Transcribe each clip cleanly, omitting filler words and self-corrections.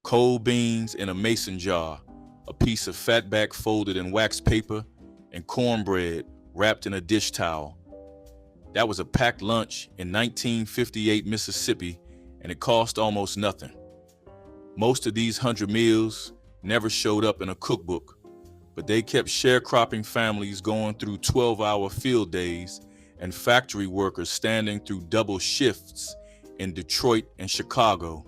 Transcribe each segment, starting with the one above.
cold beans in a mason jar, a piece of fatback folded in wax paper, and cornbread wrapped in a dish towel. That was a packed lunch in 1958 Mississippi, and it cost almost nothing. Most of these 100 meals never showed up in a cookbook, but they kept sharecropping families going through 12-hour field days and factory workers standing through double shifts in Detroit and Chicago.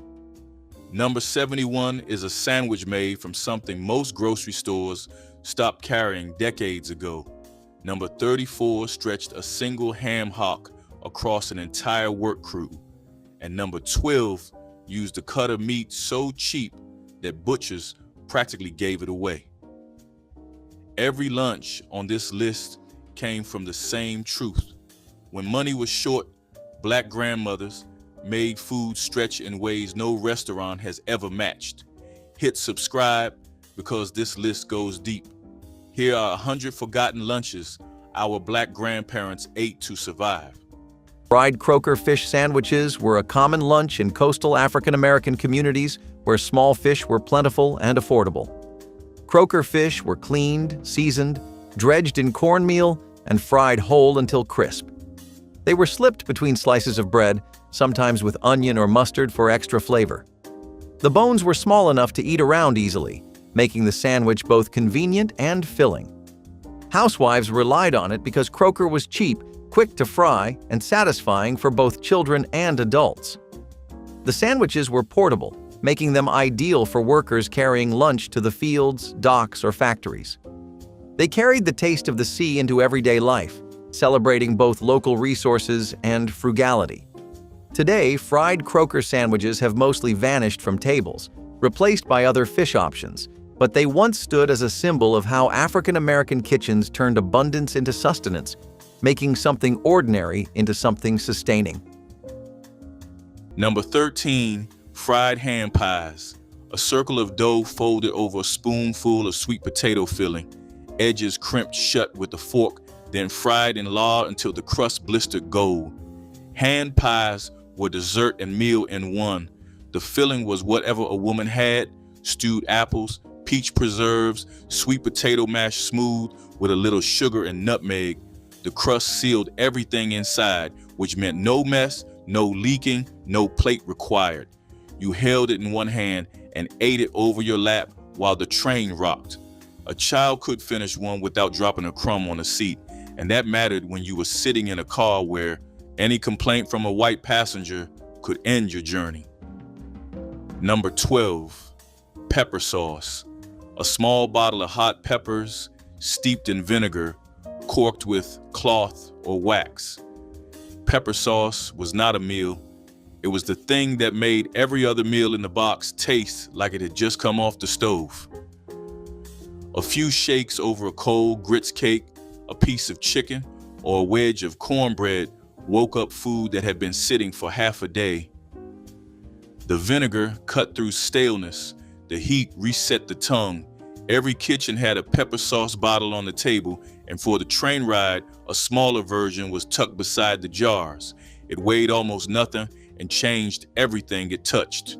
Number 71 is a sandwich made from something most grocery stores stopped carrying decades ago. Number 34 stretched a single ham hock across an entire work crew. And number 12 used a cut of meat so cheap that butchers practically gave it away. Every lunch on this list came from the same truth. When money was short, Black grandmothers made food stretch in ways no restaurant has ever matched. Hit subscribe because this list goes deep. Here are 100 forgotten lunches our Black grandparents ate to survive. Fried croaker fish sandwiches were a common lunch in coastal African American communities where small fish were plentiful and affordable. Croaker fish were cleaned, seasoned, dredged in cornmeal, and fried whole until crisp. They were slipped between slices of bread, sometimes with onion or mustard for extra flavor. The bones were small enough to eat around easily, making the sandwich both convenient and filling. Housewives relied on it because croaker was cheap, quick to fry, and satisfying for both children and adults. The sandwiches were portable, making them ideal for workers carrying lunch to the fields, docks, or factories. They carried the taste of the sea into everyday life, celebrating both local resources and frugality. Today, fried croaker sandwiches have mostly vanished from tables, replaced by other fish options, but they once stood as a symbol of how African American kitchens turned abundance into sustenance, making something ordinary into something sustaining. Number 13, fried ham pies. A circle of dough folded over a spoonful of sweet potato filling, edges crimped shut with a fork, then fried in lard until the crust blistered gold. Hand pies were dessert and meal in one. The filling was whatever a woman had: stewed apples, peach preserves, sweet potato mashed smooth with a little sugar and nutmeg. The crust sealed everything inside, which meant no mess, no leaking, no plate required. You held it in one hand and ate it over your lap while the train rocked. A child could finish one without dropping a crumb on a seat, and that mattered when you were sitting in a car where any complaint from a white passenger could end your journey. Number 12, pepper sauce. A small bottle of hot peppers steeped in vinegar, corked with cloth or wax. Pepper sauce was not a meal. It was the thing that made every other meal in the box taste like it had just come off the stove. A few shakes over a cold grits cake, a piece of chicken, or a wedge of cornbread woke up food that had been sitting for half a day. The vinegar cut through staleness. The heat reset the tongue. Every kitchen had a pepper sauce bottle on the table, and for the train ride, a smaller version was tucked beside the jars. It weighed almost nothing and changed everything it touched.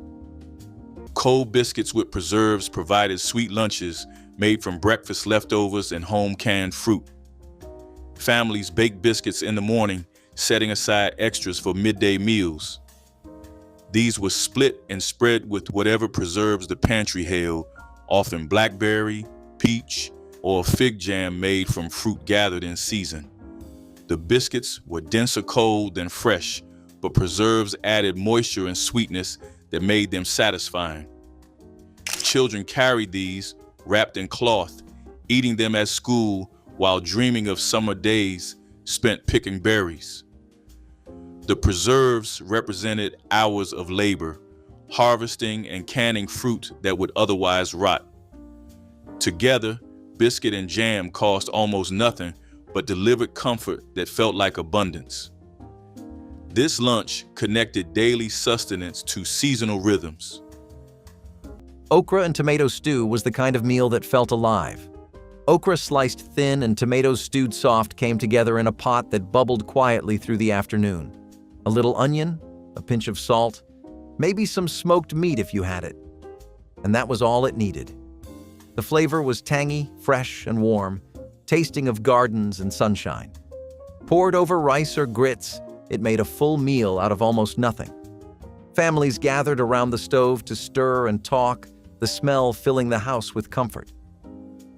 Cold biscuits with preserves provided sweet lunches made from breakfast leftovers and home canned fruit. Families baked biscuits in the morning, setting aside extras for midday meals. These were split and spread with whatever preserves the pantry held, often blackberry, peach, or fig jam made from fruit gathered in season. The biscuits were denser cold than fresh, but preserves added moisture and sweetness that made them satisfying. Children carried these, wrapped in cloth, eating them at school while dreaming of summer days spent picking berries. The preserves represented hours of labor, harvesting and canning fruit that would otherwise rot. Together, biscuit and jam cost almost nothing, but delivered comfort that felt like abundance. This lunch connected daily sustenance to seasonal rhythms. Okra and tomato stew was the kind of meal that felt alive. Okra sliced thin and tomatoes stewed soft came together in a pot that bubbled quietly through the afternoon. A little onion, a pinch of salt, maybe some smoked meat if you had it. and that was all it needed. The flavor was tangy, fresh, and warm, tasting of gardens and sunshine. Poured over rice or grits, it made a full meal out of almost nothing. Families gathered around the stove to stir and talk, the smell filling the house with comfort.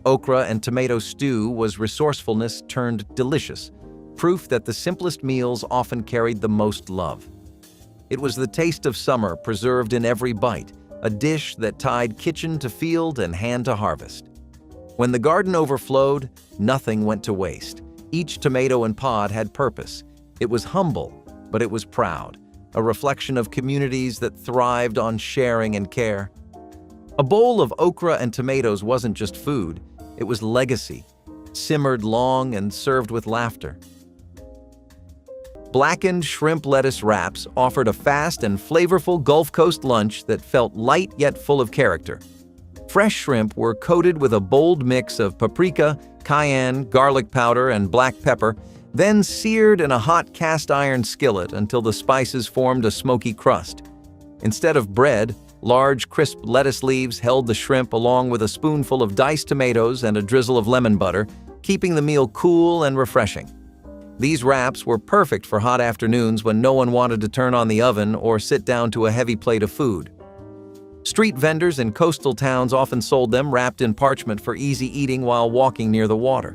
Okra and tomato stew was resourcefulness turned delicious, proof that the simplest meals often carried the most love. It was the taste of summer preserved in every bite, a dish that tied kitchen to field and hand to harvest. When the garden overflowed, nothing went to waste. Each tomato and pod had purpose. It was humble, but it was proud, a reflection of communities that thrived on sharing and care. A bowl of okra and tomatoes wasn't just food, it was legacy, simmered long and served with laughter. Blackened shrimp lettuce wraps offered a fast and flavorful Gulf Coast lunch that felt light yet full of character. Fresh shrimp were coated with a bold mix of paprika, cayenne, garlic powder, and black pepper, then seared in a hot cast-iron skillet until the spices formed a smoky crust. Instead of bread, large, crisp lettuce leaves held the shrimp along with a spoonful of diced tomatoes and a drizzle of lemon butter, keeping the meal cool and refreshing. These wraps were perfect for hot afternoons when no one wanted to turn on the oven or sit down to a heavy plate of food. Street vendors in coastal towns often sold them wrapped in parchment for easy eating while walking near the water.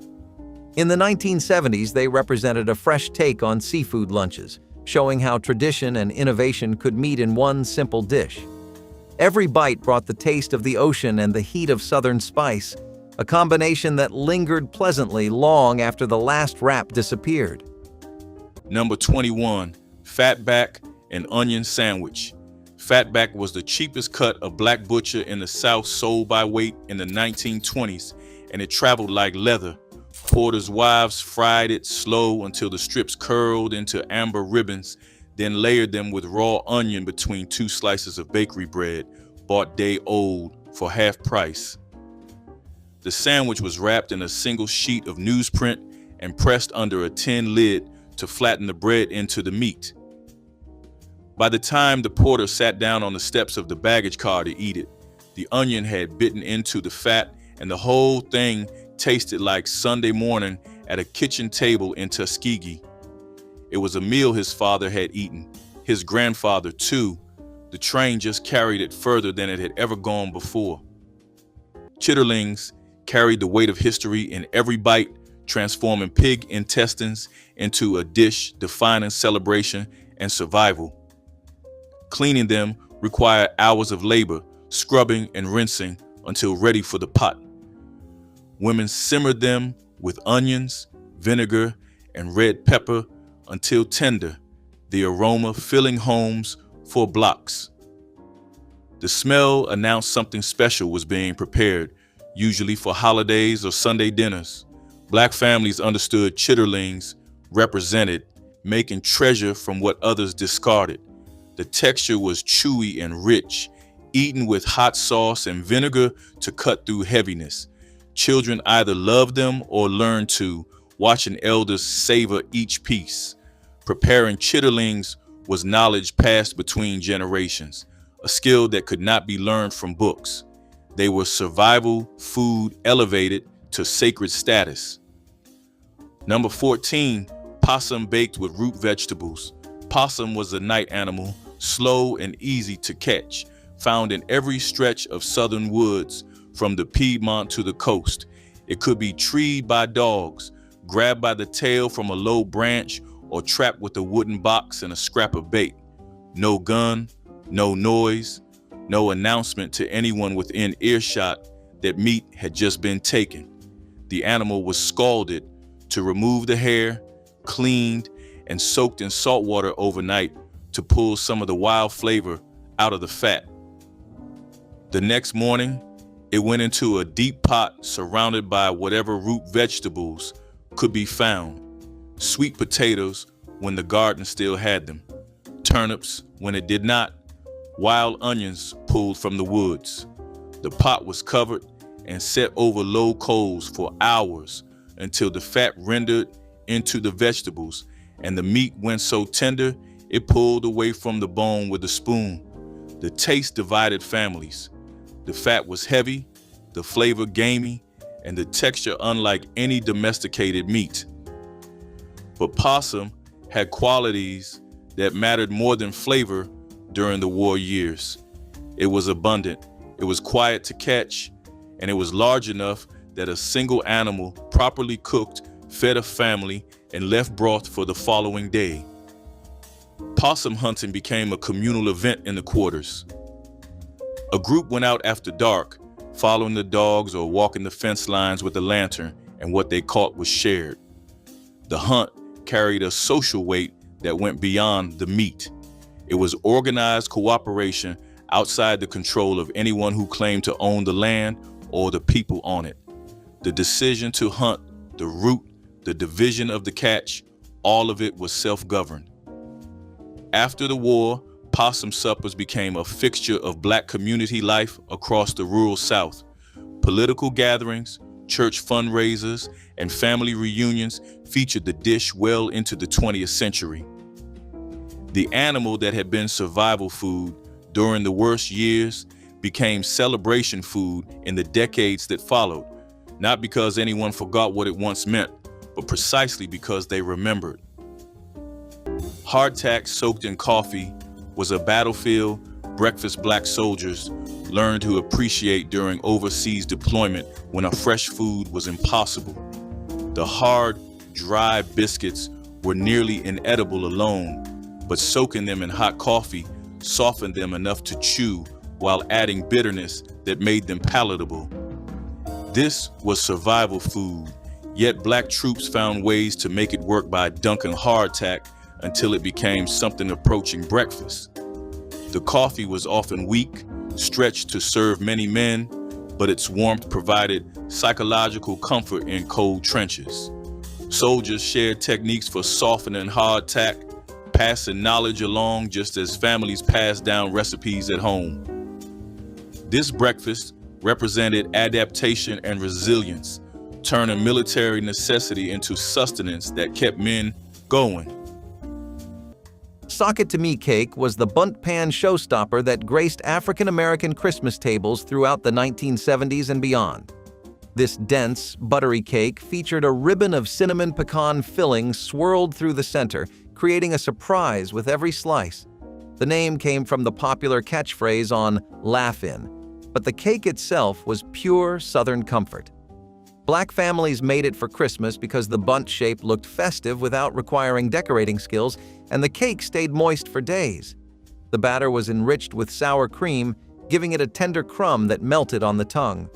In the 1970s, they represented a fresh take on seafood lunches, showing how tradition and innovation could meet in one simple dish. Every bite brought the taste of the ocean and the heat of southern spice, a combination that lingered pleasantly long after the last wrap disappeared. Number 21, fatback and onion sandwich. Fatback was the cheapest cut of black butcher in the South, sold by weight in the 1920s, and it traveled like leather. Porters' wives fried it slow until the strips curled into amber ribbons, then layered them with raw onion between two slices of bakery bread, bought day old for half price. The sandwich was wrapped in a single sheet of newsprint and pressed under a tin lid to flatten the bread into the meat. By the time the porter sat down on the steps of the baggage car to eat it, the onion had bitten into the fat, and the whole thing tasted like Sunday morning at a kitchen table in Tuskegee. It was a meal his father had eaten, his grandfather too. The train just carried it further than it had ever gone before. Chitterlings carried the weight of history in every bite, transforming pig intestines into a dish defining celebration and survival. Cleaning them required hours of labor, scrubbing and rinsing until ready for the pot. Women simmered them with onions, vinegar, and red pepper until tender, the aroma filling homes for blocks. The smell announced something special was being prepared, usually for holidays or Sunday dinners. Black families understood chitterlings represented making treasure from what others discarded. The texture was chewy and rich, eaten with hot sauce and vinegar to cut through heaviness. Children either loved them or learned to, watching elders savor each piece. Preparing chitterlings was knowledge passed between generations, a skill that could not be learned from books. They were survival food elevated to sacred status. Number 14, possum baked with root vegetables. Possum was a night animal, slow and easy to catch, found in every stretch of southern woods, from the Piedmont to the coast. It could be treed by dogs, grabbed by the tail from a low branch, or trapped with a wooden box and a scrap of bait. No gun, no noise, no announcement to anyone within earshot that meat had just been taken. The animal was scalded to remove the hair, cleaned, and soaked in salt water overnight to pull some of the wild flavor out of the fat. The next morning, it went into a deep pot surrounded by whatever root vegetables could be found. Sweet potatoes when the garden still had them, turnips when it did not, wild onions pulled from the woods. The pot was covered and set over low coals for hours until the fat rendered into the vegetables and the meat went so tender it pulled away from the bone with a spoon. The taste divided families. The fat was heavy, the flavor gamey, and the texture unlike any domesticated meat. But possum had qualities that mattered more than flavor during the war years. It was abundant, it was quiet to catch, and it was large enough that a single animal, properly cooked, fed a family and left broth for the following day. Possum hunting became a communal event in the quarters. A group went out after dark, following the dogs or walking the fence lines with a lantern, and what they caught was shared. The hunt carried a social weight that went beyond the meat. It was organized cooperation outside the control of anyone who claimed to own the land or the people on it. The decision to hunt, the route, the division of the catch, all of it was self-governed. After the war, possum suppers became a fixture of Black community life across the rural South. Political gatherings, church fundraisers, and family reunions featured the dish well into the 20th century. The animal that had been survival food during the worst years became celebration food in the decades that followed, not because anyone forgot what it once meant, but precisely because they remembered. Hardtack soaked in coffee was a battlefield breakfast Black soldiers learned to appreciate during overseas deployment when a fresh food was impossible. The hard, dry biscuits were nearly inedible alone, but soaking them in hot coffee softened them enough to chew while adding bitterness that made them palatable. This was survival food, yet Black troops found ways to make it work by dunking hardtack until it became something approaching breakfast. The coffee was often weak, stretched to serve many men, but its warmth provided psychological comfort in cold trenches. Soldiers shared techniques for softening hardtack, passing knowledge along just as families passed down recipes at home. This breakfast represented adaptation and resilience, turning military necessity into sustenance that kept men going. Sock It To Me cake was the bunt pan showstopper that graced African-American Christmas tables throughout the 1970s and beyond. This dense, buttery cake featured a ribbon of cinnamon pecan filling swirled through the center, creating a surprise with every slice. The name came from the popular catchphrase on Laugh-In, but the cake itself was pure Southern comfort. Black families made it for Christmas because the bunt shape looked festive without requiring decorating skills, and the cake stayed moist for days. The batter was enriched with sour cream, giving it a tender crumb that melted on the tongue.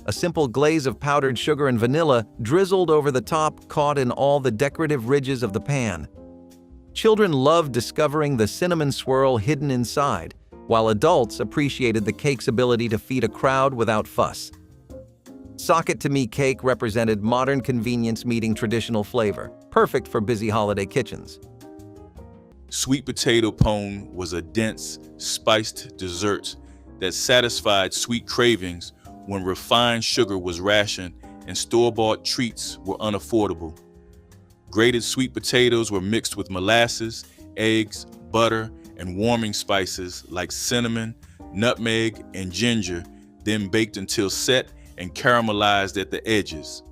A simple glaze of powdered sugar and vanilla drizzled over the top caught in all the decorative ridges of the pan. Children loved discovering the cinnamon swirl hidden inside, while adults appreciated the cake's ability to feed a crowd without fuss. Sock It To Me cake represented modern convenience meeting traditional flavor, perfect for busy holiday kitchens. Sweet potato pone was a dense, spiced dessert that satisfied sweet cravings when refined sugar was rationed and store-bought treats were unaffordable. Grated sweet potatoes were mixed with molasses, eggs, butter, and warming spices like cinnamon, nutmeg, and ginger, then baked until set and caramelized at the edges.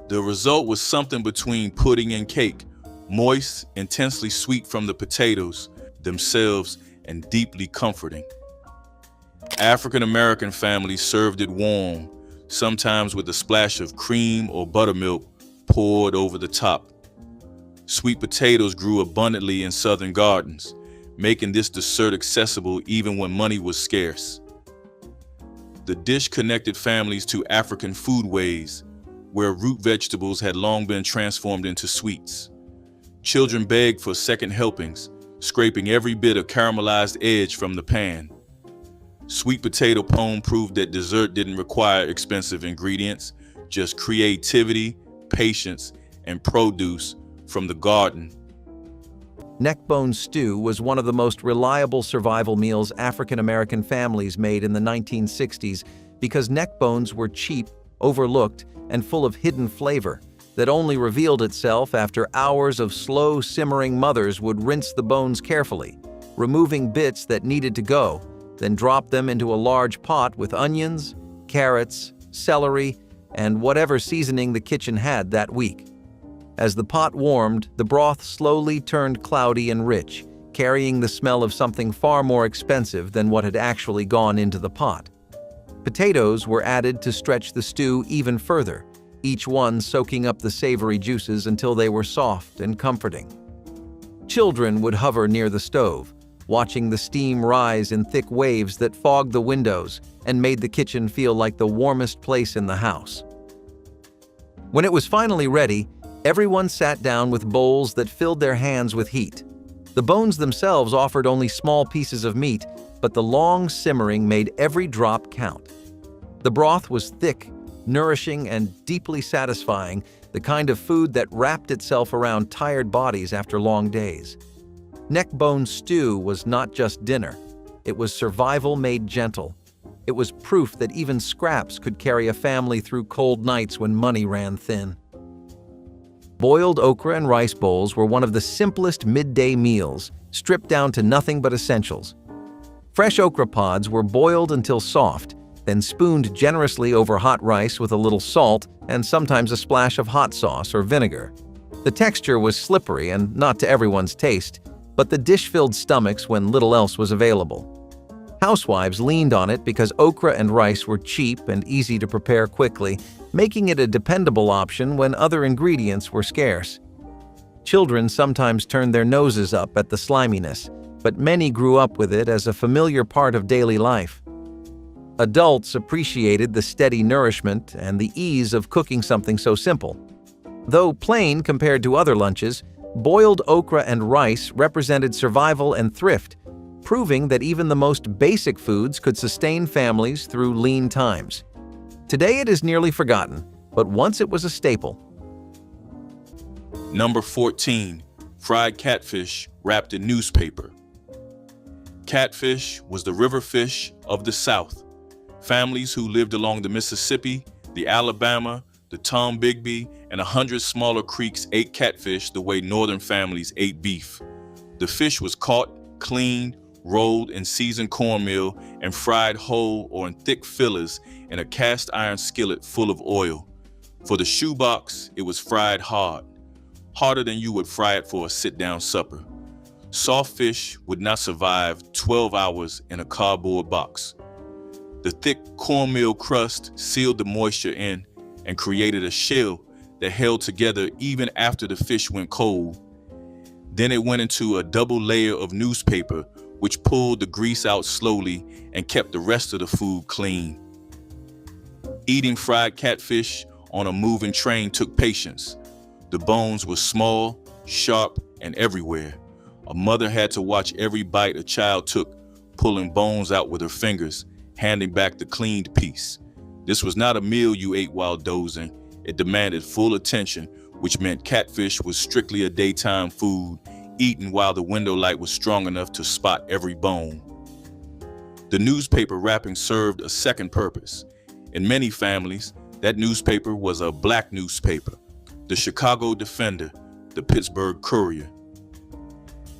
The result was something between pudding and cake, moist, intensely sweet from the potatoes themselves, and deeply comforting. African-American families served it warm, sometimes with a splash of cream or buttermilk poured over the top. Sweet potatoes grew abundantly in Southern gardens, making this dessert accessible even when money was scarce. The dish connected families to African foodways, where root vegetables had long been transformed into sweets. Children begged for second helpings, scraping every bit of caramelized edge from the pan. Sweet potato pone proved that dessert didn't require expensive ingredients, just creativity, patience, and produce from the garden. Neckbone stew was one of the most reliable survival meals African-American families made in the 1960s because neckbones were cheap, overlooked, and full of hidden flavor that only revealed itself after hours of slow-simmering. Mothers would rinse the bones carefully, removing bits that needed to go, then drop them into a large pot with onions, carrots, celery, and whatever seasoning the kitchen had that week. As the pot warmed, the broth slowly turned cloudy and rich, carrying the smell of something far more expensive than what had actually gone into the pot. Potatoes were added to stretch the stew even further, each one soaking up the savory juices until they were soft and comforting. Children would hover near the stove, watching the steam rise in thick waves that fogged the windows and made the kitchen feel like the warmest place in the house. When it was finally ready, everyone sat down with bowls that filled their hands with heat. The bones themselves offered only small pieces of meat, but the long simmering made every drop count. The broth was thick, nourishing, and deeply satisfying, the kind of food that wrapped itself around tired bodies after long days. Neck bone stew was not just dinner. It was survival made gentle. It was proof that even scraps could carry a family through cold nights when money ran thin. Boiled okra and rice bowls were one of the simplest midday meals, stripped down to nothing but essentials. Fresh okra pods were boiled until soft, then spooned generously over hot rice with a little salt and sometimes a splash of hot sauce or vinegar. The texture was slippery and not to everyone's taste, but the dish filled stomachs when little else was available. Housewives leaned on it because okra and rice were cheap and easy to prepare quickly, making it a dependable option when other ingredients were scarce. Children sometimes turned their noses up at the sliminess, but many grew up with it as a familiar part of daily life. Adults appreciated the steady nourishment and the ease of cooking something so simple. Though plain compared to other lunches, boiled okra and rice represented survival and thrift, proving that even the most basic foods could sustain families through lean times. Today it is nearly forgotten, but once it was a staple. Number 14, fried catfish wrapped in newspaper. Catfish was the river fish of the South. Families who lived along the Mississippi, the Alabama, the Tombigbee, and 100 smaller creeks ate catfish the way northern families ate beef. The fish was caught, cleaned, rolled in seasoned cornmeal, and fried whole or in thick fillers in a cast iron skillet full of oil. For the shoebox, it was fried hard, harder than you would fry it for a sit-down supper. Soft fish would not survive 12 hours in a cardboard box. The thick cornmeal crust sealed the moisture in and created a shell that held together even after the fish went cold. Then it went into a double layer of newspaper, which pulled the grease out slowly and kept the rest of the food clean. Eating fried catfish on a moving train took patience. The bones were small, sharp, and everywhere. A mother had to watch every bite a child took, pulling bones out with her fingers, handing back the cleaned piece. This was not a meal you ate while dozing. It demanded full attention, which meant catfish was strictly a daytime food, eaten while the window light was strong enough to spot every bone. The newspaper wrapping served a second purpose. In many families, that newspaper was a black newspaper, the Chicago Defender, the Pittsburgh Courier.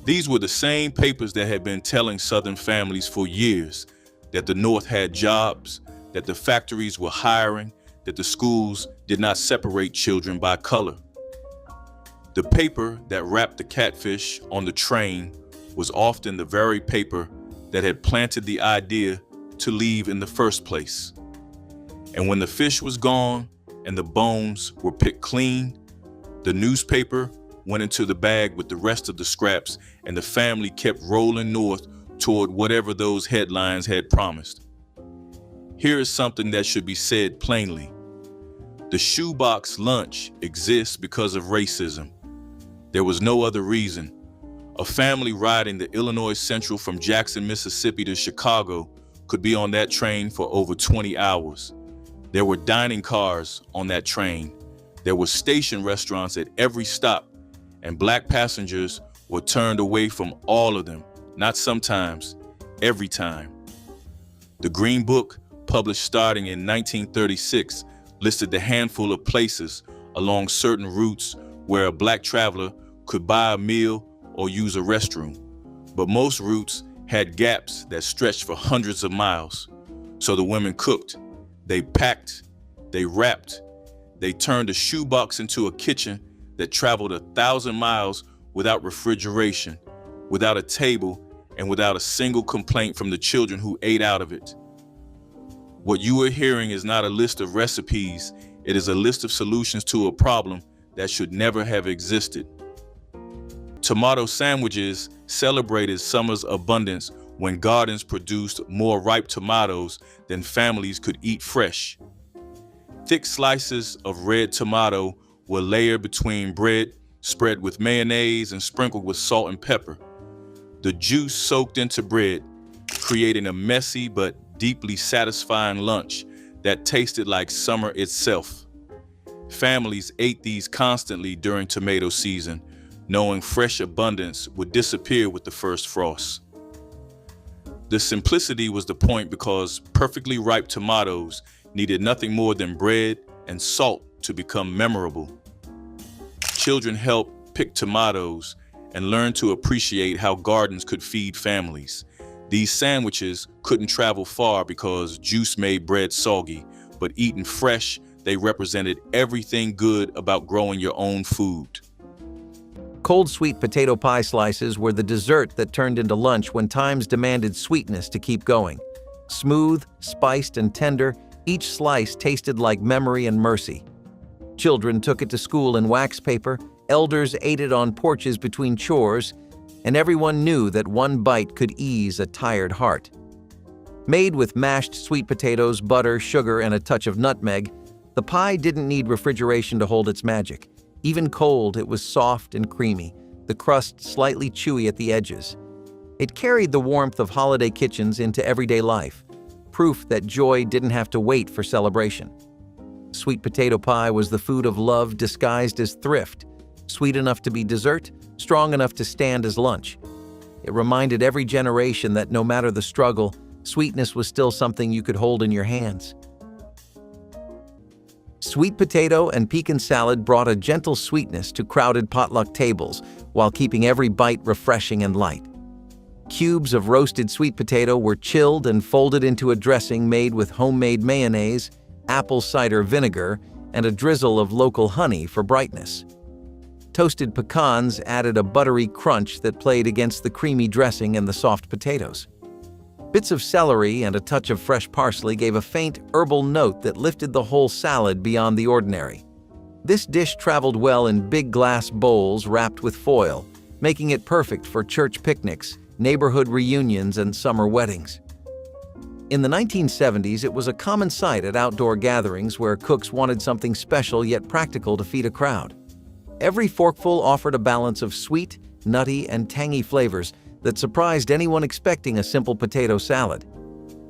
These were the same papers that had been telling Southern families for years that the North had jobs, that the factories were hiring, that the schools did not separate children by color. The paper that wrapped the catfish on the train was often the very paper that had planted the idea to leave in the first place. And when the fish was gone and the bones were picked clean, the newspaper went into the bag with the rest of the scraps, and the family kept rolling north toward whatever those headlines had promised. Here is something that should be said plainly. The shoebox lunch exists because of racism. There was no other reason. A family riding the Illinois Central from Jackson, Mississippi to Chicago could be on that train for over 20 hours. There were dining cars on that train. There were station restaurants at every stop, and black passengers were turned away from all of them, not sometimes, every time. The Green Book, published starting in 1936, listed the handful of places along certain routes where a black traveler could buy a meal or use a restroom. But most routes had gaps that stretched for hundreds of miles. So the women cooked, they packed, they wrapped, they turned a shoebox into a kitchen that traveled 1,000 miles without refrigeration, without a table, and without a single complaint from the children who ate out of it. What you are hearing is not a list of recipes, it is a list of solutions to a problem that should never have existed. Tomato sandwiches celebrated summer's abundance when gardens produced more ripe tomatoes than families could eat fresh. Thick slices of red tomato were layered between bread, spread with mayonnaise and sprinkled with salt and pepper. The juice soaked into bread, creating a messy but deeply satisfying lunch that tasted like summer itself. Families ate these constantly during tomato season, knowing fresh abundance would disappear with the first frost. The simplicity was the point because perfectly ripe tomatoes needed nothing more than bread and salt to become memorable. Children helped pick tomatoes and learned to appreciate how gardens could feed families. These sandwiches couldn't travel far because juice made bread soggy, but eaten fresh, they represented everything good about growing your own food. Cold sweet potato pie slices were the dessert that turned into lunch when times demanded sweetness to keep going. Smooth, spiced, and tender, each slice tasted like memory and mercy. Children took it to school in wax paper, elders ate it on porches between chores, and everyone knew that one bite could ease a tired heart. Made with mashed sweet potatoes, butter, sugar, and a touch of nutmeg, the pie didn't need refrigeration to hold its magic. Even cold, it was soft and creamy, the crust slightly chewy at the edges. It carried the warmth of holiday kitchens into everyday life, proof that joy didn't have to wait for celebration. Sweet potato pie was the food of love disguised as thrift, sweet enough to be dessert, strong enough to stand as lunch. It reminded every generation that no matter the struggle, sweetness was still something you could hold in your hands. Sweet potato and pecan salad brought a gentle sweetness to crowded potluck tables while keeping every bite refreshing and light. Cubes of roasted sweet potato were chilled and folded into a dressing made with homemade mayonnaise, apple cider vinegar, and a drizzle of local honey for brightness. Toasted pecans added a buttery crunch that played against the creamy dressing and the soft potatoes. Bits of celery and a touch of fresh parsley gave a faint herbal note that lifted the whole salad beyond the ordinary. This dish traveled well in big glass bowls wrapped with foil, making it perfect for church picnics, neighborhood reunions, and summer weddings. In the 1970s, it was a common sight at outdoor gatherings where cooks wanted something special yet practical to feed a crowd. Every forkful offered a balance of sweet, nutty, and tangy flavors that surprised anyone expecting a simple potato salad.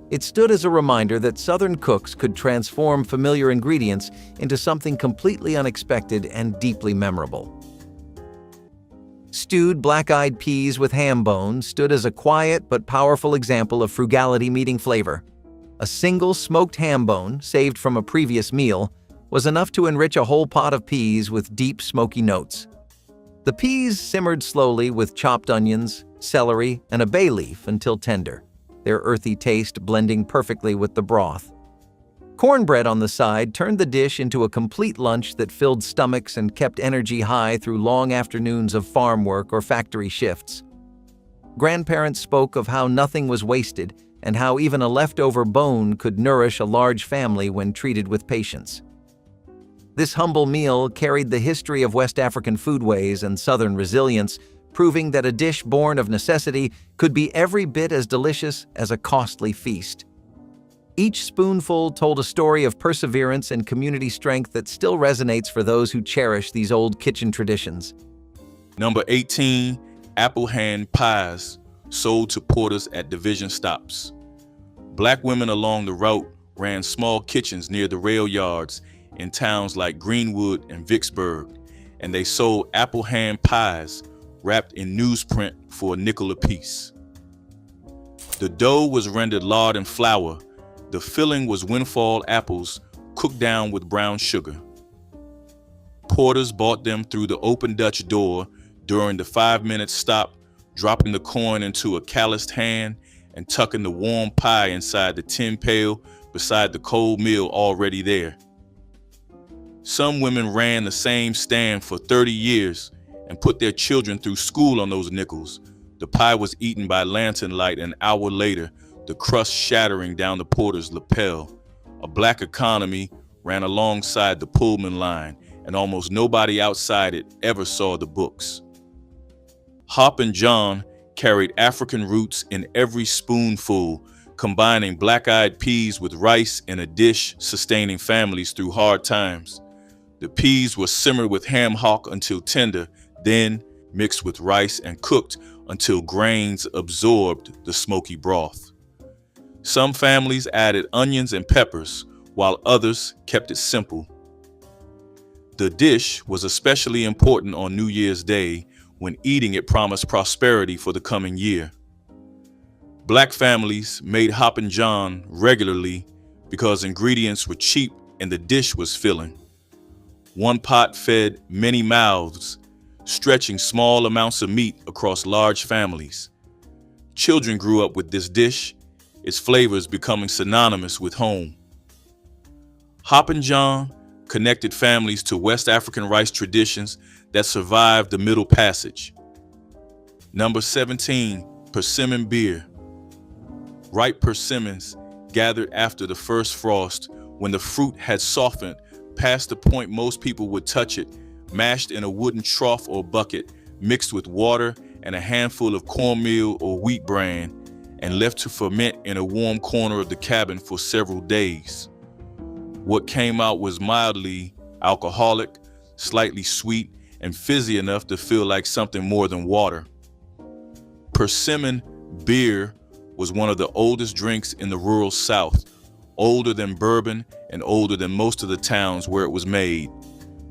It stood as a reminder that Southern cooks could transform familiar ingredients into something completely unexpected and deeply memorable. Stewed black-eyed peas with ham bone stood as a quiet but powerful example of frugality meeting flavor. A single smoked ham bone, saved from a previous meal, was enough to enrich a whole pot of peas with deep, smoky notes. The peas simmered slowly with chopped onions, celery, and a bay leaf until tender, their earthy taste blending perfectly with the broth. Cornbread on the side turned the dish into a complete lunch that filled stomachs and kept energy high through long afternoons of farm work or factory shifts. Grandparents spoke of how nothing was wasted and how even a leftover bone could nourish a large family when treated with patience. This humble meal carried the history of West African foodways and Southern resilience, proving that a dish born of necessity could be every bit as delicious as a costly feast. Each spoonful told a story of perseverance and community strength that still resonates for those who cherish these old kitchen traditions. Number 18, apple hand pies sold to porters at division stops. Black women along the route ran small kitchens near the rail yards in towns like Greenwood and Vicksburg, and they sold apple hand pies wrapped in newsprint for a nickel apiece. The dough was rendered lard and flour. The filling was windfall apples cooked down with brown sugar. Porters bought them through the open Dutch door during the 5-minute stop, dropping the coin into a calloused hand and tucking the warm pie inside the tin pail beside the cold meal already there. Some women ran the same stand for 30 years and put their children through school on those nickels. The pie was eaten by lantern light an hour later, the crust shattering down the porter's lapel. A black economy ran alongside the Pullman line, and almost nobody outside it ever saw the books. Hop and John carried African roots in every spoonful, combining black-eyed peas with rice in a dish sustaining families through hard times. The peas were simmered with ham hock until tender, then mixed with rice and cooked until grains absorbed the smoky broth. Some families added onions and peppers, while others kept it simple. The dish was especially important on New Year's Day, when eating it promised prosperity for the coming year. Black families made Hop and John regularly because ingredients were cheap and the dish was filling. One pot fed many mouths, stretching small amounts of meat across large families. Children grew up with this dish, its flavors becoming synonymous with home. Hop and John connected families to West African rice traditions that survived the Middle Passage. Number 17, persimmon beer. Ripe persimmons gathered after the first frost, when the fruit had softened past the point most people would touch it, mashed in a wooden trough or bucket, mixed with water and a handful of cornmeal or wheat bran, and left to ferment in a warm corner of the cabin for several days. What came out was mildly alcoholic, slightly sweet, and fizzy enough to feel like something more than water. Persimmon beer was one of the oldest drinks in the rural South, older than bourbon and older than most of the towns where it was made.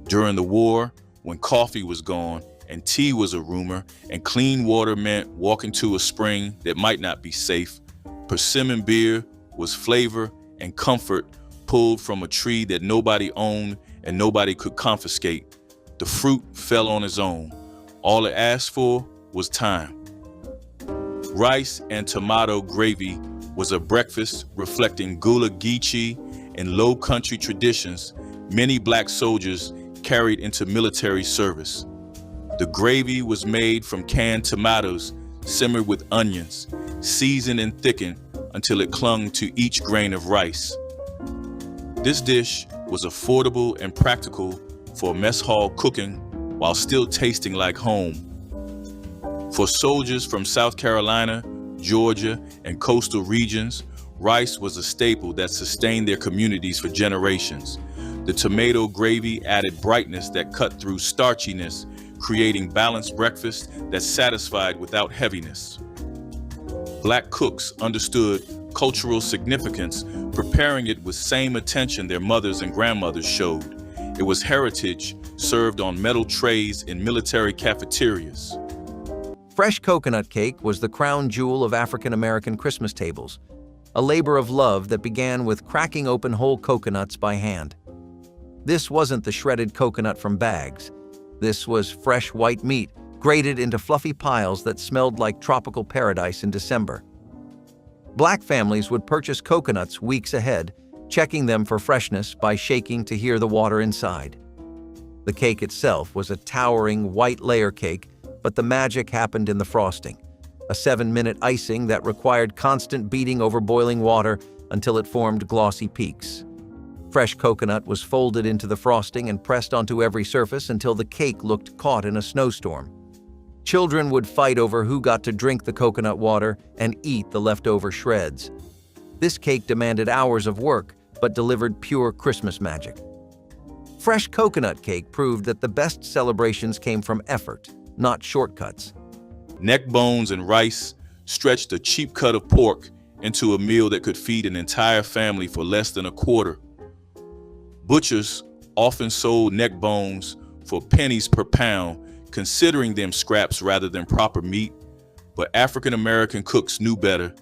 During the war, when coffee was gone and tea was a rumor and clean water meant walking to a spring that might not be safe, persimmon beer was flavor and comfort pulled from a tree that nobody owned and nobody could confiscate. The fruit fell on its own. All it asked for was time. Rice and tomato gravy was a breakfast reflecting gula geechee and low country traditions many black soldiers carried into military service. The gravy was made from canned tomatoes simmered with onions, seasoned and thickened until it clung to each grain of rice. This dish was affordable and practical for mess hall cooking while still tasting like home. For soldiers from South Carolina, Georgia, and coastal regions, rice was a staple that sustained their communities for generations. The tomato gravy added brightness that cut through starchiness, creating balanced breakfast that satisfied without heaviness. Black cooks understood cultural significance, preparing it with same attention their mothers and grandmothers showed. It was heritage served on metal trays in military cafeterias. Fresh coconut cake was the crown jewel of African American Christmas tables, a labor of love that began with cracking open whole coconuts by hand. This wasn't the shredded coconut from bags. This was fresh white meat, grated into fluffy piles that smelled like tropical paradise in December. Black families would purchase coconuts weeks ahead, checking them for freshness by shaking to hear the water inside. The cake itself was a towering white layer cake, but the magic happened in the frosting, a 7-minute icing that required constant beating over boiling water until it formed glossy peaks. Fresh coconut was folded into the frosting and pressed onto every surface until the cake looked caught in a snowstorm. Children would fight over who got to drink the coconut water and eat the leftover shreds. This cake demanded hours of work, but delivered pure Christmas magic. Fresh coconut cake proved that the best celebrations came from effort, not shortcuts. Neck bones and rice stretched a cheap cut of pork into a meal that could feed an entire family for less than a quarter. Butchers often sold neck bones for pennies per pound, considering them scraps rather than proper meat, but African American cooks knew better.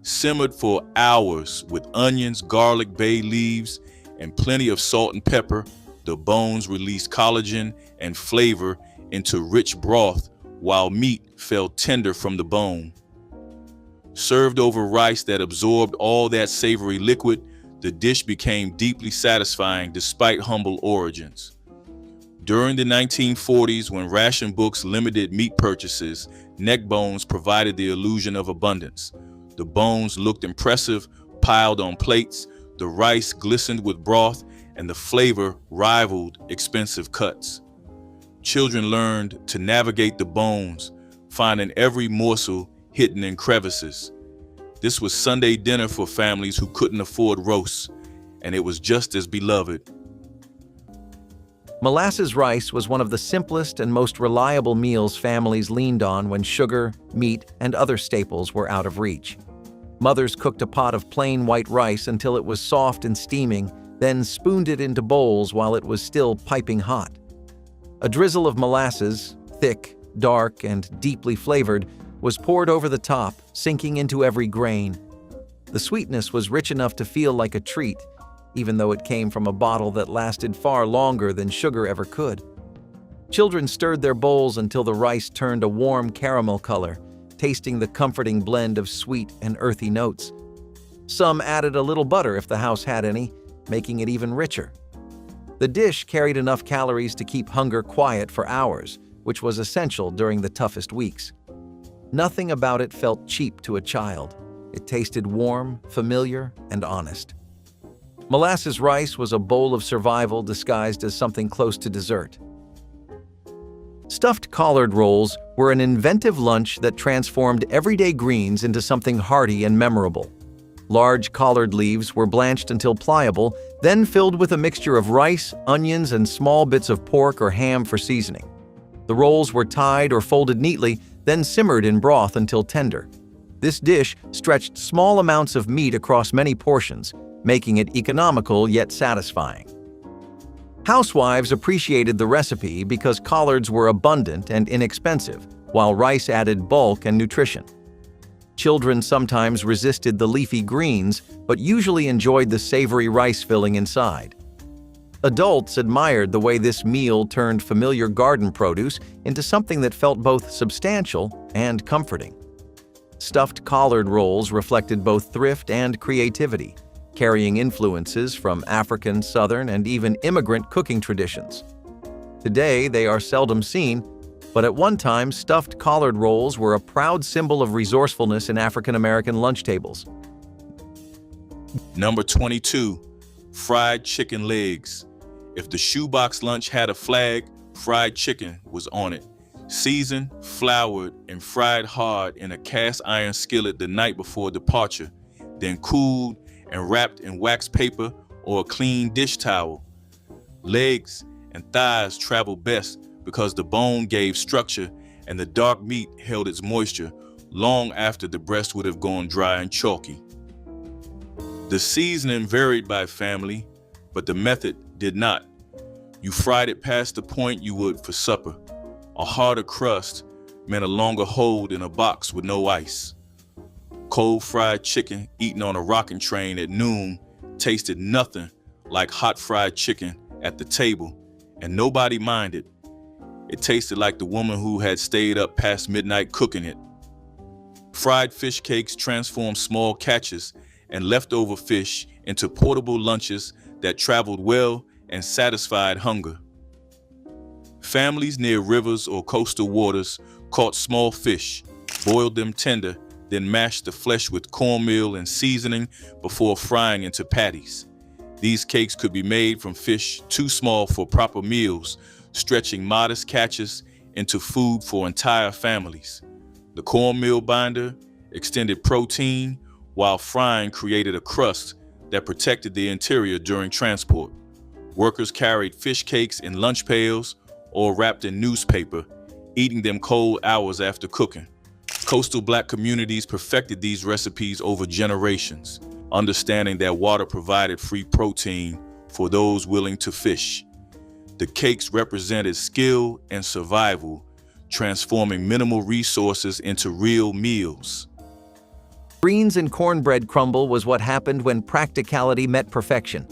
Simmered for hours with onions, garlic, bay leaves, and plenty of salt and pepper, the bones released collagen and flavor into rich broth while meat felt tender from the bone. Served over rice that absorbed all that savory liquid, the dish became deeply satisfying despite humble origins. During the 1940s, when ration books limited meat purchases, neck bones provided the illusion of abundance. The bones looked impressive, piled on plates, the rice glistened with broth, and the flavor rivaled expensive cuts. Children learned to navigate the bones, finding every morsel hidden in crevices. This was Sunday dinner for families who couldn't afford roasts, and it was just as beloved. Molasses rice was one of the simplest and most reliable meals families leaned on when sugar, meat, and other staples were out of reach. Mothers cooked a pot of plain white rice until it was soft and steaming, then spooned it into bowls while it was still piping hot. A drizzle of molasses, thick, dark, and deeply flavored, was poured over the top, sinking into every grain. The sweetness was rich enough to feel like a treat, even though it came from a bottle that lasted far longer than sugar ever could. Children stirred their bowls until the rice turned a warm caramel color, tasting the comforting blend of sweet and earthy notes. Some added a little butter if the house had any, making it even richer. The dish carried enough calories to keep hunger quiet for hours, which was essential during the toughest weeks. Nothing about it felt cheap to a child. It tasted warm, familiar, and honest. Molasses rice was a bowl of survival disguised as something close to dessert. Stuffed collard rolls were an inventive lunch that transformed everyday greens into something hearty and memorable. Large collard leaves were blanched until pliable, then filled with a mixture of rice, onions, and small bits of pork or ham for seasoning. The rolls were tied or folded neatly, then simmered in broth until tender. This dish stretched small amounts of meat across many portions, making it economical yet satisfying. Housewives appreciated the recipe because collards were abundant and inexpensive, while rice added bulk and nutrition. Children sometimes resisted the leafy greens, but usually enjoyed the savory rice filling inside. Adults admired the way this meal turned familiar garden produce into something that felt both substantial and comforting. Stuffed collard rolls reflected both thrift and creativity, carrying influences from African, Southern, and even immigrant cooking traditions. Today, they are seldom seen, but at one time, stuffed collard rolls were a proud symbol of resourcefulness in African American lunch tables. Number 22, fried chicken legs. If the shoebox lunch had a flag, fried chicken was on it. Seasoned, floured, and fried hard in a cast iron skillet the night before departure, then cooled and wrapped in wax paper or a clean dish towel. Legs and thighs traveled best because the bone gave structure and the dark meat held its moisture long after the breast would have gone dry and chalky. The seasoning varied by family, but the method did not. You fried it past the point you would for supper. A harder crust meant a longer hold in a box with no ice. Cold fried chicken eaten on a rocking train at noon tasted nothing like hot fried chicken at the table, and nobody minded. It tasted like the woman who had stayed up past midnight cooking it. Fried fish cakes transformed small catches and leftover fish into portable lunches that traveled well and satisfied hunger. Families near rivers or coastal waters caught small fish, boiled them tender, then mashed the flesh with cornmeal and seasoning before frying into patties. These cakes could be made from fish too small for proper meals, stretching modest catches into food for entire families. The cornmeal binder extended protein, while frying created a crust that protected the interior during transport. Workers carried fish cakes in lunch pails or wrapped in newspaper, eating them cold hours after cooking. Coastal Black communities perfected these recipes over generations, understanding that water provided free protein for those willing to fish. The cakes represented skill and survival, transforming minimal resources into real meals. Greens and cornbread crumble was what happened when practicality met perfection.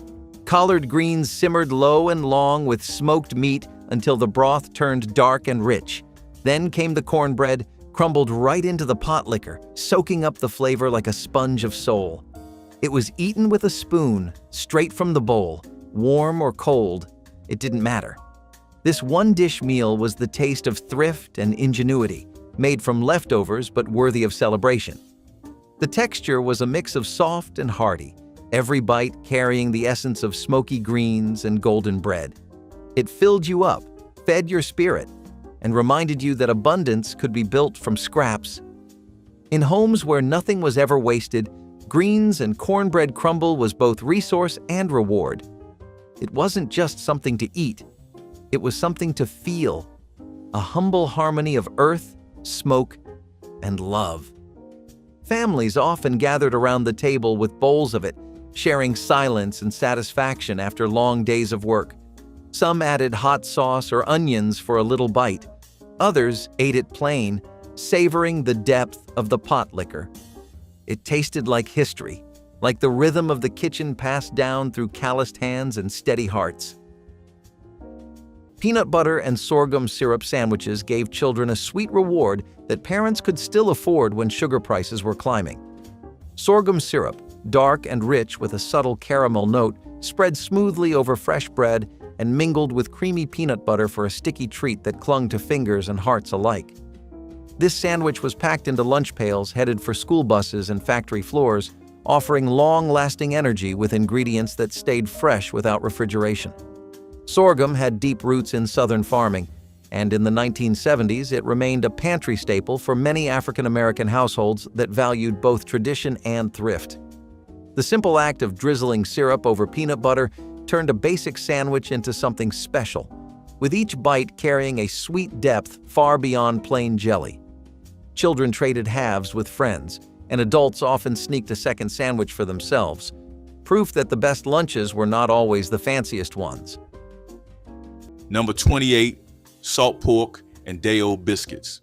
Collard greens simmered low and long with smoked meat until the broth turned dark and rich. Then came the cornbread, crumbled right into the pot liquor, soaking up the flavor like a sponge of soul. It was eaten with a spoon, straight from the bowl, warm or cold, it didn't matter. This one-dish meal was the taste of thrift and ingenuity, made from leftovers but worthy of celebration. The texture was a mix of soft and hearty, every bite carrying the essence of smoky greens and golden bread. It filled you up, fed your spirit, and reminded you that abundance could be built from scraps. In homes where nothing was ever wasted, greens and cornbread crumble was both resource and reward. It wasn't just something to eat, it was something to feel, a humble harmony of earth, smoke, and love. Families often gathered around the table with bowls of it, sharing silence and satisfaction after long days of work. Some added hot sauce or onions for a little bite. Others ate it plain, savoring the depth of the pot liquor. It tasted like history, like the rhythm of the kitchen passed down through calloused hands and steady hearts. Peanut butter and sorghum syrup sandwiches gave children a sweet reward that parents could still afford when sugar prices were climbing. Sorghum syrup, dark and rich with a subtle caramel note, spread smoothly over fresh bread and mingled with creamy peanut butter for a sticky treat that clung to fingers and hearts alike. This sandwich was packed into lunch pails headed for school buses and factory floors, offering long-lasting energy with ingredients that stayed fresh without refrigeration. Sorghum had deep roots in southern farming, and in the 1970s it remained a pantry staple for many African American households that valued both tradition and thrift. The simple act of drizzling syrup over peanut butter turned a basic sandwich into something special, with each bite carrying a sweet depth far beyond plain jelly. Children traded halves with friends, and adults often sneaked a second sandwich for themselves, proof that the best lunches were not always the fanciest ones. Number 28, salt pork and day-old biscuits.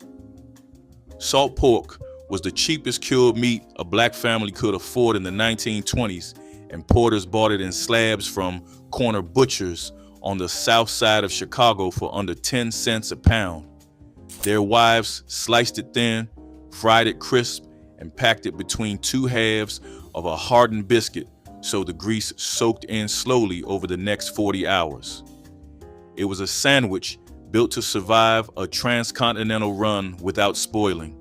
Salt pork was the cheapest cured meat a black family could afford in the 1920s, and porters bought it in slabs from corner butchers on the south side of Chicago for under 10 cents a pound. Their wives sliced it thin, fried it crisp, and packed it between two halves of a hardened biscuit so the grease soaked in slowly over the next 40 hours. It was a sandwich built to survive a transcontinental run without spoiling.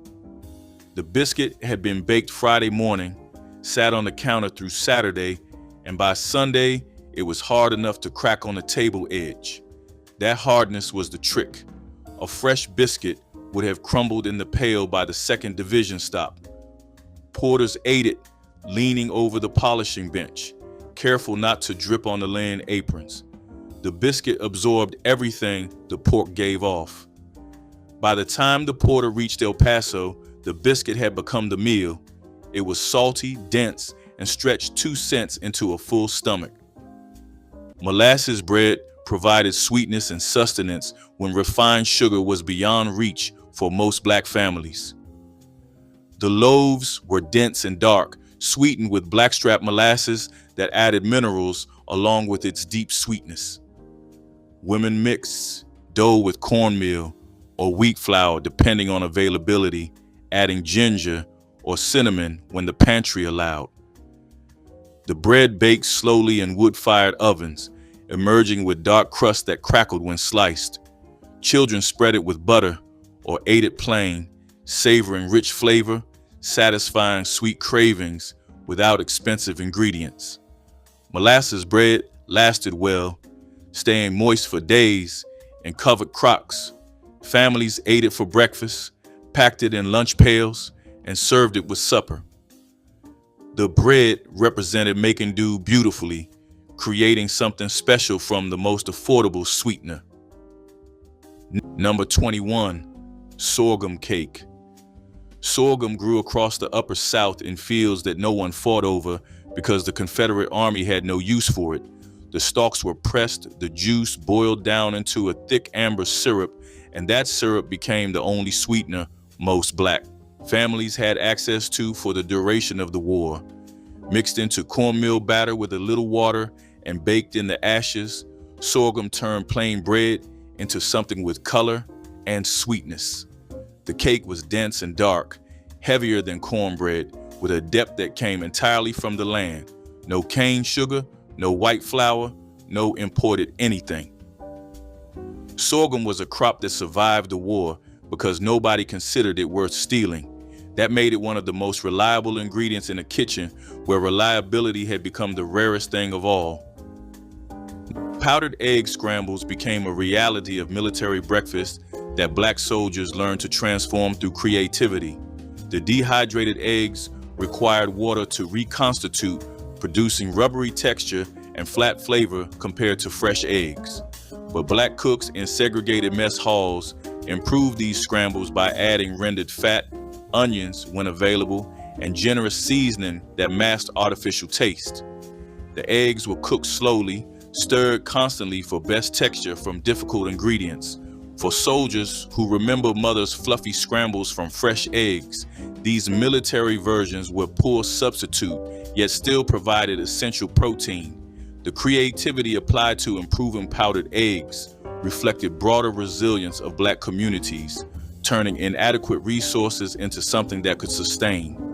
The biscuit had been baked Friday morning, sat on the counter through Saturday, and by Sunday, it was hard enough to crack on the table edge. That hardness was the trick. A fresh biscuit would have crumbled in the pail by the second division stop. Porters ate it, leaning over the polishing bench, careful not to drip on the linen aprons. The biscuit absorbed everything the pork gave off. By the time the porter reached El Paso, the biscuit had become the meal. It was salty, dense, and stretched 2 cents into a full stomach. Molasses bread provided sweetness and sustenance when refined sugar was beyond reach for most black families. The loaves were dense and dark, sweetened with blackstrap molasses that added minerals along with its deep sweetness. Women mixed dough with cornmeal or wheat flour depending on availability, adding ginger or cinnamon when the pantry allowed. The bread baked slowly in wood-fired ovens, emerging with dark crust that crackled when sliced. Children spread it with butter or ate it plain, savoring rich flavor, satisfying sweet cravings without expensive ingredients. Molasses bread lasted well, staying moist for days in covered crocks. Families ate it for breakfast, packed it in lunch pails, and served it with supper. The bread represented making do beautifully, creating something special from the most affordable sweetener. Number 21, sorghum cake. Sorghum grew across the upper South in fields that no one fought over because the Confederate Army had no use for it. The stalks were pressed, the juice boiled down into a thick amber syrup, and that syrup became the only sweetener most black families had access to for the duration of the war. Mixed into cornmeal batter with a little water and baked in the ashes, sorghum turned plain bread into something with color and sweetness. The cake was dense and dark, heavier than cornbread, with a depth that came entirely from the land. No cane sugar, no white flour, no imported anything. Sorghum was a crop that survived the war because nobody considered it worth stealing. That made it one of the most reliable ingredients in a kitchen where reliability had become the rarest thing of all. Powdered egg scrambles became a reality of military breakfast that black soldiers learned to transform through creativity. The dehydrated eggs required water to reconstitute, producing rubbery texture and flat flavor compared to fresh eggs. But black cooks in segregated mess halls improved these scrambles by adding rendered fat, onions when available, and generous seasoning that masked artificial taste. The eggs were cooked slowly, stirred constantly for best texture from difficult ingredients. For soldiers who remember mother's fluffy scrambles from fresh eggs, these military versions were poor substitute, yet still provided essential protein. The creativity applied to improving powdered eggs reflected broader resilience of black communities, turning inadequate resources into something that could sustain.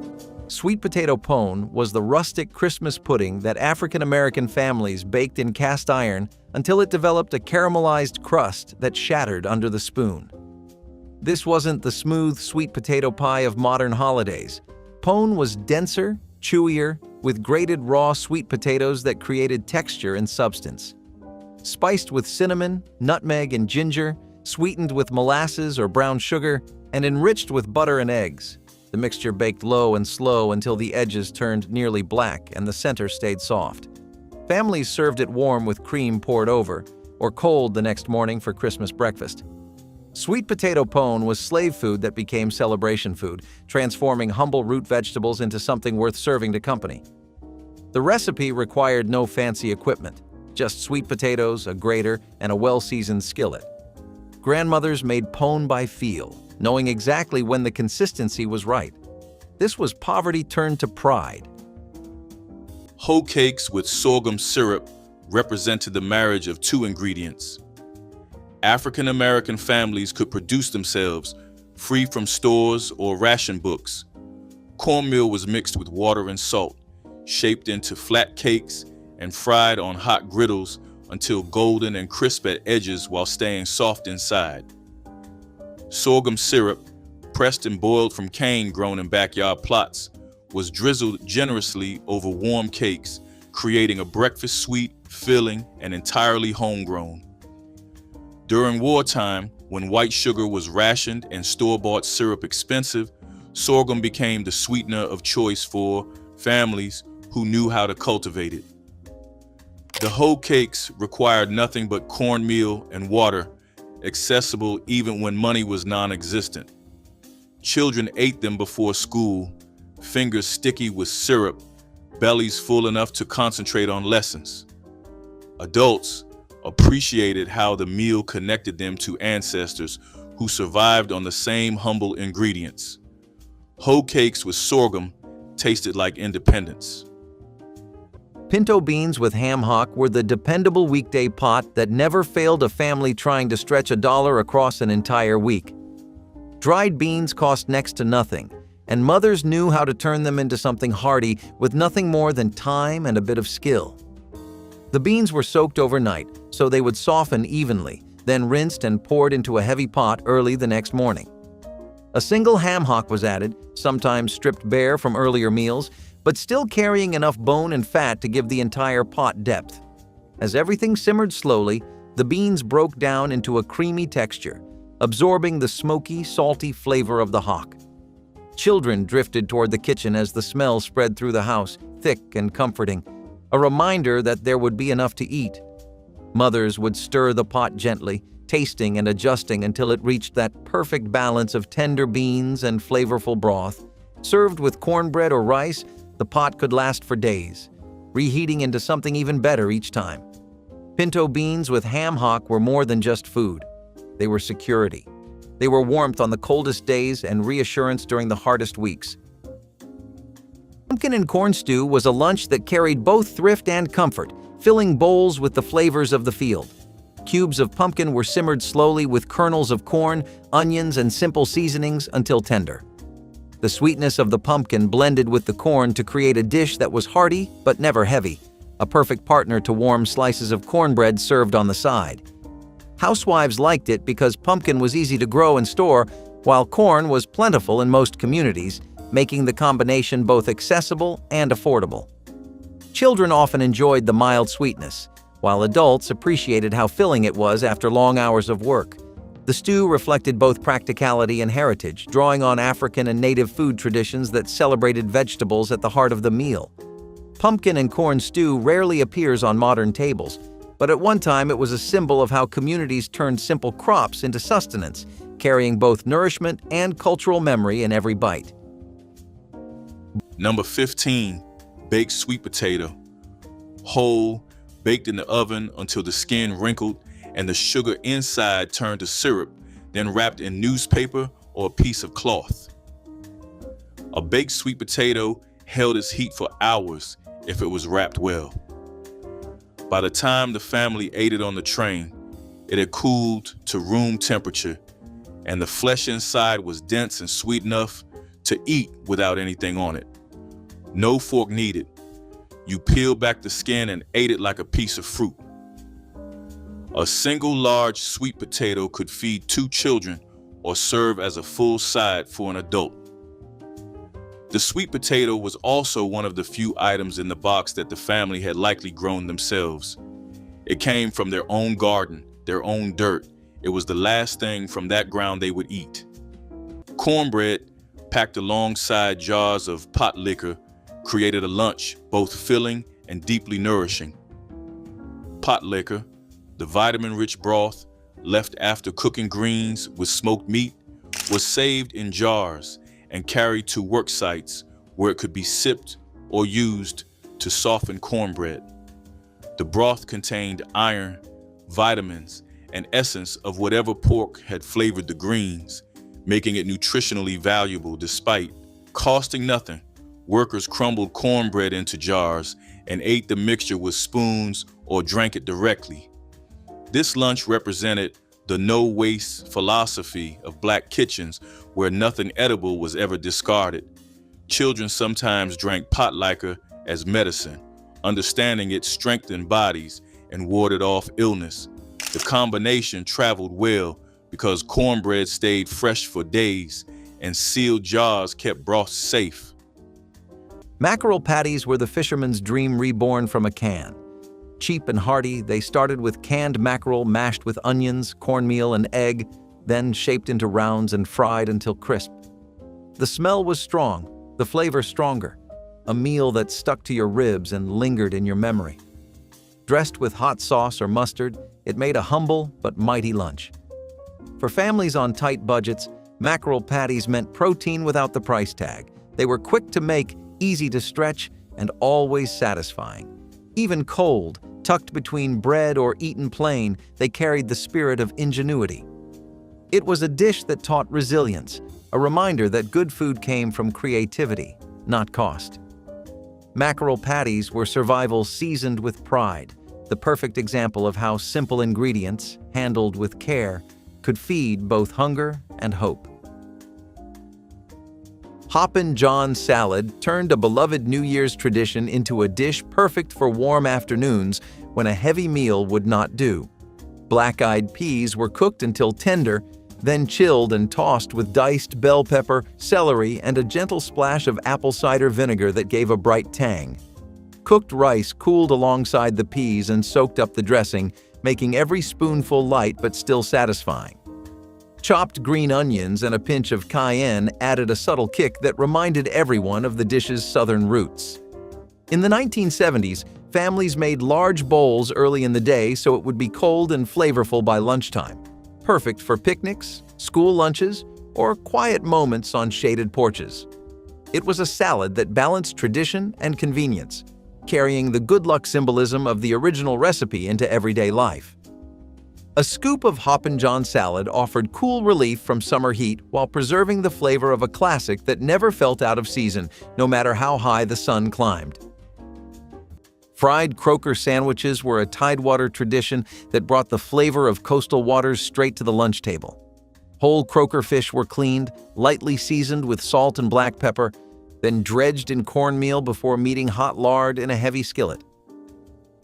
Sweet potato pone was the rustic Christmas pudding that African American families baked in cast iron until it developed a caramelized crust that shattered under the spoon. This wasn't the smooth sweet potato pie of modern holidays. Pone was denser, chewier, with grated raw sweet potatoes that created texture and substance. Spiced with cinnamon, nutmeg, and ginger, sweetened with molasses or brown sugar, and enriched with butter and eggs. The mixture baked low and slow until the edges turned nearly black and the center stayed soft. Families served it warm with cream poured over, or cold the next morning for Christmas breakfast. Sweet potato pone was slave food that became celebration food, transforming humble root vegetables into something worth serving to company. The recipe required no fancy equipment, just sweet potatoes, a grater, and a well-seasoned skillet. Grandmothers made pone by feel, knowing exactly when the consistency was right. This was poverty turned to pride. Hoe cakes with sorghum syrup represented the marriage of two ingredients. African American families could produce themselves, free from stores or ration books. Cornmeal was mixed with water and salt, shaped into flat cakes, and fried on hot griddles until golden and crisp at edges while staying soft inside. Sorghum syrup, pressed and boiled from cane grown in backyard plots, was drizzled generously over warm cakes, creating a breakfast sweet, filling, and entirely homegrown. During wartime, when white sugar was rationed and store-bought syrup expensive, sorghum became the sweetener of choice for families who knew how to cultivate it. The hoe cakes required nothing but cornmeal and water, accessible even when money was non-existent. Children ate them before school, fingers sticky with syrup, bellies full enough to concentrate on lessons. Adults appreciated how the meal connected them to ancestors who survived on the same humble ingredients. Hoe cakes with sorghum tasted like independence. Pinto beans with ham hock were the dependable weekday pot that never failed a family trying to stretch $1 across an entire week. Dried beans cost next to nothing, and mothers knew how to turn them into something hearty with nothing more than time and a bit of skill. The beans were soaked overnight, so they would soften evenly, then rinsed and poured into a heavy pot early the next morning. A single ham hock was added, sometimes stripped bare from earlier meals, but still carrying enough bone and fat to give the entire pot depth. As everything simmered slowly, the beans broke down into a creamy texture, absorbing the smoky, salty flavor of the hock. Children drifted toward the kitchen as the smell spread through the house, thick and comforting, a reminder that there would be enough to eat. Mothers would stir the pot gently, tasting and adjusting until it reached that perfect balance of tender beans and flavorful broth. Served with cornbread or rice, the pot could last for days, reheating into something even better each time. Pinto beans with ham hock were more than just food. They were security. They were warmth on the coldest days and reassurance during the hardest weeks. Pumpkin and corn stew was a lunch that carried both thrift and comfort, filling bowls with the flavors of the field. Cubes of pumpkin were simmered slowly with kernels of corn, onions, and simple seasonings until tender. The sweetness of the pumpkin blended with the corn to create a dish that was hearty but never heavy, a perfect partner to warm slices of cornbread served on the side. Housewives liked it because pumpkin was easy to grow and store, while corn was plentiful in most communities, making the combination both accessible and affordable. Children often enjoyed the mild sweetness, while adults appreciated how filling it was after long hours of work. The stew reflected both practicality and heritage, drawing on African and native food traditions that celebrated vegetables at the heart of the meal. Pumpkin and corn stew rarely appears on modern tables, but at one time it was a symbol of how communities turned simple crops into sustenance, carrying both nourishment and cultural memory in every bite. Number 15, baked sweet potato. Whole, baked in the oven until the skin wrinkled and the sugar inside turned to syrup, then wrapped in newspaper or a piece of cloth. A baked sweet potato held its heat for hours if it was wrapped well. By the time the family ate it on the train, it had cooled to room temperature, and the flesh inside was dense and sweet enough to eat without anything on it. No fork needed. You peeled back the skin and ate it like a piece of fruit. A single large sweet potato could feed 2 children or serve as a full side for an adult. The sweet potato was also one of the few items in the box that the family had likely grown themselves. It came from their own garden, their own dirt. It was the last thing from that ground they would eat. Cornbread, packed alongside jars of pot liquor, created a lunch both filling and deeply nourishing. Pot liquor, the vitamin-rich broth left after cooking greens with smoked meat, was saved in jars and carried to work sites where it could be sipped or used to soften cornbread. The broth contained iron, vitamins, and essence of whatever pork had flavored the greens, making it nutritionally valuable despite costing nothing. Workers crumbled cornbread into jars and ate the mixture with spoons or drank it directly. This lunch represented the no-waste philosophy of Black kitchens where nothing edible was ever discarded. Children sometimes drank pot liquor as medicine, understanding it strengthened bodies and warded off illness. The combination traveled well because cornbread stayed fresh for days and sealed jars kept broth safe. Mackerel patties were the fisherman's dream reborn from a can. Cheap and hearty, they started with canned mackerel mashed with onions, cornmeal, and egg, then shaped into rounds and fried until crisp. The smell was strong, the flavor stronger, a meal that stuck to your ribs and lingered in your memory. Dressed with hot sauce or mustard, it made a humble but mighty lunch. For families on tight budgets, mackerel patties meant protein without the price tag. They were quick to make, easy to stretch, and always satisfying. Even cold, tucked between bread or eaten plain, they carried the spirit of ingenuity. It was a dish that taught resilience, a reminder that good food came from creativity, not cost. Mackerel patties were survival seasoned with pride, the perfect example of how simple ingredients, handled with care, could feed both hunger and hope. Hoppin' John salad turned a beloved New Year's tradition into a dish perfect for warm afternoons when a heavy meal would not do. Black-eyed peas were cooked until tender, then chilled and tossed with diced bell pepper, celery, and a gentle splash of apple cider vinegar that gave a bright tang. Cooked rice cooled alongside the peas and soaked up the dressing, making every spoonful light but still satisfying. Chopped green onions and a pinch of cayenne added a subtle kick that reminded everyone of the dish's southern roots. In the 1970s, families made large bowls early in the day so it would be cold and flavorful by lunchtime, perfect for picnics, school lunches, or quiet moments on shaded porches. It was a salad that balanced tradition and convenience, carrying the good luck symbolism of the original recipe into everyday life. A scoop of Hoppin' John salad offered cool relief from summer heat while preserving the flavor of a classic that never felt out of season, no matter how high the sun climbed. Fried croaker sandwiches were a tidewater tradition that brought the flavor of coastal waters straight to the lunch table. Whole croaker fish were cleaned, lightly seasoned with salt and black pepper, then dredged in cornmeal before meeting hot lard in a heavy skillet.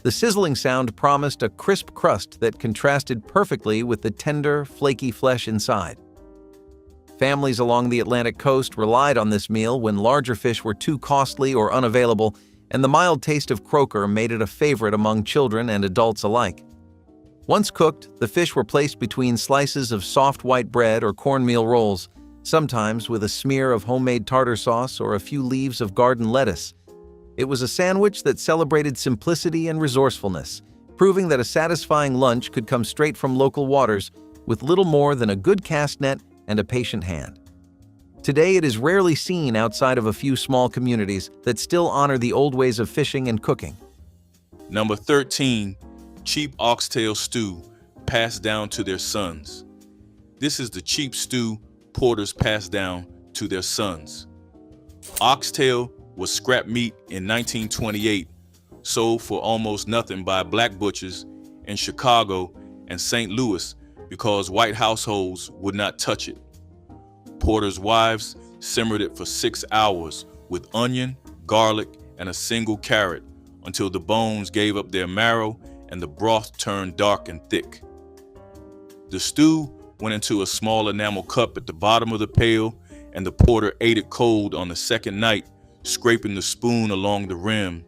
The sizzling sound promised a crisp crust that contrasted perfectly with the tender, flaky flesh inside. Families along the Atlantic coast relied on this meal when larger fish were too costly or unavailable, and the mild taste of croaker made it a favorite among children and adults alike. Once cooked, the fish were placed between slices of soft white bread or cornmeal rolls, sometimes with a smear of homemade tartar sauce or a few leaves of garden lettuce. It was a sandwich that celebrated simplicity and resourcefulness, proving that a satisfying lunch could come straight from local waters with little more than a good cast net and a patient hand. Today, it is rarely seen outside of a few small communities that still honor the old ways of fishing and cooking. Number 13, cheap oxtail stew passed down to their sons. This is the cheap stew porters passed down to their sons. Oxtail was scrap meat in 1928, sold for almost nothing by black butchers in Chicago and St. Louis because white households would not touch it. Porters' wives simmered it for 6 hours with onion, garlic, and a single carrot until the bones gave up their marrow and the broth turned dark and thick. The stew went into a small enamel cup at the bottom of the pail, and the porter ate it cold on the second night, scraping the spoon along the rim.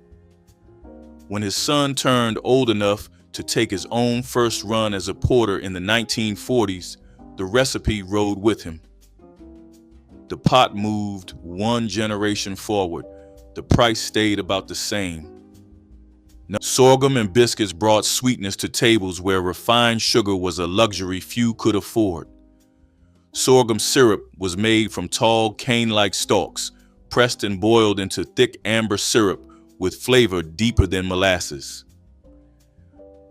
When his son turned old enough to take his own first run as a porter in the 1940s, the recipe rode with him. The pot moved one generation forward. The price stayed about the same. Sorghum and biscuits brought sweetness to tables where refined sugar was a luxury few could afford. Sorghum syrup was made from tall cane-like stalks, pressed and boiled into thick amber syrup with flavor deeper than molasses.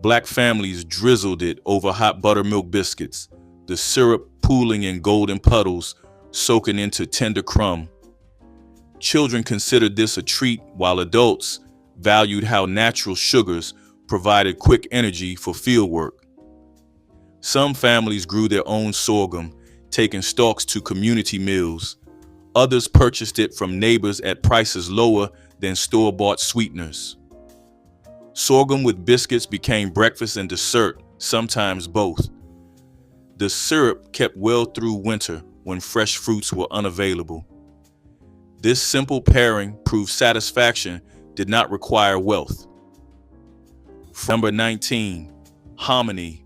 Black families drizzled it over hot buttermilk biscuits, the syrup pooling in golden puddles, soaking into tender crumb. Children considered this a treat, while adults valued how natural sugars provided quick energy for field work. Some families grew their own sorghum, taking stalks to community mills. Others purchased it from neighbors at prices lower than store-bought sweeteners. Sorghum with biscuits became breakfast and dessert, sometimes both. The syrup kept well through winter when fresh fruits were unavailable. This simple pairing proved satisfaction did not require wealth. Number 19, hominy,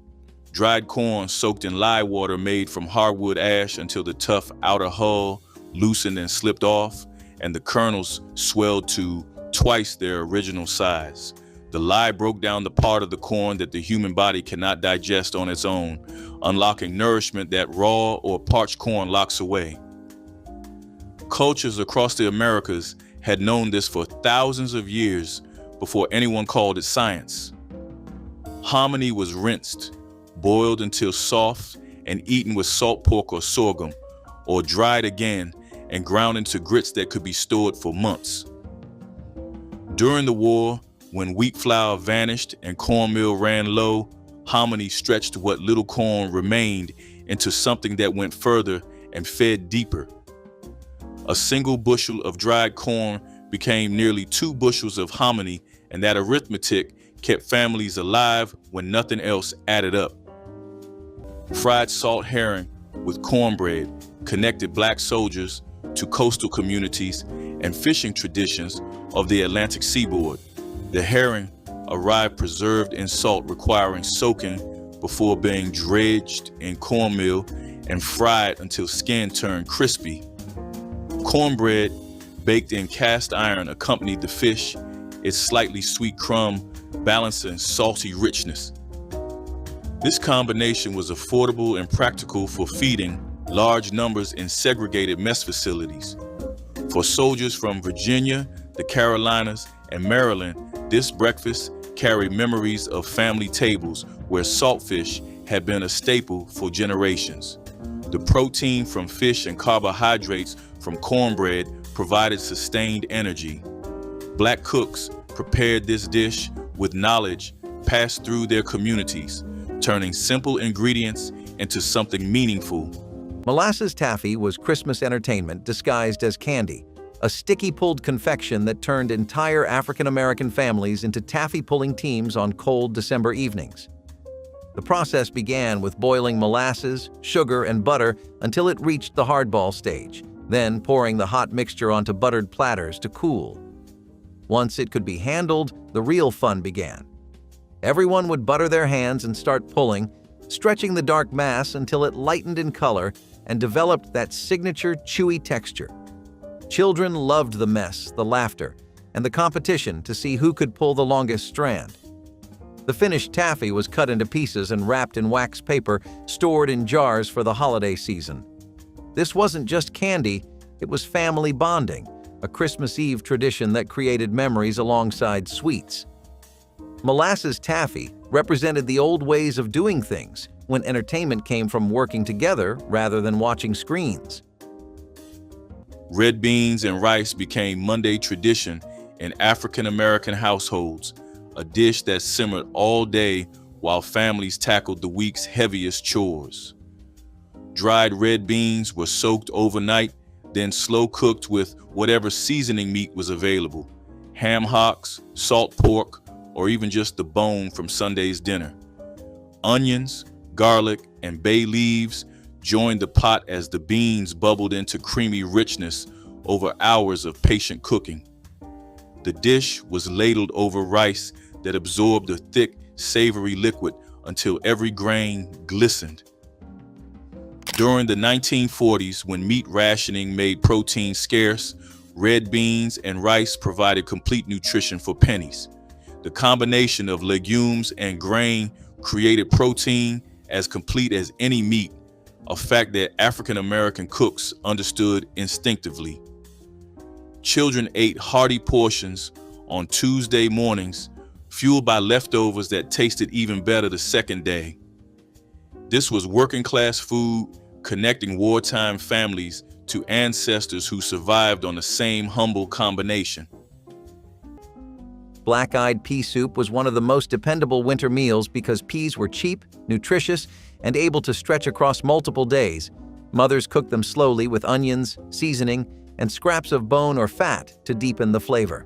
dried corn soaked in lye water made from hardwood ash until the tough outer hull loosened and slipped off, and the kernels swelled to twice their original size. The lye broke down the part of the corn that the human body cannot digest on its own, unlocking nourishment that raw or parched corn locks away. Cultures across the Americas had known this for thousands of years before anyone called it science. Hominy was rinsed, boiled until soft, and eaten with salt pork or sorghum, or dried again and ground into grits that could be stored for months. During the war, when wheat flour vanished and cornmeal ran low, hominy stretched what little corn remained into something that went further and fed deeper. A single bushel of dried corn became nearly 2 bushels of hominy, and that arithmetic kept families alive when nothing else added up. Fried salt herring with cornbread connected black soldiers to coastal communities and fishing traditions of the Atlantic seaboard. The herring arrived preserved in salt, requiring soaking before being dredged in cornmeal and fried until skin turned crispy. Cornbread baked in cast iron accompanied the fish, its slightly sweet crumb balancing salty richness. This combination was affordable and practical for feeding large numbers in segregated mess facilities. For soldiers from Virginia, the Carolinas, and Maryland, this breakfast carried memories of family tables where saltfish had been a staple for generations. The protein from fish and carbohydrates from cornbread provided sustained energy. Black cooks prepared this dish with knowledge passed through their communities, turning simple ingredients into something meaningful. Molasses taffy was Christmas entertainment disguised as candy, a sticky-pulled confection that turned entire African-American families into taffy-pulling teams on cold December evenings. The process began with boiling molasses, sugar, and butter until it reached the hardball stage, then pouring the hot mixture onto buttered platters to cool. Once it could be handled, the real fun began. Everyone would butter their hands and start pulling, stretching the dark mass until it lightened in color and developed that signature chewy texture. Children loved the mess, the laughter, and the competition to see who could pull the longest strand. The finished taffy was cut into pieces and wrapped in wax paper, stored in jars for the holiday season. This wasn't just candy, it was family bonding, a Christmas Eve tradition that created memories alongside sweets. Molasses taffy represented the old ways of doing things, when entertainment came from working together rather than watching screens. Red beans and rice became Monday tradition in African-American households, a dish that simmered all day while families tackled the week's heaviest chores. Dried red beans were soaked overnight, then slow cooked with whatever seasoning meat was available: ham hocks, salt pork, or even just the bone from Sunday's dinner. Onions, garlic, and bay leaves joined the pot as the beans bubbled into creamy richness over hours of patient cooking. The dish was ladled over rice that absorbed the thick, savory liquid until every grain glistened. During the 1940s, when meat rationing made protein scarce, red beans and rice provided complete nutrition for pennies. The combination of legumes and grain created protein as complete as any meat, a fact that African-American cooks understood instinctively. Children ate hearty portions on Tuesday mornings, fueled by leftovers that tasted even better the second day. This was working-class food, connecting wartime families to ancestors who survived on the same humble combination. Black-eyed pea soup was one of the most dependable winter meals because peas were cheap, nutritious, and able to stretch across multiple days. Mothers cooked them slowly with onions, seasoning, and scraps of bone or fat to deepen the flavor.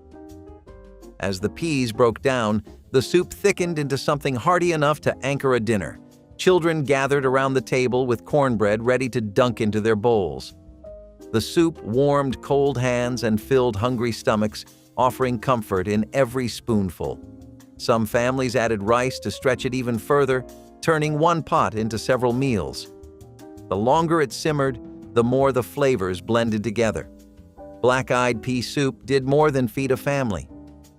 As the peas broke down, the soup thickened into something hearty enough to anchor a dinner. Children gathered around the table with cornbread ready to dunk into their bowls. The soup warmed cold hands and filled hungry stomachs, offering comfort in every spoonful. Some families added rice to stretch it even further, turning one pot into several meals. The longer it simmered, the more the flavors blended together. Black-eyed pea soup did more than feed a family.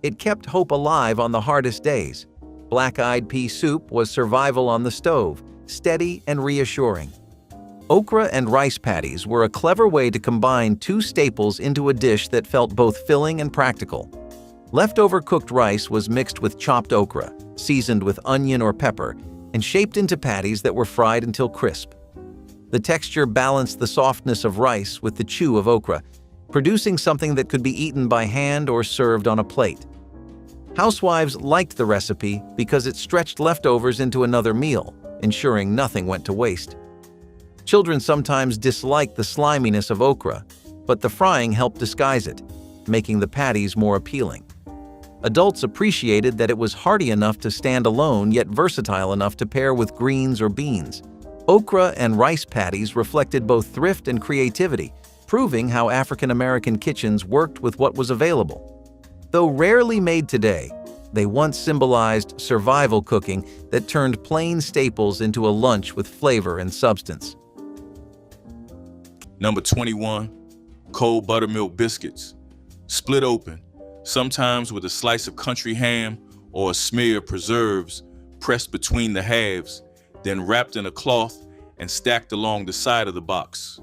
It kept hope alive on the hardest days. Black-eyed pea soup was survival on the stove, steady and reassuring. Okra and rice patties were a clever way to combine two staples into a dish that felt both filling and practical. Leftover cooked rice was mixed with chopped okra, seasoned with onion or pepper, and shaped into patties that were fried until crisp. The texture balanced the softness of rice with the chew of okra, producing something that could be eaten by hand or served on a plate. Housewives liked the recipe because it stretched leftovers into another meal, ensuring nothing went to waste. Children sometimes disliked the sliminess of okra, but the frying helped disguise it, making the patties more appealing. Adults appreciated that it was hearty enough to stand alone yet versatile enough to pair with greens or beans. Okra and rice patties reflected both thrift and creativity, proving how African-American kitchens worked with what was available. Though rarely made today, they once symbolized survival cooking that turned plain staples into a lunch with flavor and substance. Number 21, cold buttermilk biscuits. Split open, sometimes with a slice of country ham or a smear of preserves pressed between the halves, then wrapped in a cloth and stacked along the side of the box.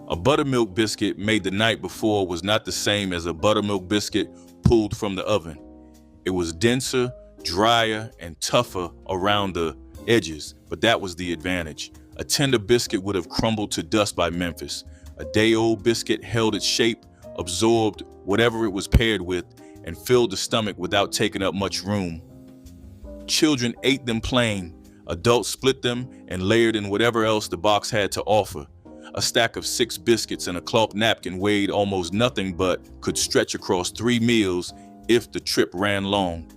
A buttermilk biscuit made the night before was not the same as a buttermilk biscuit pulled from the oven. It was denser, drier, and tougher around the edges, but that was the advantage. A tender biscuit would have crumbled to dust by Memphis. A day-old biscuit held its shape, absorbed whatever it was paired with, and filled the stomach without taking up much room. Children ate them plain. Adults split them and layered in whatever else the box had to offer. A stack of 6 biscuits and a cloth napkin weighed almost nothing but could stretch across 3 meals if the trip ran long.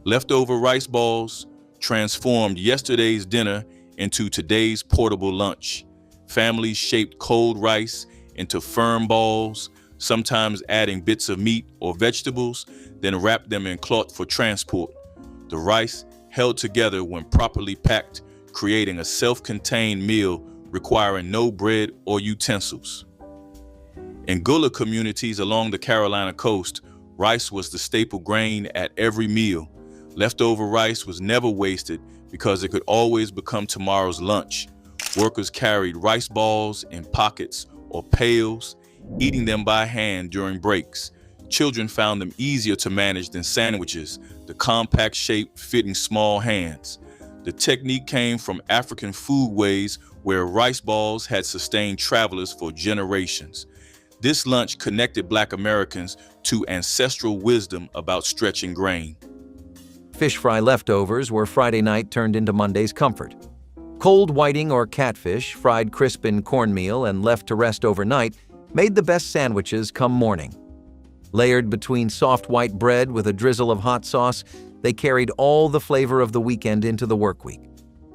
Leftover rice balls transformed yesterday's dinner into today's portable lunch. Families shaped cold rice into firm balls, sometimes adding bits of meat or vegetables, then wrapped them in cloth for transport. The rice held together when properly packed, creating a self-contained meal requiring no bread or utensils. In Gullah communities along the Carolina coast, rice was the staple grain at every meal. Leftover rice was never wasted because it could always become tomorrow's lunch. Workers carried rice balls in pockets or pails, eating them by hand during breaks. Children found them easier to manage than sandwiches, the compact shape fitting small hands. The technique came from African foodways where rice balls had sustained travelers for generations. This lunch connected Black Americans to ancestral wisdom about stretching grain. Fish fry leftovers were Friday night turned into Monday's comfort. Cold whiting or catfish, fried crisp in cornmeal and left to rest overnight, made the best sandwiches come morning. Layered between soft white bread with a drizzle of hot sauce, they carried all the flavor of the weekend into the work week.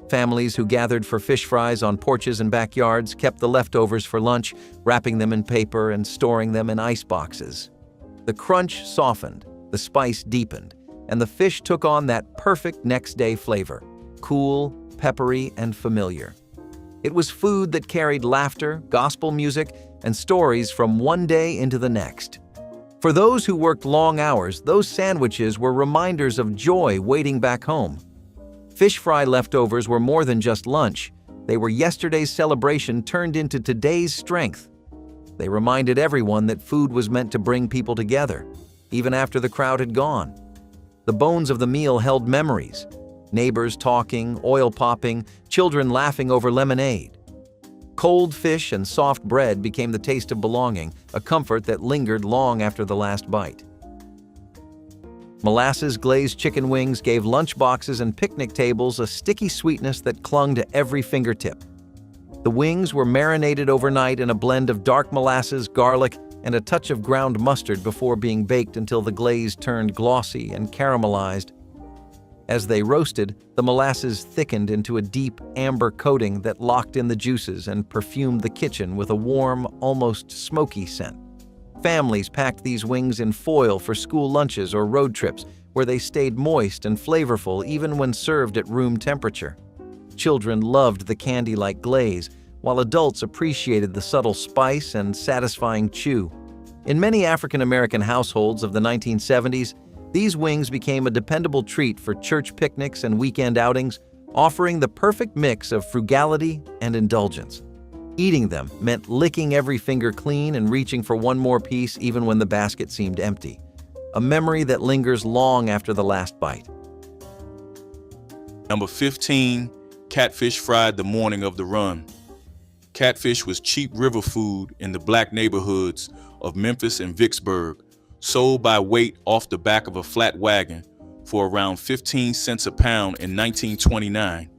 Families who gathered for fish fries on porches and backyards kept the leftovers for lunch, wrapping them in paper and storing them in ice boxes. The crunch softened, the spice deepened, and the fish took on that perfect next-day flavor, cool, peppery, and familiar. It was food that carried laughter, gospel music, and stories from one day into the next. For those who worked long hours, those sandwiches were reminders of joy waiting back home. Fish fry leftovers were more than just lunch. They were yesterday's celebration turned into today's strength. They reminded everyone that food was meant to bring people together, even after the crowd had gone. The bones of the meal held memories: neighbors talking, oil popping, children laughing over lemonade. Cold fish and soft bread became the taste of belonging, a comfort that lingered long after the last bite. Molasses-glazed chicken wings gave lunch boxes and picnic tables a sticky sweetness that clung to every fingertip. The wings were marinated overnight in a blend of dark molasses, garlic, and a touch of ground mustard before being baked until the glaze turned glossy and caramelized. As they roasted, the molasses thickened into a deep, amber coating that locked in the juices and perfumed the kitchen with a warm, almost smoky scent. Families packed these wings in foil for school lunches or road trips, where they stayed moist and flavorful even when served at room temperature. Children loved the candy-like glaze, while adults appreciated the subtle spice and satisfying chew. In many African American households of the 1970s, these wings became a dependable treat for church picnics and weekend outings, offering the perfect mix of frugality and indulgence. Eating them meant licking every finger clean and reaching for one more piece even when the basket seemed empty. A memory that lingers long after the last bite. Number 15, catfish fried the morning of the run. Catfish was cheap river food in the Black neighborhoods of Memphis and Vicksburg, sold by weight off the back of a flat wagon for around 15 cents a pound in 1929.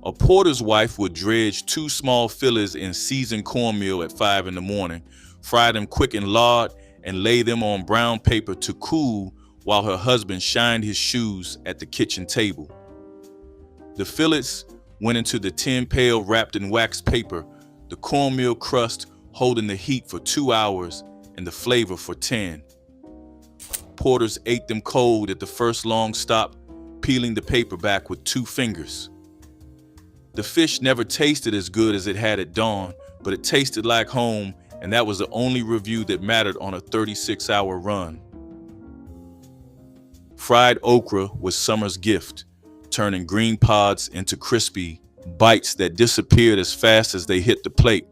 A porter's wife would dredge 2 small fillets in seasoned cornmeal at 5 in the morning, fry them quick in lard, and lay them on brown paper to cool while her husband shined his shoes at the kitchen table. The fillets went into the tin pail wrapped in wax paper, the cornmeal crust holding the heat for 2 hours and the flavor for 10. Porters ate them cold at the first long stop, peeling the paper back with 2 fingers. The fish never tasted as good as it had at dawn, but it tasted like home, and that was the only review that mattered on a 36-hour run. Fried okra was summer's gift, turning green pods into crispy bites that disappeared as fast as they hit the plate.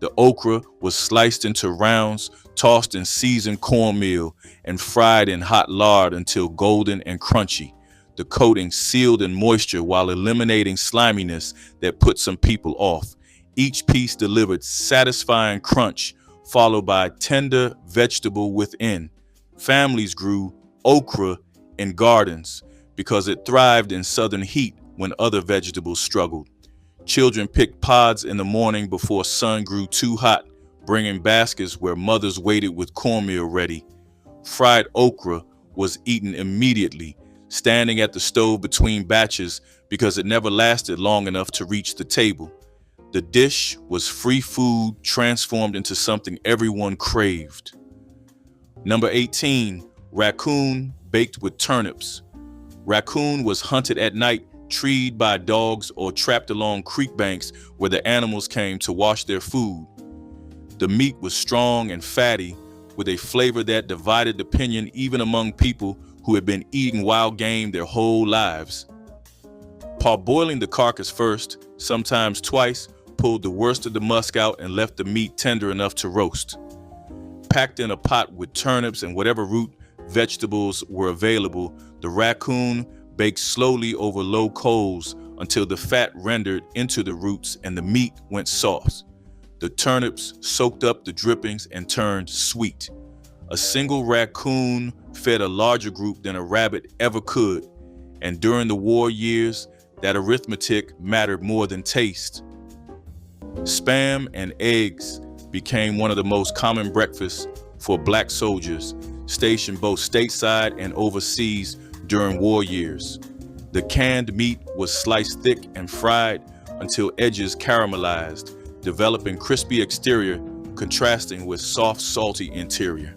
The okra was sliced into rounds, tossed in seasoned cornmeal, and fried in hot lard until golden and crunchy. The coating sealed in moisture while eliminating sliminess that put some people off. Each piece delivered satisfying crunch, followed by tender vegetable within. Families grew okra in gardens because it thrived in southern heat when other vegetables struggled. Children picked pods in the morning before sun grew too hot, bringing baskets where mothers waited with cornmeal ready. Fried okra was eaten immediately, standing at the stove between batches because it never lasted long enough to reach the table. The dish was free food transformed into something everyone craved. Number 18, raccoon baked with turnips. Raccoon was hunted at night, treed by dogs, or trapped along creek banks where the animals came to wash their food. The meat was strong and fatty, with a flavor that divided opinion even among people who had been eating wild game their whole lives. Parboiling the carcass first, sometimes twice, pulled the worst of the musk out and left the meat tender enough to roast. Packed in a pot with turnips and whatever root vegetables were available, the raccoon baked slowly over low coals until the fat rendered into the roots and the meat went soft. The turnips soaked up the drippings and turned sweet. A single raccoon fed a larger group than a rabbit ever could, and during the war years, that arithmetic mattered more than taste. Spam and eggs became one of the most common breakfasts for black soldiers stationed both stateside and overseas during war years. The canned meat was sliced thick and fried until edges caramelized, developing crispy exterior contrasting with soft, salty interior.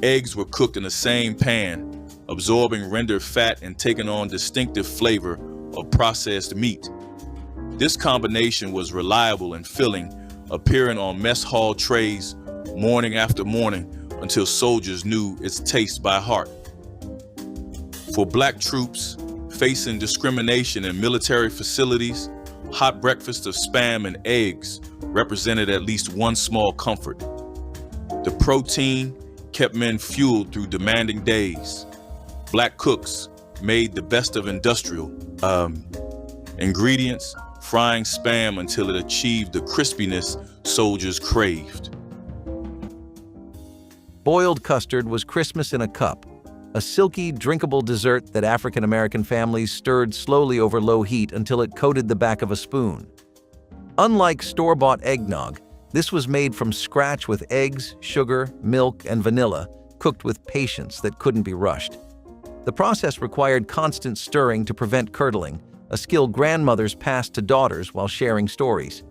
Eggs were cooked in the same pan, absorbing rendered fat and taking on distinctive flavor of processed meat. This combination was reliable and filling, appearing on mess hall trays morning after morning until soldiers knew its taste by heart. For black troops facing discrimination in military facilities, hot breakfast of spam and eggs represented at least one small comfort. The protein kept men fueled through demanding days. Black cooks made the best of industrial ingredients, frying spam until it achieved the crispiness soldiers craved. Boiled custard was Christmas in a cup, a silky, drinkable dessert that African American families stirred slowly over low heat until it coated the back of a spoon. Unlike store-bought eggnog, this was made from scratch with eggs, sugar, milk, and vanilla, cooked with patience that couldn't be rushed. The process required constant stirring to prevent curdling, a skill grandmothers passed to daughters while sharing stories.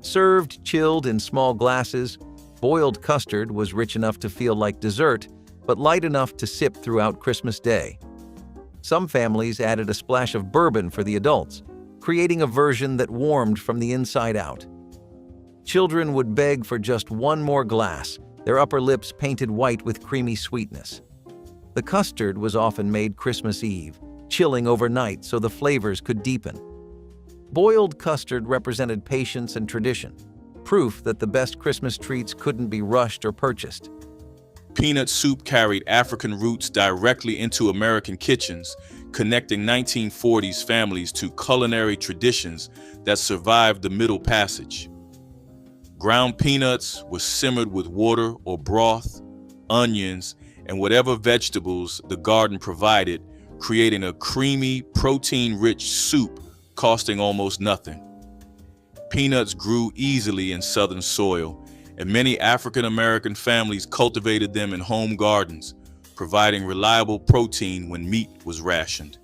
Served chilled in small glasses, boiled custard was rich enough to feel like dessert, but light enough to sip throughout Christmas Day. Some families added a splash of bourbon for the adults, creating a version that warmed from the inside out. Children would beg for just one more glass, their upper lips painted white with creamy sweetness. The custard was often made Christmas Eve, chilling overnight so the flavors could deepen. Boiled custard represented patience and tradition, proof that the best Christmas treats couldn't be rushed or purchased. Peanut soup carried African roots directly into American kitchens, connecting 1940s families to culinary traditions that survived the Middle Passage. Ground peanuts were simmered with water or broth, onions, and whatever vegetables the garden provided, creating a creamy, protein-rich soup costing almost nothing. Peanuts grew easily in southern soil, and many African American families cultivated them in home gardens, providing reliable protein when meat was rationed.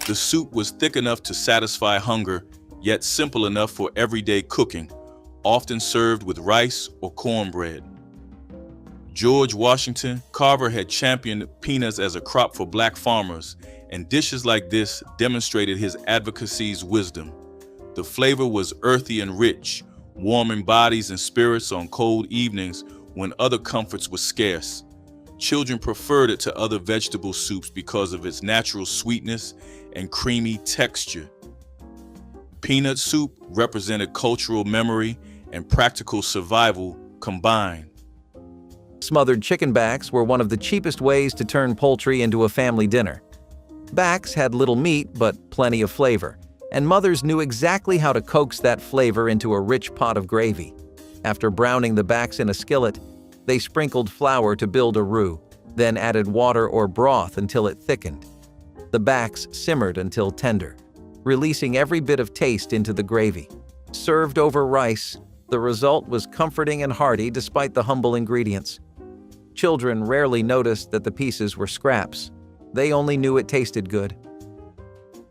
The soup was thick enough to satisfy hunger, yet simple enough for everyday cooking, often served with rice or cornbread. George Washington Carver had championed peanuts as a crop for black farmers, and dishes like this demonstrated his advocacy's wisdom. The flavor was earthy and rich, warming bodies and spirits on cold evenings when other comforts were scarce. Children preferred it to other vegetable soups because of its natural sweetness and creamy texture. Peanut soup represented cultural memory and practical survival combined. Smothered chicken backs were one of the cheapest ways to turn poultry into a family dinner. Backs had little meat but plenty of flavor, and mothers knew exactly how to coax that flavor into a rich pot of gravy. After browning the backs in a skillet, They sprinkled flour to build a roux, then added water or broth until it thickened. The backs simmered until tender, releasing every bit of taste into the gravy. Served over rice, the result was comforting and hearty despite the humble ingredients. Children rarely noticed that the pieces were scraps. They only knew it tasted good.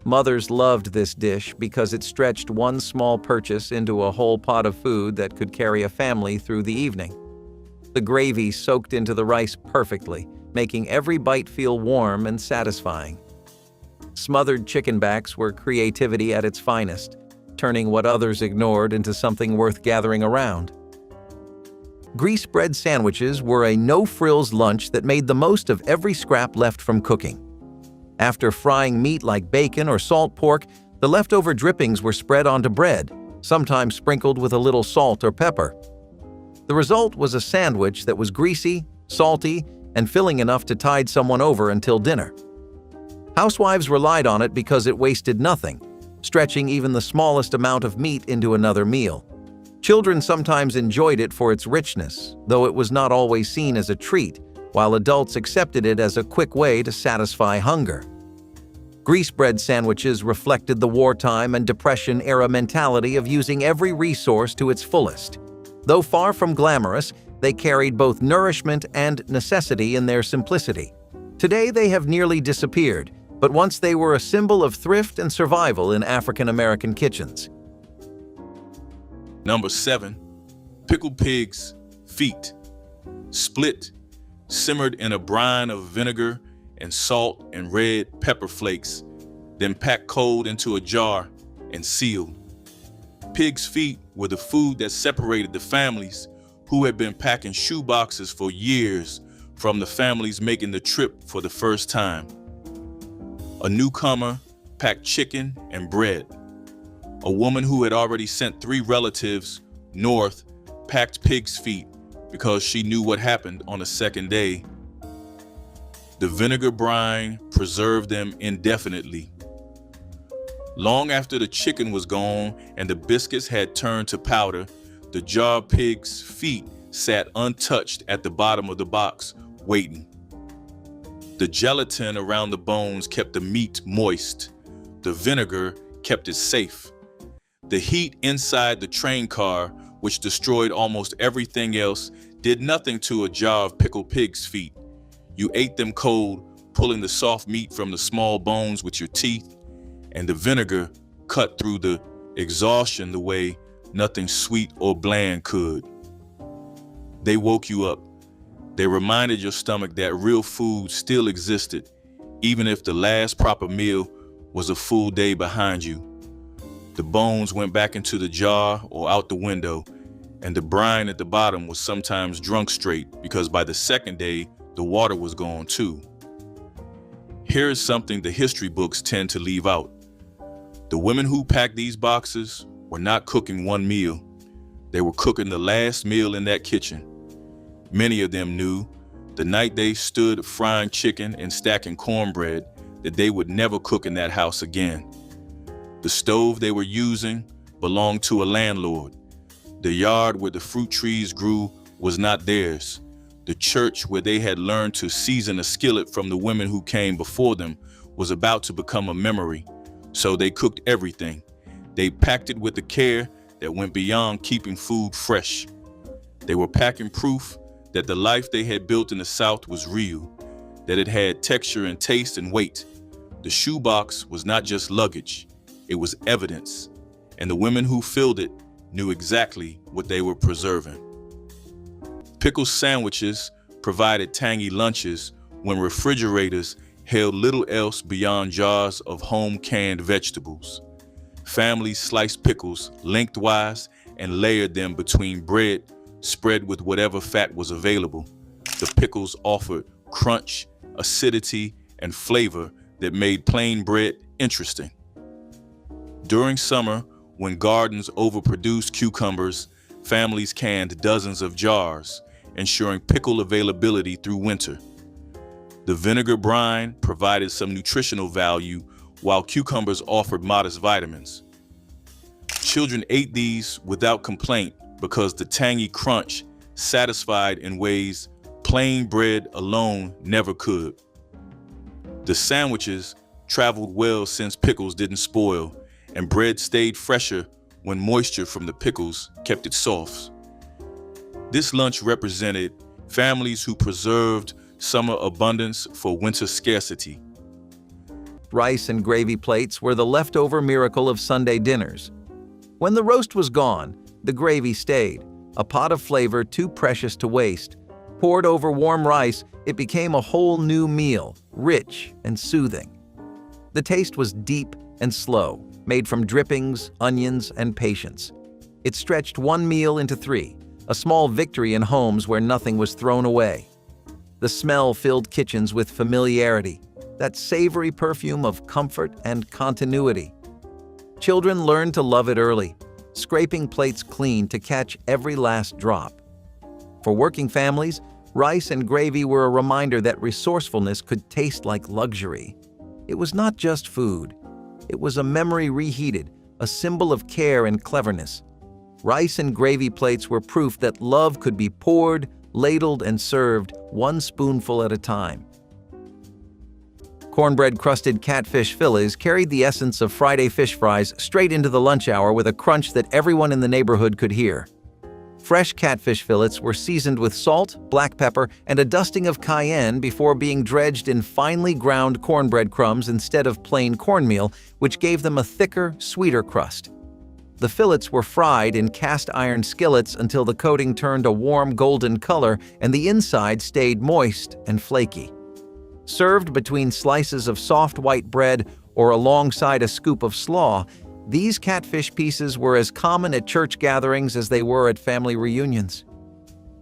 Mothers loved this dish because it stretched one small purchase into a whole pot of food that could carry a family through the evening. The gravy soaked into the rice perfectly, making every bite feel warm and satisfying. Smothered chicken backs were creativity at its finest, turning what others ignored into something worth gathering around. Grease bread sandwiches were a no-frills lunch that made the most of every scrap left from cooking. After frying meat like bacon or salt pork, the leftover drippings were spread onto bread, sometimes sprinkled with a little salt or pepper. The result was a sandwich that was greasy, salty, and filling enough to tide someone over until dinner. Housewives relied on it because it wasted nothing, stretching even the smallest amount of meat into another meal. Children sometimes enjoyed it for its richness, though it was not always seen as a treat, while adults accepted it as a quick way to satisfy hunger. Grease bread sandwiches reflected the wartime and Depression-era mentality of using every resource to its fullest. Though far from glamorous, they carried both nourishment and necessity in their simplicity. Today they have nearly disappeared, but once they were a symbol of thrift and survival in African American kitchens. Number 7, pickled pig's feet. Split, simmered in a brine of vinegar and salt and red pepper flakes, then packed cold into a jar and sealed. Pig's feet were the food that separated the families who had been packing shoe boxes for years from the families making the trip for the first time. A newcomer packed chicken and bread. A woman who had already sent 3 relatives north packed pig's feet because she knew what happened on the second day. The vinegar brine preserved them indefinitely. Long after the chicken was gone and the biscuits had turned to powder, the jar of pig's feet sat untouched at the bottom of the box, waiting. The gelatin around the bones kept the meat moist. The vinegar kept it safe. The heat inside the train car, which destroyed almost everything else, did nothing to a jar of pickled pig's feet. You ate them cold, pulling the soft meat from the small bones with your teeth, and the vinegar cut through the exhaustion the way nothing sweet or bland could. They woke you up. They reminded your stomach that real food still existed, even if the last proper meal was a full day behind you. The bones went back into the jar or out the window, and the brine at the bottom was sometimes drunk straight because by the second day, the water was gone too. Here is something the history books tend to leave out. The women who packed these boxes were not cooking one meal. They were cooking the last meal in that kitchen. Many of them knew, the night they stood frying chicken and stacking cornbread, that they would never cook in that house again. The stove they were using belonged to a landlord. The yard where the fruit trees grew was not theirs. The church where they had learned to season a skillet from the women who came before them was about to become a memory. So they cooked everything. They packed it with a care that went beyond keeping food fresh. They were packing proof that the life they had built in the South was real, that it had texture and taste and weight. The shoebox was not just luggage, it was evidence, and the women who filled it knew exactly what they were preserving. Pickle sandwiches provided tangy lunches when refrigerators held little else beyond jars of home-canned vegetables. Families sliced pickles lengthwise and layered them between bread spread with whatever fat was available. The pickles offered crunch, acidity, and flavor that made plain bread interesting. During summer, when gardens overproduced cucumbers, families canned dozens of jars, ensuring pickle availability through winter. The vinegar brine provided some nutritional value, while cucumbers offered modest vitamins. Children ate these without complaint because the tangy crunch satisfied in ways plain bread alone never could. The sandwiches traveled well since pickles didn't spoil, and bread stayed fresher when moisture from the pickles kept it soft. This lunch represented families who preserved summer abundance for winter scarcity. Rice and gravy plates were the leftover miracle of Sunday dinners. When the roast was gone, the gravy stayed, a pot of flavor too precious to waste. Poured over warm rice, it became a whole new meal, rich and soothing. The taste was deep and slow, made from drippings, onions, and patience. It stretched one meal into three, a small victory in homes where nothing was thrown away. The smell filled kitchens with familiarity, that savory perfume of comfort and continuity. Children learned to love it early, scraping plates clean to catch every last drop. For working families, rice and gravy were a reminder that resourcefulness could taste like luxury. It was not just food. It was a memory reheated, a symbol of care and cleverness. Rice and gravy plates were proof that love could be poured, ladled, and served one spoonful at a time. Cornbread-crusted catfish fillets carried the essence of Friday fish fries straight into the lunch hour with a crunch that everyone in the neighborhood could hear. Fresh catfish fillets were seasoned with salt, black pepper, and a dusting of cayenne before being dredged in finely ground cornbread crumbs instead of plain cornmeal, which gave them a thicker, sweeter crust. The fillets were fried in cast-iron skillets until the coating turned a warm golden color and the inside stayed moist and flaky. Served between slices of soft white bread or alongside a scoop of slaw, these catfish pieces were as common at church gatherings as they were at family reunions.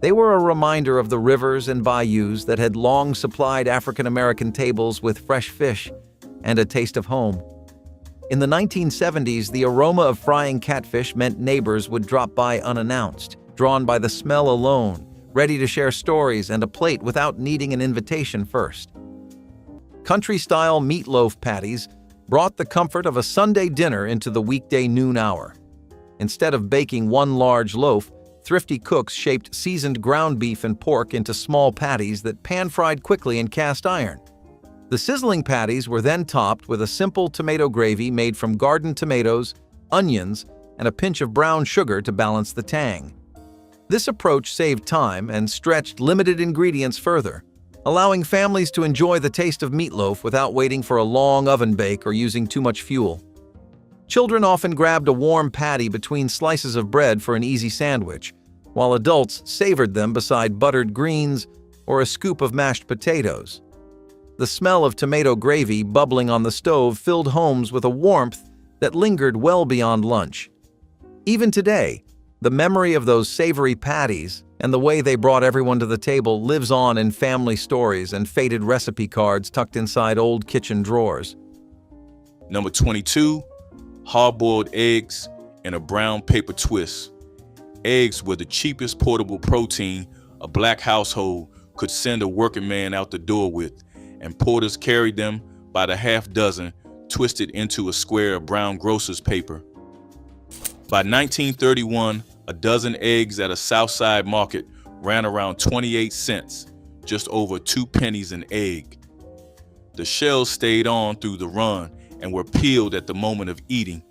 They were a reminder of the rivers and bayous that had long supplied African American tables with fresh fish and a taste of home. In the 1970s, the aroma of frying catfish meant neighbors would drop by unannounced, drawn by the smell alone, ready to share stories and a plate without needing an invitation first. Country-style meatloaf patties brought the comfort of a Sunday dinner into the weekday noon hour. Instead of baking one large loaf, thrifty cooks shaped seasoned ground beef and pork into small patties that pan-fried quickly in cast iron. The sizzling patties were then topped with a simple tomato gravy made from garden tomatoes, onions, and a pinch of brown sugar to balance the tang. This approach saved time and stretched limited ingredients further, allowing families to enjoy the taste of meatloaf without waiting for a long oven bake or using too much fuel. Children often grabbed a warm patty between slices of bread for an easy sandwich, while adults savored them beside buttered greens or a scoop of mashed potatoes. The smell of tomato gravy bubbling on the stove filled homes with a warmth that lingered well beyond lunch. Even today, the memory of those savory patties and the way they brought everyone to the table lives on in family stories and faded recipe cards tucked inside old kitchen drawers. Number 22, hard-boiled eggs in a brown paper twist. Eggs were the cheapest portable protein a black household could send a working man out the door with, and porters carried them by the half dozen, twisted into a square of brown grocer's paper. By 1931, a dozen eggs at a Southside market ran around 28 cents, just over 2 pennies an egg. The shells stayed on through the run and were peeled at the moment of eating,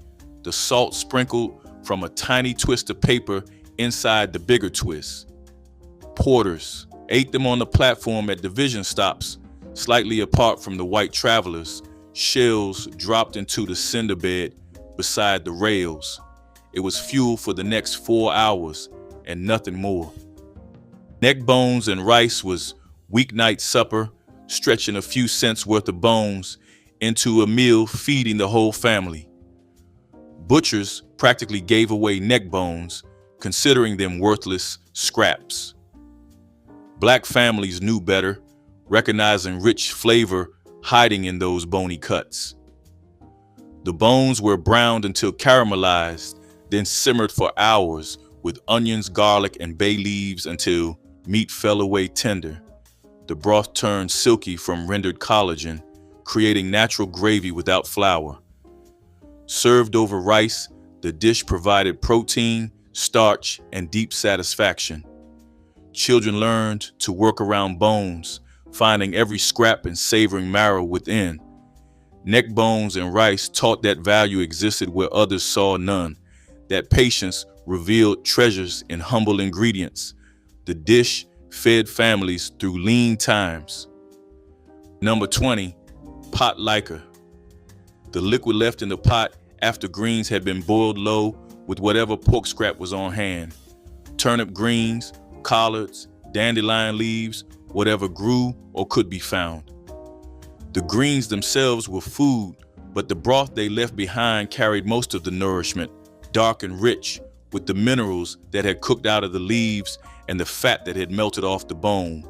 the salt sprinkled from a tiny twist of paper inside the bigger twist. Porters ate them on the platform at division stops, slightly apart from the white travelers, shells dropped into the cinder bed beside the rails. It was fuel for the next 4 hours and nothing more. Neck bones and rice was weeknight supper, stretching a few cents worth of bones into a meal feeding the whole family. Butchers practically gave away neck bones, considering them worthless scraps. Black families knew better, recognizing rich flavor hiding in those bony cuts. The bones were browned until caramelized, then simmered for hours with onions, garlic, and bay leaves until meat fell away tender. The broth turned silky from rendered collagen, creating natural gravy without flour. Served over rice, the dish provided protein, starch, and deep satisfaction. children learned to work around bones, finding every scrap and savoring marrow within. Neck bones and rice taught that value existed where others saw none, that patience revealed treasures in humble ingredients. The dish fed families through lean times. Number 20, pot liquor. The liquid left in the pot after greens had been boiled low with whatever pork scrap was on hand. Turnip greens, collards, dandelion leaves, whatever grew or could be found. The greens themselves were food, but the broth they left behind carried most of the nourishment, dark and rich, with the minerals that had cooked out of the leaves and the fat that had melted off the bone.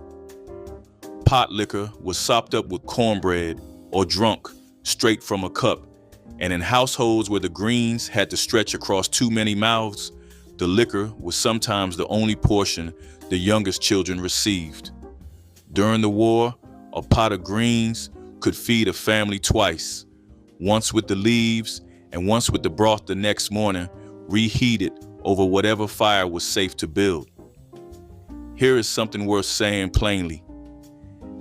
Pot liquor was sopped up with cornbread or drunk straight from a cup, and in households where the greens had to stretch across too many mouths, the liquor was sometimes the only portion the youngest children received. During the war, a pot of greens could feed a family twice, once with the leaves and once with the broth the next morning, reheated over whatever fire was safe to build. Here is something worth saying plainly.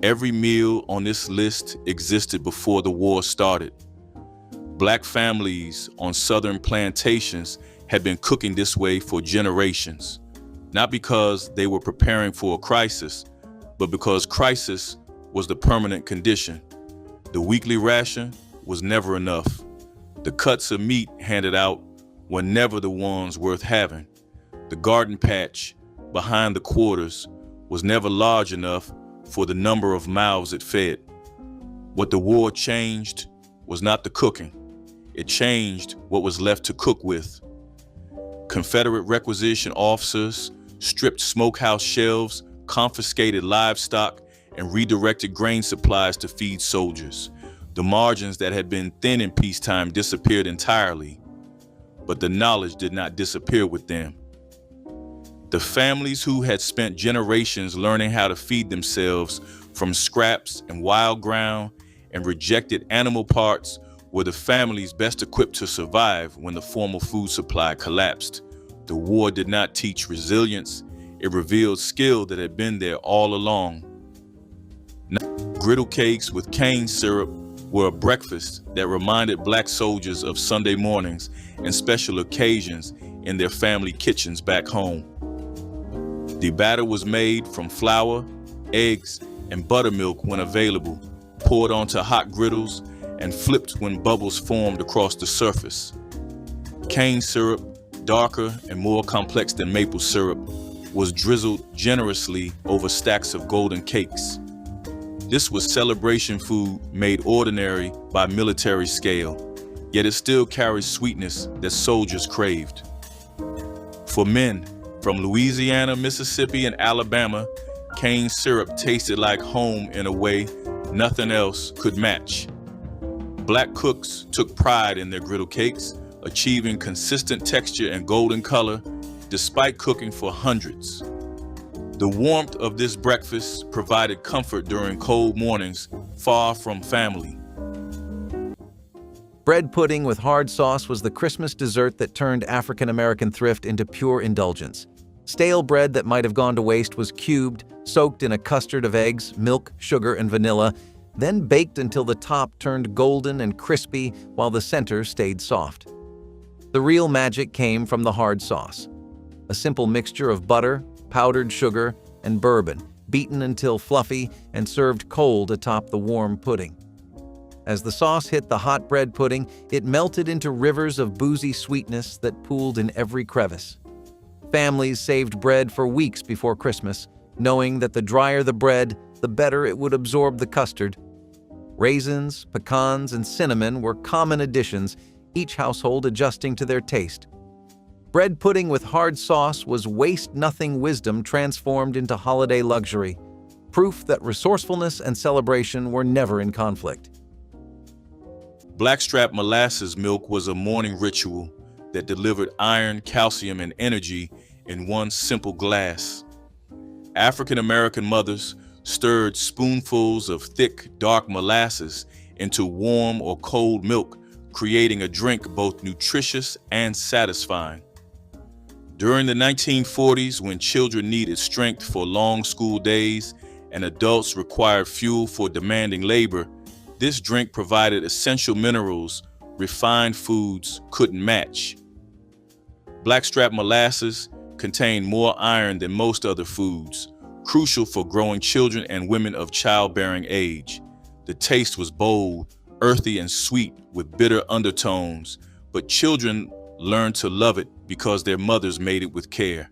Every meal on this list existed before the war started. Black families on southern plantations had been cooking this way for generations, not because they were preparing for a crisis, but because crisis was the permanent condition. The weekly ration was never enough. The cuts of meat handed out were never the ones worth having. The garden patch behind the quarters was never large enough for the number of mouths it fed. What the war changed was not the cooking. It changed what was left to cook with. Confederate requisition officers stripped smokehouse shelves, confiscated livestock, and redirected grain supplies to feed soldiers. The margins that had been thin in peacetime disappeared entirely, but the knowledge did not disappear with them. The families who had spent generations learning how to feed themselves from scraps and wild ground and rejected animal parts were the families best equipped to survive when the formal food supply collapsed. The war did not teach resilience. It revealed skill that had been there all along. Griddle cakes with cane syrup were a breakfast that reminded Black soldiers of Sunday mornings and special occasions in their family kitchens back home. The batter was made from flour, eggs, and buttermilk when available, poured onto hot griddles, and flipped when bubbles formed across the surface. Cane syrup, darker and more complex than maple syrup, was drizzled generously over stacks of golden cakes. This was celebration food made ordinary by military scale, yet it still carried sweetness that soldiers craved. For men from Louisiana, Mississippi, and Alabama, cane syrup tasted like home in a way nothing else could match. Black cooks took pride in their griddle cakes, achieving consistent texture and golden color despite cooking for hundreds. The warmth of this breakfast provided comfort during cold mornings far from family. Bread pudding with hard sauce was the Christmas dessert that turned African-American thrift into pure indulgence. Stale bread that might have gone to waste was cubed, soaked in a custard of eggs, milk, sugar, and vanilla, then baked until the top turned golden and crispy while the center stayed soft. The real magic came from the hard sauce, a simple mixture of butter, powdered sugar, and bourbon, beaten until fluffy and served cold atop the warm pudding. As the sauce hit the hot bread pudding, it melted into rivers of boozy sweetness that pooled in every crevice. Families saved bread for weeks before Christmas, knowing that the drier the bread, the better it would absorb the custard. Raisins, pecans, and cinnamon were common additions, each household adjusting to their taste. Bread pudding with hard sauce was waste-nothing wisdom transformed into holiday luxury, proof that resourcefulness and celebration were never in conflict. Blackstrap molasses milk was a morning ritual that delivered iron, calcium, and energy in one simple glass. African-American mothers stirred spoonfuls of thick, dark molasses into warm or cold milk, creating a drink both nutritious and satisfying. During the 1940s, when children needed strength for long school days and adults required fuel for demanding labor, this drink provided essential minerals refined foods couldn't match. Blackstrap molasses contained more iron than most other foods, crucial for growing children and women of childbearing age. The taste was bold, earthy, and sweet with bitter undertones, but children learned to love it because their mothers made it with care.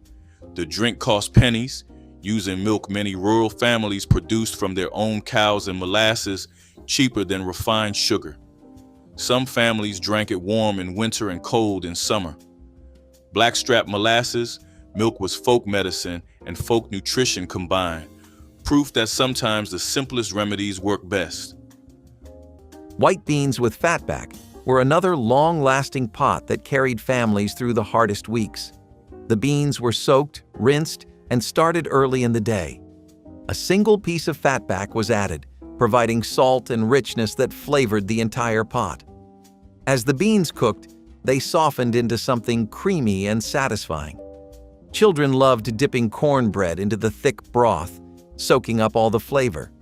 The drink cost pennies, using milk many rural families produced from their own cows and molasses, cheaper than refined sugar. Some families drank it warm in winter and cold in summer. Blackstrap molasses, milk was folk medicine and folk nutrition combined, proof that sometimes the simplest remedies work best. White beans with fatback were another long-lasting pot that carried families through the hardest weeks. The beans were soaked, rinsed, and started early in the day. A single piece of fatback was added, providing salt and richness that flavored the entire pot. As the beans cooked, they softened into something creamy and satisfying. Children loved dipping cornbread into the thick broth, soaking up all the flavor.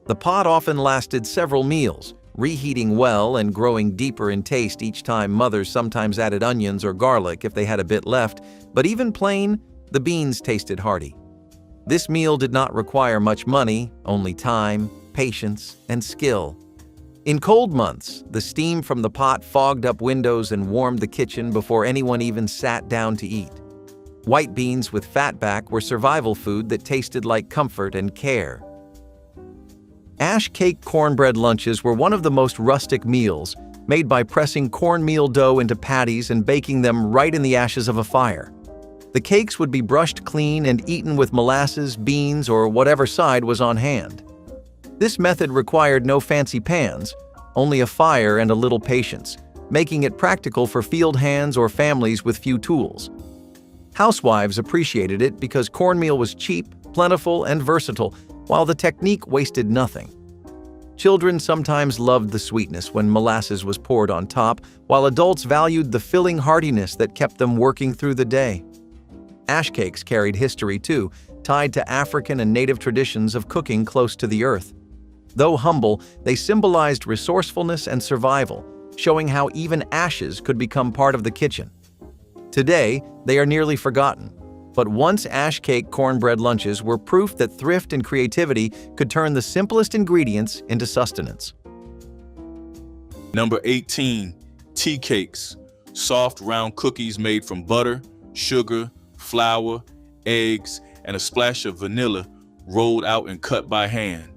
The pot often lasted several meals, reheating well and growing deeper in taste each time. Mothers sometimes added onions or garlic if they had a bit left, but even plain, the beans tasted hearty. This meal did not require much money, only time, patience, and skill. In cold months, the steam from the pot fogged up windows and warmed the kitchen before anyone even sat down to eat. White beans with fatback were survival food that tasted like comfort and care. Ash cake cornbread lunches were one of the most rustic meals, made by pressing cornmeal dough into patties and baking them right in the ashes of a fire. The cakes would be brushed clean and eaten with molasses, beans, or whatever side was on hand. This method required no fancy pans, only a fire and a little patience, making it practical for field hands or families with few tools. Housewives appreciated it because cornmeal was cheap, plentiful, and versatile, while the technique wasted nothing. Children sometimes loved the sweetness when molasses was poured on top, while adults valued the filling heartiness that kept them working through the day. Ash cakes carried history too, tied to African and native traditions of cooking close to the earth. Though humble, they symbolized resourcefulness and survival, showing how even ashes could become part of the kitchen. Today, they are nearly forgotten, but once ash cake cornbread lunches were proof that thrift and creativity could turn the simplest ingredients into sustenance. Number 18, tea cakes, soft round cookies made from butter, sugar, flour, eggs, and a splash of vanilla rolled out and cut by hand.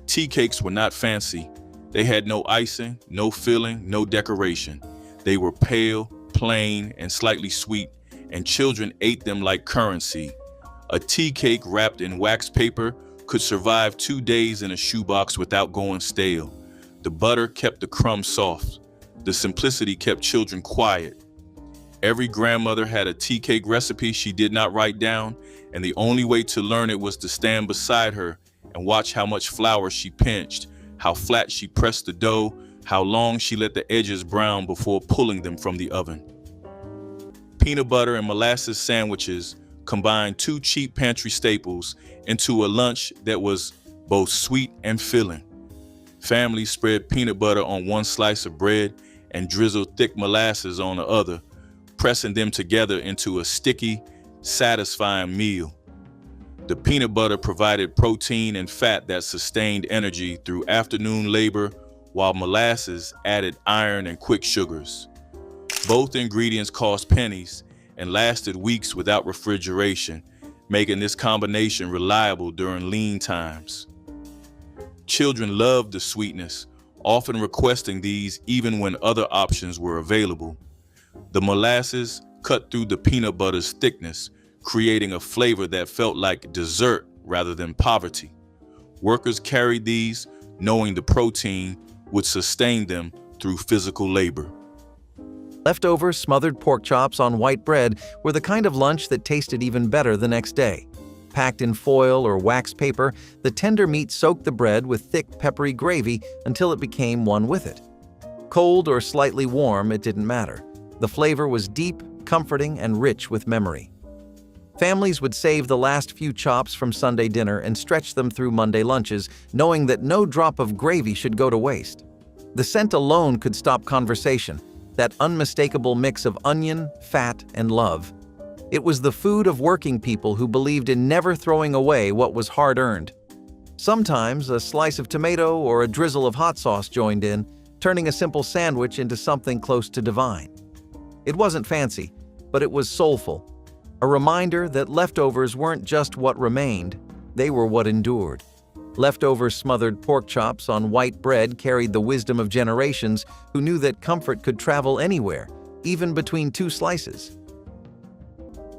Tea cakes were not fancy. They had no icing, no filling, no decoration. They were pale, plain, and slightly sweet, and children ate them like currency. A tea cake wrapped in wax paper could survive 2 days in a shoebox without going stale. The butter kept the crumbs soft. The simplicity kept children quiet. Every grandmother had a tea cake recipe she did not write down, and the only way to learn it was to stand beside her and watch how much flour she pinched, how flat she pressed the dough, how long she let the edges brown before pulling them from the oven. Peanut butter and molasses sandwiches combined 2 cheap pantry staples into a lunch that was both sweet and filling. Families spread peanut butter on one slice of bread and drizzled thick molasses on the other, pressing them together into a sticky, satisfying meal. The peanut butter provided protein and fat that sustained energy through afternoon labor, while molasses added iron and quick sugars. Both ingredients cost pennies and lasted weeks without refrigeration, making this combination reliable during lean times. Children loved the sweetness, often requesting these even when other options were available. The molasses cut through the peanut butter's thickness, creating a flavor that felt like dessert rather than poverty. Workers carried these, knowing the protein would sustain them through physical labor. Leftover smothered pork chops on white bread were the kind of lunch that tasted even better the next day. Packed in foil or wax paper, the tender meat soaked the bread with thick, peppery gravy until it became one with it. Cold or slightly warm, it didn't matter. The flavor was deep, comforting and rich with memory. Families would save the last few chops from Sunday dinner and stretch them through Monday lunches, knowing that no drop of gravy should go to waste. The scent alone could stop conversation, that unmistakable mix of onion, fat, and love. It was the food of working people who believed in never throwing away what was hard-earned. Sometimes a slice of tomato or a drizzle of hot sauce joined in, turning a simple sandwich into something close to divine. It wasn't fancy, but it was soulful. A reminder that leftovers weren't just what remained, they were what endured. Leftover smothered pork chops on white bread carried the wisdom of generations who knew that comfort could travel anywhere, even between two slices.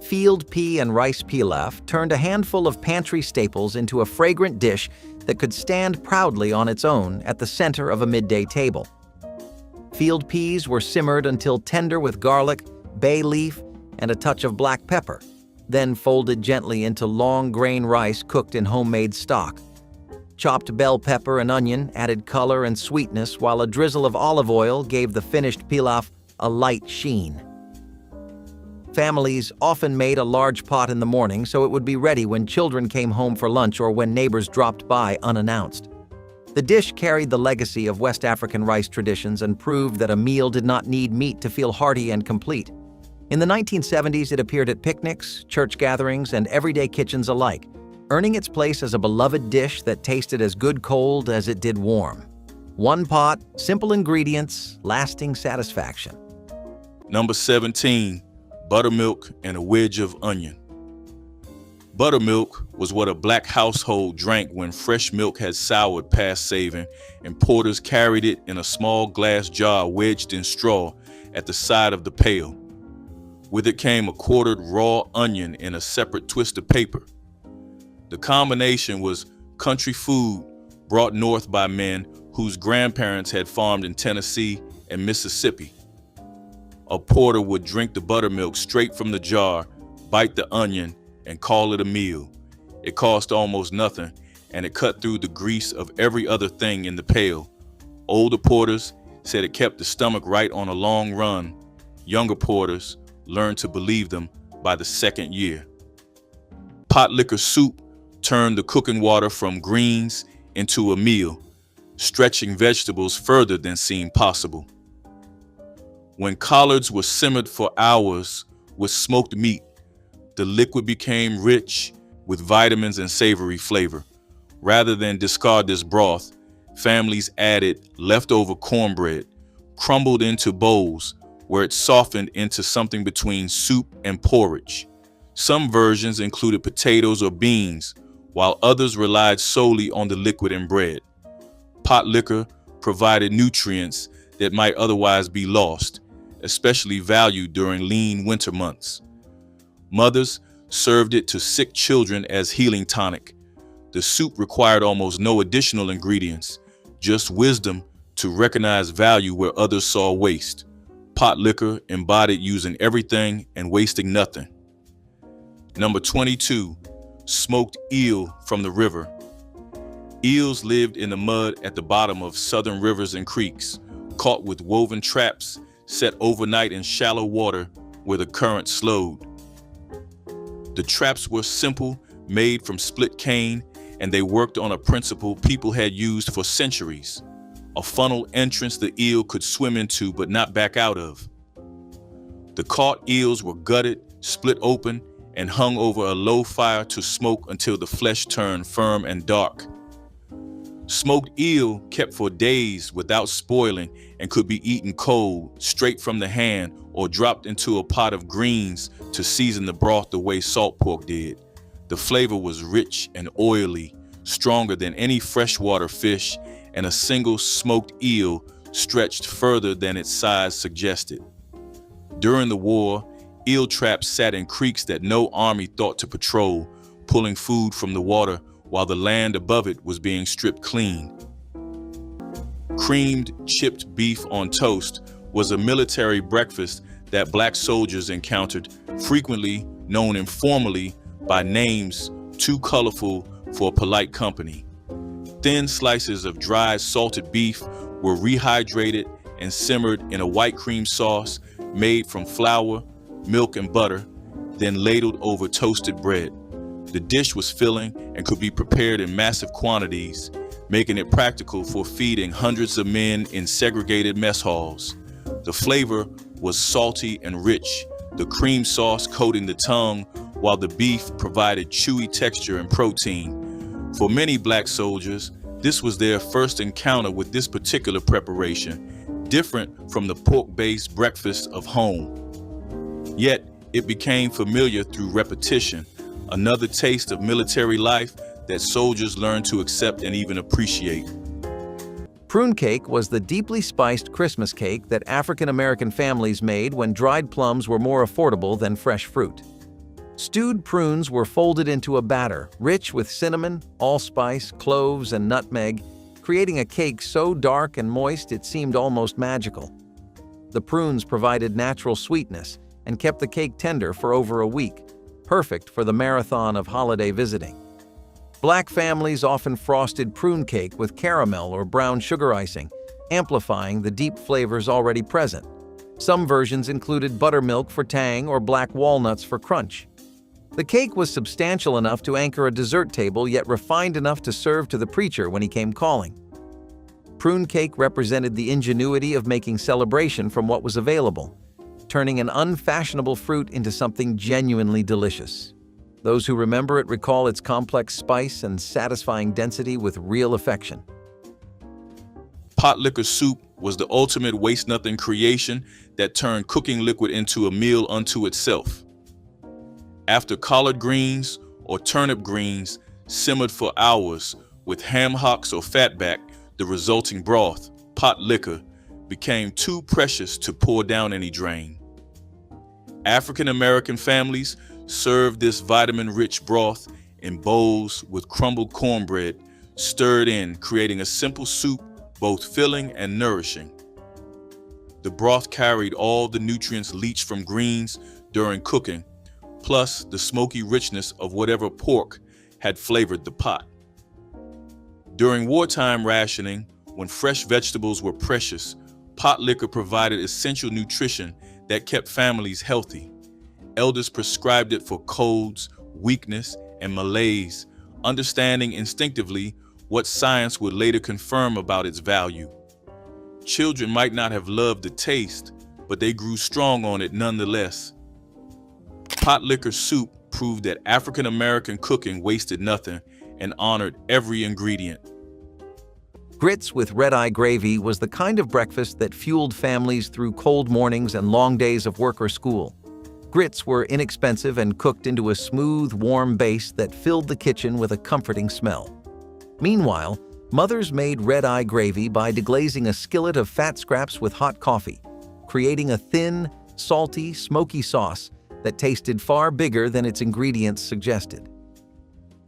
Field pea and rice pilaf turned a handful of pantry staples into a fragrant dish that could stand proudly on its own at the center of a midday table. Field peas were simmered until tender with garlic, bay leaf, and a touch of black pepper, then folded gently into long grain rice cooked in homemade stock. Chopped bell pepper and onion added color and sweetness, while a drizzle of olive oil gave the finished pilaf a light sheen. Families often made a large pot in the morning so it would be ready when children came home for lunch or when neighbors dropped by unannounced. The dish carried the legacy of West African rice traditions and proved that a meal did not need meat to feel hearty and complete. In the 1970s, it appeared at picnics, church gatherings, and everyday kitchens alike, earning its place as a beloved dish that tasted as good cold as it did warm. One pot, simple ingredients, lasting satisfaction. Number 17, buttermilk and a wedge of onion. Buttermilk was what a black household drank when fresh milk had soured past saving, and porters carried it in a small glass jar wedged in straw at the side of the pail. With it came a quartered raw onion in a separate twist of paper. The combination was country food brought north by men whose grandparents had farmed in Tennessee and Mississippi. A porter would drink the buttermilk straight from the jar, bite the onion, and call it a meal. It cost almost nothing, and it cut through the grease of every other thing in the pail. Older porters said it kept the stomach right on a long run. Younger porters learned to believe them by the second year. Pot liquor soup turned the cooking water from greens into a meal, stretching vegetables further than seemed possible. When collards were simmered for hours with smoked meat, the liquid became rich with vitamins and savory flavor. Rather than discard this broth, families added leftover cornbread, crumbled into bowls, where it softened into something between soup and porridge. Some versions included potatoes or beans, while others relied solely on the liquid and bread. Pot liquor provided nutrients that might otherwise be lost, especially valued during lean winter months. Mothers served it to sick children as healing tonic. The soup required almost no additional ingredients, just wisdom to recognize value where others saw waste. Pot liquor embodied using everything and wasting nothing. Number 22, smoked eel from the river. Eels lived in the mud at the bottom of southern rivers and creeks, caught with woven traps set overnight in shallow water where the current slowed. The traps were simple, made from split cane, and they worked on a principle people had used for centuries: a funnel entrance the eel could swim into but not back out of. The caught eels were gutted, split open, and hung over a low fire to smoke until the flesh turned firm and dark. Smoked eel kept for days without spoiling and could be eaten cold, straight from the hand, or dropped into a pot of greens to season the broth the way salt pork did. The flavor was rich and oily, stronger than any freshwater fish, and a single smoked eel stretched further than its size suggested. During the war, eel traps sat in creeks that no army thought to patrol, pulling food from the water while the land above it was being stripped clean. Creamed chipped beef on toast was a military breakfast that black soldiers encountered, frequently known informally by names too colorful for polite company. Thin slices of dried salted beef were rehydrated and simmered in a white cream sauce made from flour, milk, and butter, then ladled over toasted bread. The dish was filling and could be prepared in massive quantities, making it practical for feeding hundreds of men in segregated mess halls. The flavor was salty and rich, the cream sauce coating the tongue, while the beef provided chewy texture and protein. For many black soldiers, this was their first encounter with this particular preparation, different from the pork-based breakfast of home. Yet, it became familiar through repetition, another taste of military life that soldiers learned to accept and even appreciate. Prune cake was the deeply spiced Christmas cake that African American families made when dried plums were more affordable than fresh fruit. Stewed prunes were folded into a batter, rich with cinnamon, allspice, cloves, and nutmeg, creating a cake so dark and moist it seemed almost magical. The prunes provided natural sweetness and kept the cake tender for over a week, perfect for the marathon of holiday visiting. Black families often frosted prune cake with caramel or brown sugar icing, amplifying the deep flavors already present. Some versions included buttermilk for tang or black walnuts for crunch. The cake was substantial enough to anchor a dessert table, yet refined enough to serve to the preacher when he came calling. Prune cake represented the ingenuity of making celebration from what was available, turning an unfashionable fruit into something genuinely delicious. Those who remember it recall its complex spice and satisfying density with real affection. Pot liquor soup was the ultimate waste-nothing creation that turned cooking liquid into a meal unto itself. After collard greens or turnip greens simmered for hours with ham hocks or fatback, the resulting broth, pot liquor, became too precious to pour down any drain. African American families served this vitamin-rich broth in bowls with crumbled cornbread stirred in, creating a simple soup both filling and nourishing. The broth carried all the nutrients leached from greens during cooking, plus the smoky richness of whatever pork had flavored the pot. During wartime rationing, when fresh vegetables were precious, pot liquor provided essential nutrition that kept families healthy. Elders prescribed it for colds, weakness, and malaise, understanding instinctively what science would later confirm about its value. Children might not have loved the taste, but they grew strong on it nonetheless. Pot liquor soup proved that African American cooking wasted nothing and honored every ingredient. Grits with red-eye gravy was the kind of breakfast that fueled families through cold mornings and long days of work or school. Grits were inexpensive and cooked into a smooth, warm base that filled the kitchen with a comforting smell. Meanwhile, mothers made red-eye gravy by deglazing a skillet of fat scraps with hot coffee, creating a thin, salty, smoky sauce that tasted far bigger than its ingredients suggested.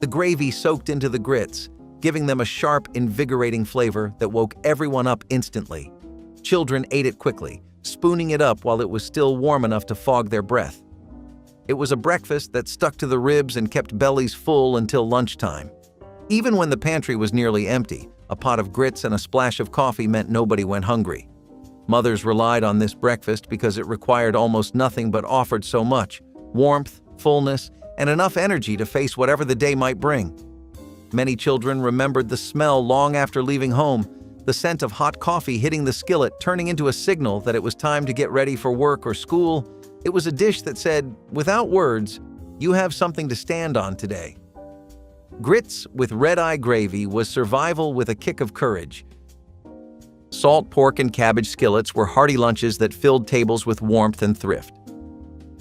The gravy soaked into the grits, giving them a sharp, invigorating flavor that woke everyone up instantly. Children ate it quickly, spooning it up while it was still warm enough to fog their breath. It was a breakfast that stuck to the ribs and kept bellies full until lunchtime. Even when the pantry was nearly empty, a pot of grits and a splash of coffee meant nobody went hungry. Mothers relied on this breakfast because it required almost nothing but offered so much: warmth, fullness, and enough energy to face whatever the day might bring. Many children remembered the smell long after leaving home, the scent of hot coffee hitting the skillet turning into a signal that it was time to get ready for work or school. It was a dish that said, without words, "You have something to stand on today." Grits with red-eye gravy was survival with a kick of courage. Salt pork and cabbage skillets were hearty lunches that filled tables with warmth and thrift.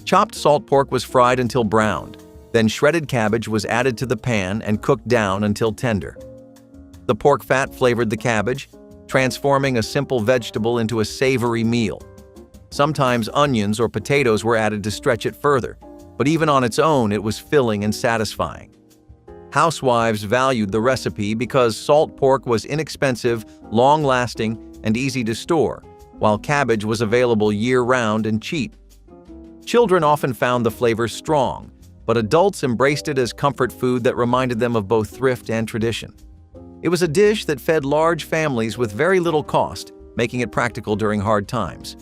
Chopped salt pork was fried until browned. Then shredded cabbage was added to the pan and cooked down until tender. The pork fat flavored the cabbage, transforming a simple vegetable into a savory meal. Sometimes onions or potatoes were added to stretch it further, but even on its own, it was filling and satisfying. Housewives valued the recipe because salt pork was inexpensive, long-lasting, and easy to store, while cabbage was available year-round and cheap. Children often found the flavor strong, but adults embraced it as comfort food that reminded them of both thrift and tradition. It was a dish that fed large families with very little cost, making it practical during hard times.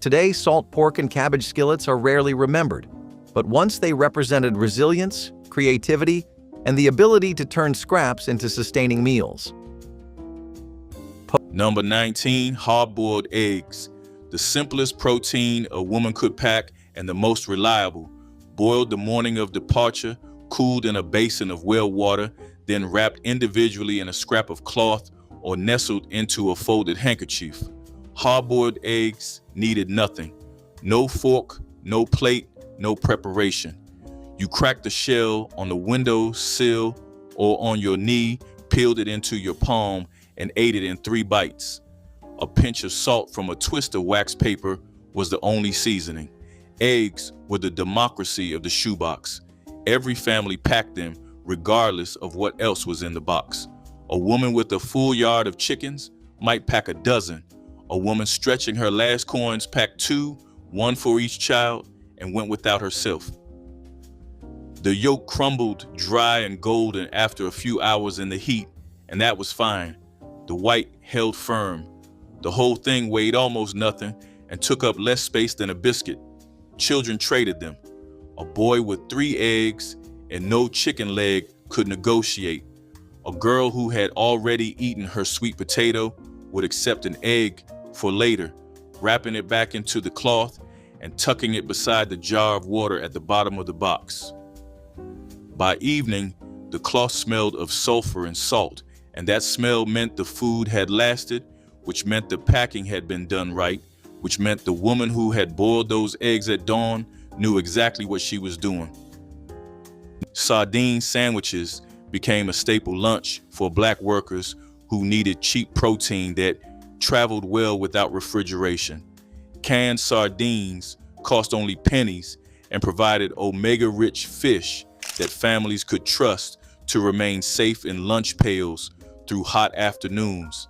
Today, salt pork and cabbage skillets are rarely remembered, but once they represented resilience, creativity, and the ability to turn scraps into sustaining meals. Number 19, hard-boiled eggs. The simplest protein a woman could pack and the most reliable. Boiled the morning of departure, cooled in a basin of well water, then wrapped individually in a scrap of cloth or nestled into a folded handkerchief. Hard-boiled eggs needed nothing. No fork, no plate, no preparation. You cracked the shell on the windowsill or on your knee, peeled it into your palm, and ate it in 3 bites. A pinch of salt from a twist of wax paper was the only seasoning. Eggs were the democracy of the shoebox. Every family packed them regardless of what else was in the box. A woman with a full yard of chickens might pack a dozen. A woman stretching her last coins packed 2, 1 for each child, and went without herself. The yolk crumbled dry and golden after a few hours in the heat, and that was fine. The white held firm. The whole thing weighed almost nothing and took up less space than a biscuit. Children traded them. A boy with 3 eggs and no chicken leg could negotiate. A girl who had already eaten her sweet potato would accept an egg for later, wrapping it back into the cloth and tucking it beside the jar of water at the bottom of the box. By evening, the cloth smelled of sulfur and salt, and that smell meant the food had lasted, which meant the packing had been done right, which meant the woman who had boiled those eggs at dawn knew exactly what she was doing. Sardine sandwiches became a staple lunch for Black workers who needed cheap protein that traveled well without refrigeration. Canned sardines cost only pennies and provided omega-rich fish that families could trust to remain safe in lunch pails through hot afternoons.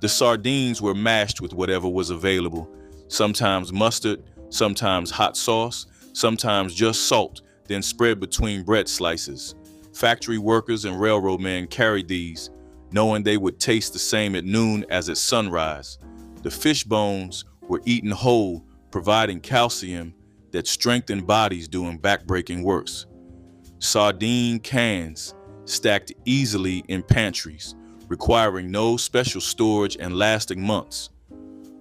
The sardines were mashed with whatever was available, sometimes mustard, sometimes hot sauce, sometimes just salt, then spread between bread slices. Factory workers and railroad men carried these, knowing they would taste the same at noon as at sunrise. The fish bones were eaten whole, providing calcium that strengthened bodies doing backbreaking works. Sardine cans stacked easily in pantries, requiring no special storage and lasting months.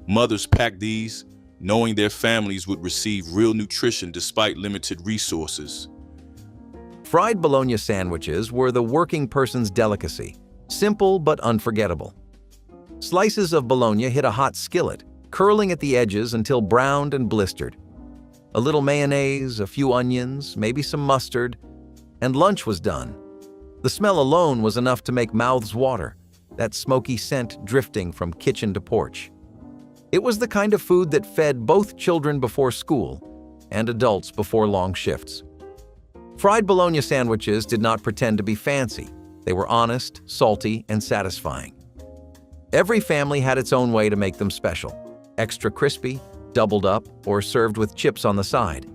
Mothers packed these, knowing their families would receive real nutrition despite limited resources. Fried bologna sandwiches were the working person's delicacy, simple but unforgettable. Slices of bologna hit a hot skillet, curling at the edges until browned and blistered. A little mayonnaise, a few onions, maybe some mustard, and lunch was done. The smell alone was enough to make mouths water, that smoky scent drifting from kitchen to porch. It was the kind of food that fed both children before school and adults before long shifts. Fried bologna sandwiches did not pretend to be fancy. They were honest, salty, and satisfying. Every family had its own way to make them special: extra crispy, doubled up, or served with chips on the side.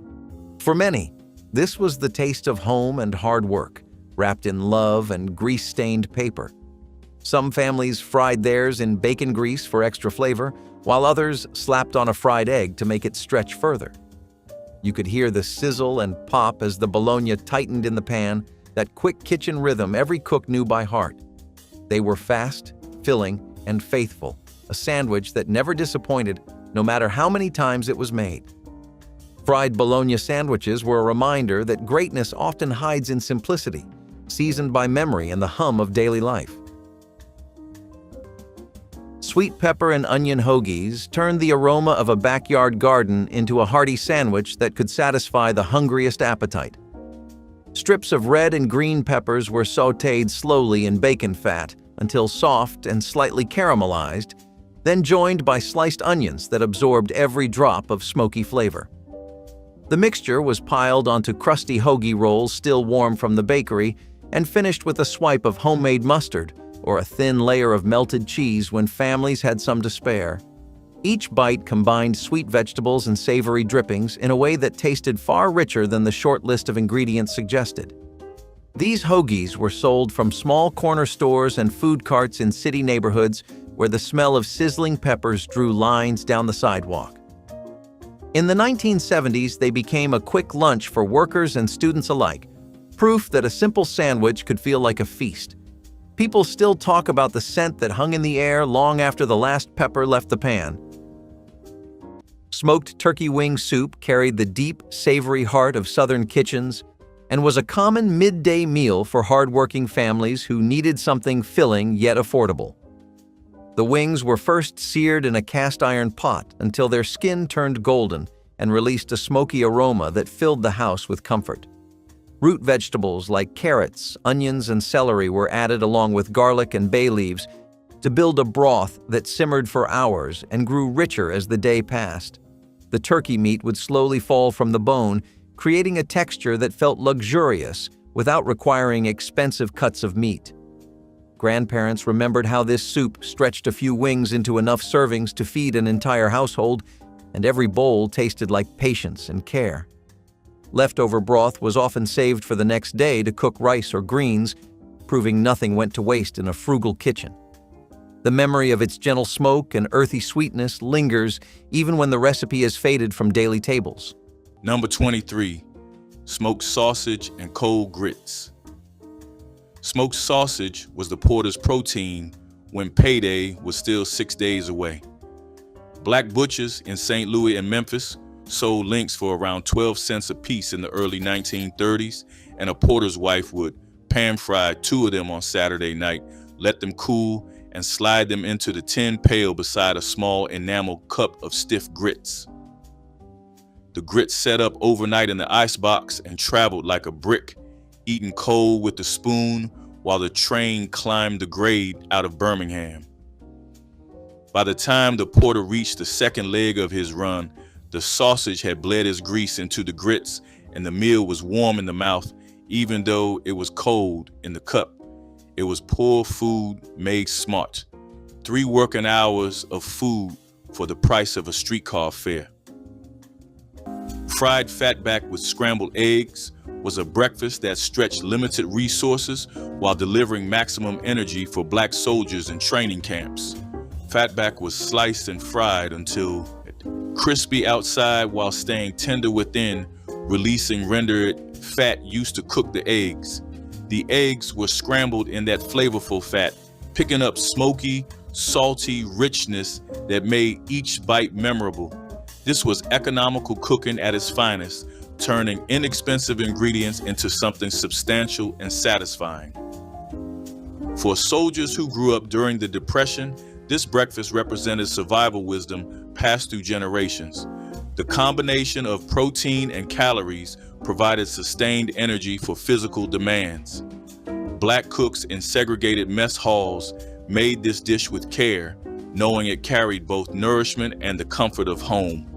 For many, this was the taste of home and hard work, wrapped in love and grease-stained paper. Some families fried theirs in bacon grease for extra flavor, while others slapped on a fried egg to make it stretch further. You could hear the sizzle and pop as the bologna tightened in the pan, that quick kitchen rhythm every cook knew by heart. They were fast, filling, and faithful, a sandwich that never disappointed, no matter how many times it was made. Fried bologna sandwiches were a reminder that greatness often hides in simplicity, seasoned by memory and the hum of daily life. Sweet pepper and onion hoagies turned the aroma of a backyard garden into a hearty sandwich that could satisfy the hungriest appetite. Strips of red and green peppers were sautéed slowly in bacon fat until soft and slightly caramelized, then joined by sliced onions that absorbed every drop of smoky flavor. The mixture was piled onto crusty hoagie rolls still warm from the bakery and finished with a swipe of homemade mustard or a thin layer of melted cheese when families had some to spare. Each bite combined sweet vegetables and savory drippings in a way that tasted far richer than the short list of ingredients suggested. These hoagies were sold from small corner stores and food carts in city neighborhoods where the smell of sizzling peppers drew lines down the sidewalk. In the 1970s, they became a quick lunch for workers and students alike, proof that a simple sandwich could feel like a feast. People still talk about the scent that hung in the air long after the last pepper left the pan. Smoked turkey wing soup carried the deep, savory heart of Southern kitchens and was a common midday meal for hardworking families who needed something filling yet affordable. The wings were first seared in a cast-iron pot until their skin turned golden and released a smoky aroma that filled the house with comfort. Root vegetables like carrots, onions, and celery were added along with garlic and bay leaves to build a broth that simmered for hours and grew richer as the day passed. The turkey meat would slowly fall from the bone, creating a texture that felt luxurious without requiring expensive cuts of meat. Grandparents remembered how this soup stretched a few wings into enough servings to feed an entire household, and every bowl tasted like patience and care. Leftover broth was often saved for the next day to cook rice or greens, proving nothing went to waste in a frugal kitchen. The memory of its gentle smoke and earthy sweetness lingers even when the recipe has faded from daily tables. Number 23, smoked sausage and cold grits. Smoked sausage was the porter's protein when payday was still 6 days away. Black butchers in St. Louis and Memphis sold links for around 12 cents a piece in the early 1930s, and a porter's wife would pan-fry 2 of them on Saturday night, let them cool, and slide them into the tin pail beside a small enamel cup of stiff grits. The grits set up overnight in the icebox and traveled like a brick, eaten cold with the spoon while the train climbed the grade out of Birmingham. By the time the porter reached the second leg of his run, the sausage had bled its grease into the grits and the meal was warm in the mouth, even though it was cold in the cup. It was poor food made smart. 3 working hours of food for the price of a streetcar fare. Fried fatback with scrambled eggs was a breakfast that stretched limited resources while delivering maximum energy for black soldiers in training camps. Fatback was sliced and fried until crispy outside while staying tender within, releasing rendered fat used to cook the eggs. The eggs were scrambled in that flavorful fat, picking up smoky, salty richness that made each bite memorable. This was economical cooking at its finest, turning inexpensive ingredients into something substantial and satisfying. For soldiers who grew up during the Depression, this breakfast represented survival wisdom passed through generations. The combination of protein and calories provided sustained energy for physical demands. Black cooks in segregated mess halls made this dish with care, knowing it carried both nourishment and the comfort of home.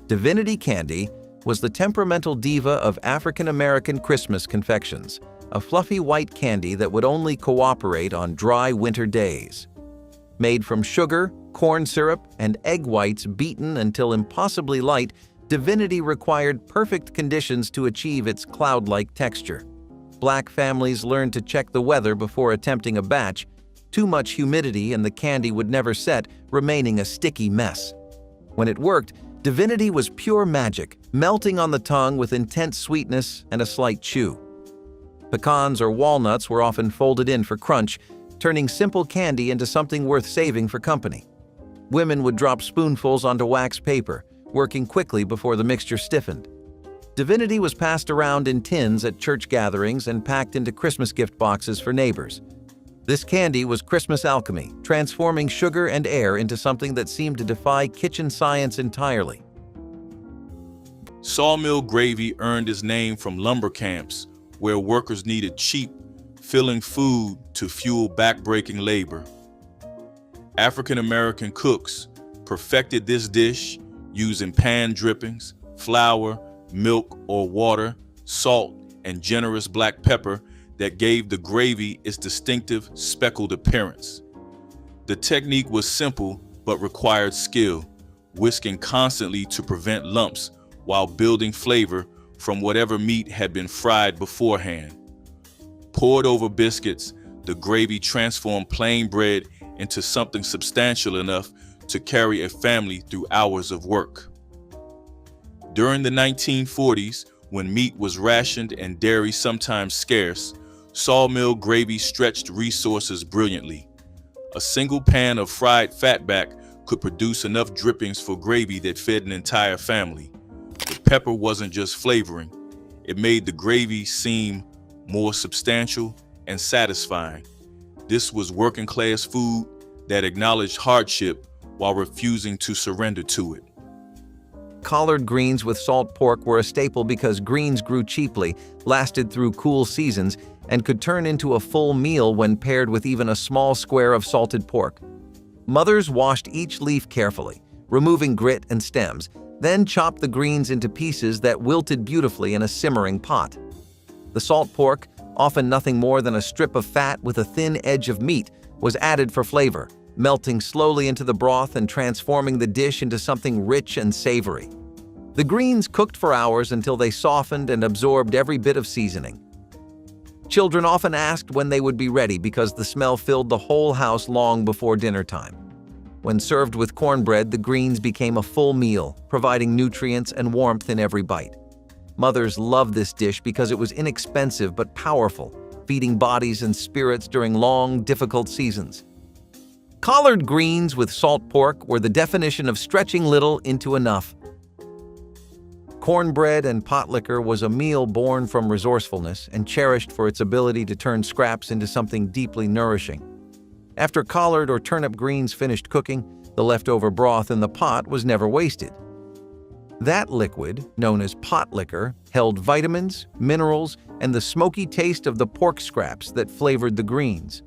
Divinity candy was the temperamental diva of African-American Christmas confections, a fluffy white candy that would only cooperate on dry winter days. Made from sugar, corn syrup, and egg whites beaten until impossibly light, Divinity required perfect conditions to achieve its cloud-like texture. Black families learned to check the weather before attempting a batch. Too much humidity and the candy would never set, remaining a sticky mess. When it worked, Divinity was pure magic, melting on the tongue with intense sweetness and a slight chew. Pecans or walnuts were often folded in for crunch, turning simple candy into something worth saving for company. Women would drop spoonfuls onto wax paper, working quickly before the mixture stiffened. Divinity was passed around in tins at church gatherings and packed into Christmas gift boxes for neighbors. This candy was Christmas alchemy, transforming sugar and air into something that seemed to defy kitchen science entirely. Sawmill gravy earned its name from lumber camps, where workers needed cheap, filling food to fuel backbreaking labor. African-American cooks perfected this dish using pan drippings, flour, milk or water, salt, and generous black pepper that gave the gravy its distinctive speckled appearance. The technique was simple but required skill, whisking constantly to prevent lumps while building flavor from whatever meat had been fried beforehand. Poured over biscuits, the gravy transformed plain bread into something substantial enough to carry a family through hours of work. During the 1940s, when meat was rationed and dairy sometimes scarce, sawmill gravy stretched resources brilliantly. A single pan of fried fatback could produce enough drippings for gravy that fed an entire family. But pepper wasn't just flavoring. It made the gravy seem more substantial and satisfying. This was working class food that acknowledged hardship while refusing to surrender to it. Collard greens with salt pork were a staple because greens grew cheaply, lasted through cool seasons, and could turn into a full meal when paired with even a small square of salted pork. Mothers washed each leaf carefully, removing grit and stems, then chopped the greens into pieces that wilted beautifully in a simmering pot. The salt pork, often nothing more than a strip of fat with a thin edge of meat, was added for flavor, melting slowly into the broth and transforming the dish into something rich and savory. The greens cooked for hours until they softened and absorbed every bit of seasoning. Children often asked when they would be ready because the smell filled the whole house long before dinner time. When served with cornbread, the greens became a full meal, providing nutrients and warmth in every bite. Mothers loved this dish because it was inexpensive but powerful, feeding bodies and spirits during long, difficult seasons. Collard greens with salt pork were the definition of stretching little into enough. Cornbread and pot liquor was a meal born from resourcefulness and cherished for its ability to turn scraps into something deeply nourishing. After collard or turnip greens finished cooking, the leftover broth in the pot was never wasted. That liquid, known as pot liquor, held vitamins, minerals, and the smoky taste of the pork scraps that flavored the greens.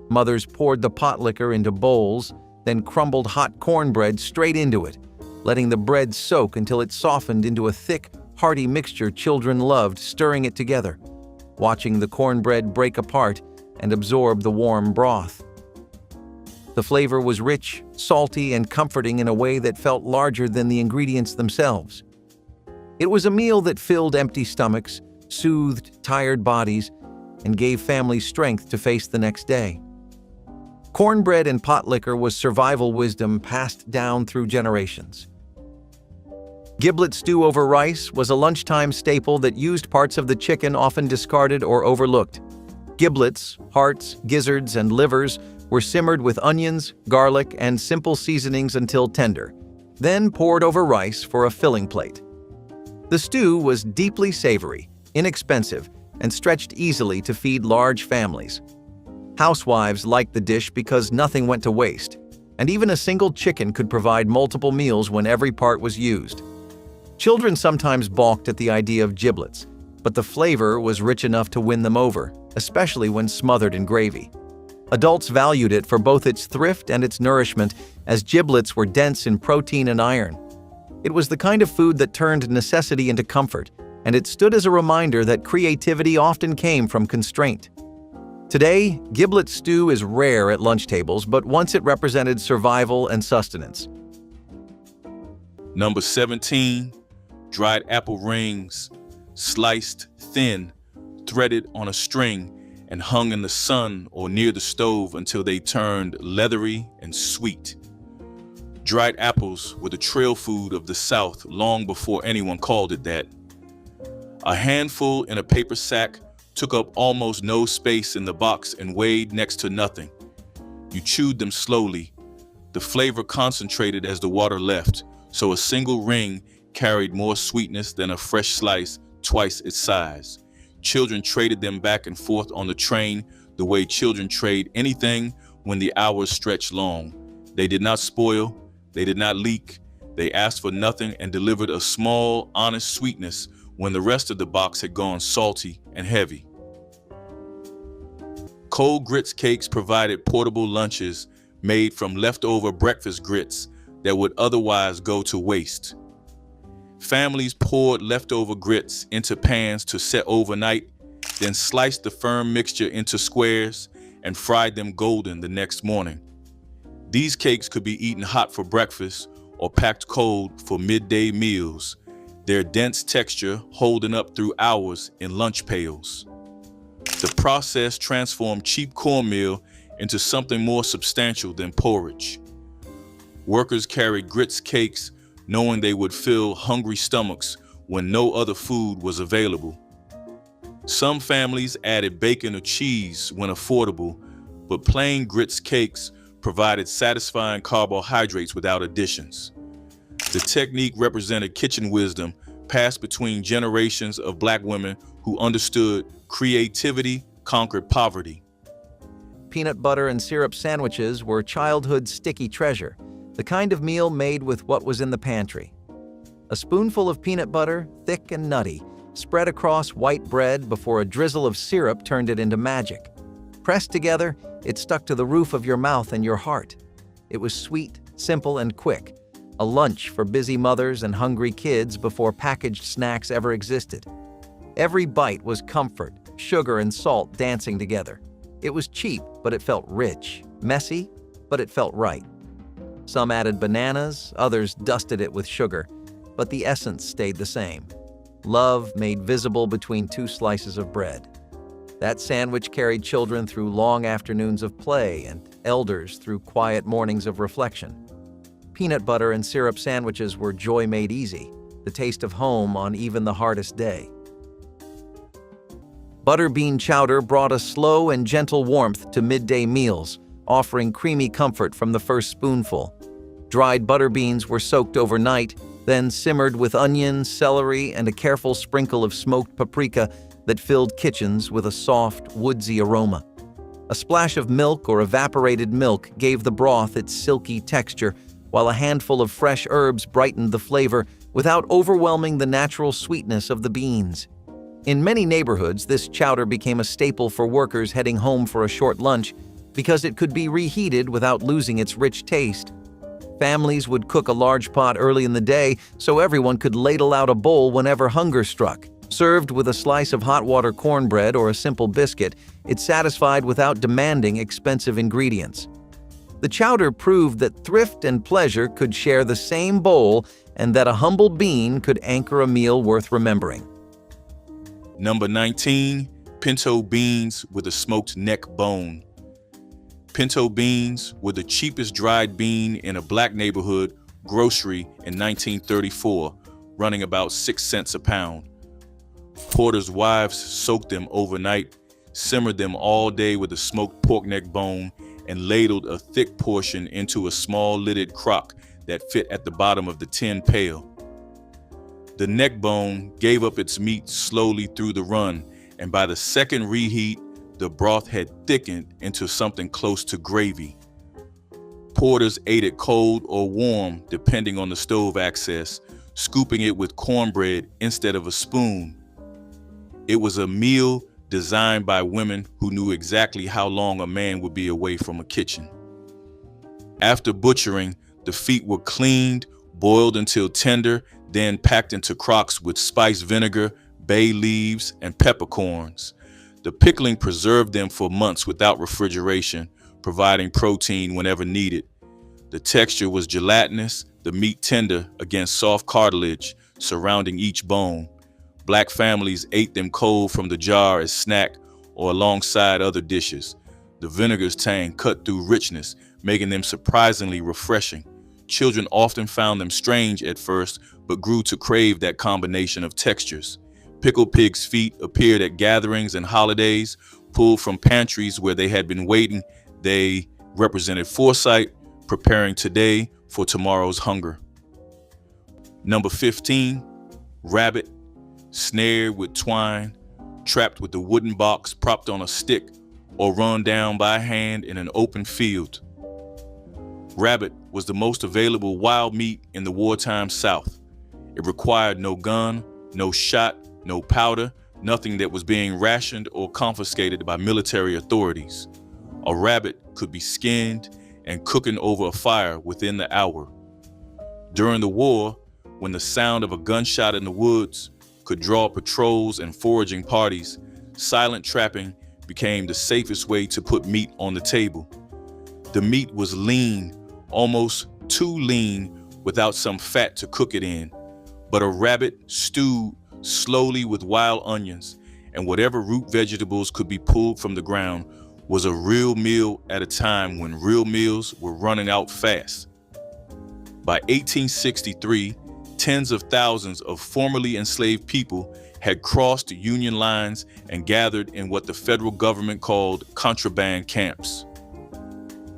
Mothers poured the pot liquor into bowls, then crumbled hot cornbread straight into it, letting the bread soak until it softened into a thick, hearty mixture children loved, stirring it together, watching the cornbread break apart and absorb the warm broth. The flavor was rich, salty, and comforting in a way that felt larger than the ingredients themselves. It was a meal that filled empty stomachs, soothed tired bodies, and gave families strength to face the next day. Cornbread and pot liquor was survival wisdom passed down through generations. Giblet stew over rice was a lunchtime staple that used parts of the chicken often discarded or overlooked. Giblets, hearts, gizzards, and livers were simmered with onions, garlic, and simple seasonings until tender, then poured over rice for a filling plate. The stew was deeply savory, inexpensive, and stretched easily to feed large families. Housewives liked the dish because nothing went to waste, and even a single chicken could provide multiple meals when every part was used. Children sometimes balked at the idea of giblets, but the flavor was rich enough to win them over, especially when smothered in gravy. Adults valued it for both its thrift and its nourishment, as giblets were dense in protein and iron. It was the kind of food that turned necessity into comfort, and it stood as a reminder that creativity often came from constraint. Today, giblet stew is rare at lunch tables, but once it represented survival and sustenance. Number 17, dried apple rings, sliced thin, threaded on a string, and hung in the sun or near the stove until they turned leathery and sweet. Dried apples were the trail food of the South long before anyone called it that. A handful in a paper sack took up almost no space in the box and weighed next to nothing. You chewed them slowly. The flavor concentrated as the water left, so a single ring carried more sweetness than a fresh slice twice its size. Children traded them back and forth on the train the way children trade anything when the hours stretched long. They did not spoil, they did not leak, they asked for nothing and delivered a small, honest sweetness when the rest of the box had gone salty and heavy. Cold grits cakes provided portable lunches made from leftover breakfast grits that would otherwise go to waste. Families poured leftover grits into pans to set overnight, then sliced the firm mixture into squares and fried them golden the next morning. These cakes could be eaten hot for breakfast or packed cold for midday meals, their dense texture holding up through hours in lunch pails. The process transformed cheap cornmeal into something more substantial than porridge. Workers carried grits cakes knowing they would fill hungry stomachs when no other food was available. Some families added bacon or cheese when affordable, but plain grits cakes provided satisfying carbohydrates without additions. The technique represented kitchen wisdom passed between generations of Black women who understood creativity conquered poverty. Peanut butter and syrup sandwiches were childhood's sticky treasure, the kind of meal made with what was in the pantry. A spoonful of peanut butter, thick and nutty, spread across white bread before a drizzle of syrup turned it into magic. Pressed together, it stuck to the roof of your mouth and your heart. It was sweet, simple, and quick, a lunch for busy mothers and hungry kids before packaged snacks ever existed. Every bite was comfort, sugar and salt dancing together. It was cheap, but it felt rich, messy, but it felt right. Some added bananas, others dusted it with sugar, but the essence stayed the same. Love made visible between two slices of bread. That sandwich carried children through long afternoons of play and elders through quiet mornings of reflection. Peanut butter and syrup sandwiches were joy made easy, the taste of home on even the hardest day. Butter bean chowder brought a slow and gentle warmth to midday meals, offering creamy comfort from the first spoonful. Dried butter beans were soaked overnight, then simmered with onion, celery, and a careful sprinkle of smoked paprika that filled kitchens with a soft, woodsy aroma. A splash of milk or evaporated milk gave the broth its silky texture, while a handful of fresh herbs brightened the flavor without overwhelming the natural sweetness of the beans. In many neighborhoods, this chowder became a staple for workers heading home for a short lunch because it could be reheated without losing its rich taste. Families would cook a large pot early in the day so everyone could ladle out a bowl whenever hunger struck. Served with a slice of hot water cornbread or a simple biscuit, it satisfied without demanding expensive ingredients. The chowder proved that thrift and pleasure could share the same bowl and that a humble bean could anchor a meal worth remembering. Number 19, pinto beans with a smoked neck bone. Pinto beans were the cheapest dried bean in a Black neighborhood grocery in 1934, running about 6 cents a pound. Porters' wives soaked them overnight, simmered them all day with a smoked pork neck bone, and ladled a thick portion into a small lidded crock that fit at the bottom of the tin pail. The neck bone gave up its meat slowly through the run, and by the second reheat, the broth had thickened into something close to gravy. Porters ate it cold or warm, depending on the stove access, scooping it with cornbread instead of a spoon. It was a meal designed by women who knew exactly how long a man would be away from a kitchen. After butchering, the feet were cleaned, boiled until tender, then packed into crocks with spiced vinegar, bay leaves, and peppercorns. The pickling preserved them for months without refrigeration, providing protein whenever needed. The texture was gelatinous, the meat tender against soft cartilage surrounding each bone. Black families ate them cold from the jar as snack or alongside other dishes. The vinegar's tang cut through richness, making them surprisingly refreshing. Children often found them strange at first, but grew to crave that combination of textures. Pickled pig's feet appeared at gatherings and holidays, pulled from pantries where they had been waiting. They represented foresight, preparing today for tomorrow's hunger. Number 15, rabbit, snared with twine, trapped with a wooden box propped on a stick, or run down by hand in an open field. Rabbit was the most available wild meat in the wartime South. It required no gun, no shot, no powder, nothing that was being rationed or confiscated by military authorities. A rabbit could be skinned and cooking over a fire within the hour. During the war, when the sound of a gunshot in the woods could draw patrols and foraging parties, silent trapping became the safest way to put meat on the table. The meat was lean, almost too lean without some fat to cook it in, but a rabbit stewed slowly with wild onions and whatever root vegetables could be pulled from the ground was a real meal at a time when real meals were running out fast. By 1863, Tens of thousands of formerly enslaved people had crossed Union lines and gathered in what the federal government called contraband camps.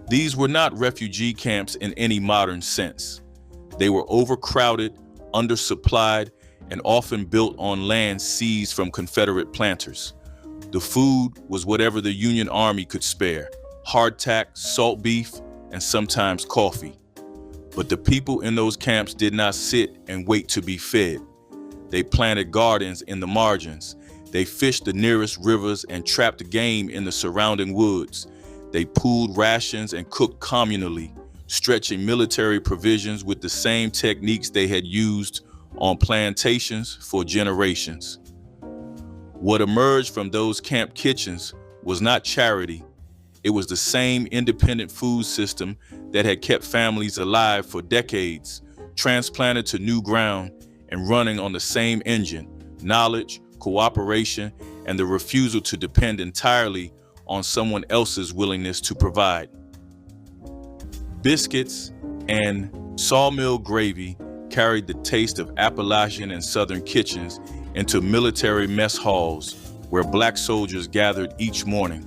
These were not refugee camps in any modern sense. They were overcrowded, undersupplied, and often built on land seized from Confederate planters. The food was whatever the Union Army could spare: hardtack, salt beef, and sometimes coffee. But the people in those camps did not sit and wait to be fed. They planted gardens in the margins. They fished the nearest rivers and trapped game in the surrounding woods. They pooled rations and cooked communally, stretching military provisions with the same techniques they had used on plantations for generations. What emerged from those camp kitchens was not charity. It was the same independent food system that had kept families alive for decades, transplanted to new ground and running on the same engine: knowledge, cooperation, and the refusal to depend entirely on someone else's willingness to provide. Biscuits and sawmill gravy carried the taste of Appalachian and Southern kitchens into military mess halls where Black soldiers gathered each morning.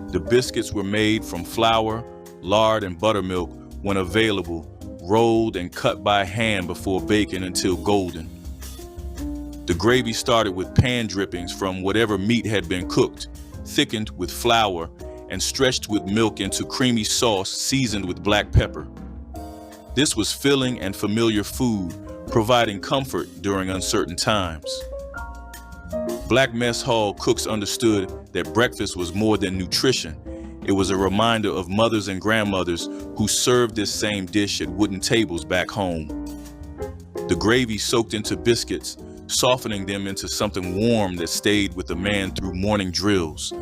The biscuits were made from flour, lard, and buttermilk when available, rolled and cut by hand before baking until golden. The gravy started with pan drippings from whatever meat had been cooked, thickened with flour, and stretched with milk into creamy sauce seasoned with black pepper. This was filling and familiar food, providing comfort during uncertain times. Black mess hall cooks understood that breakfast was more than nutrition. It was a reminder of mothers and grandmothers who served this same dish at wooden tables back home. The gravy soaked into biscuits, softening them into something warm that stayed with the man through morning drills.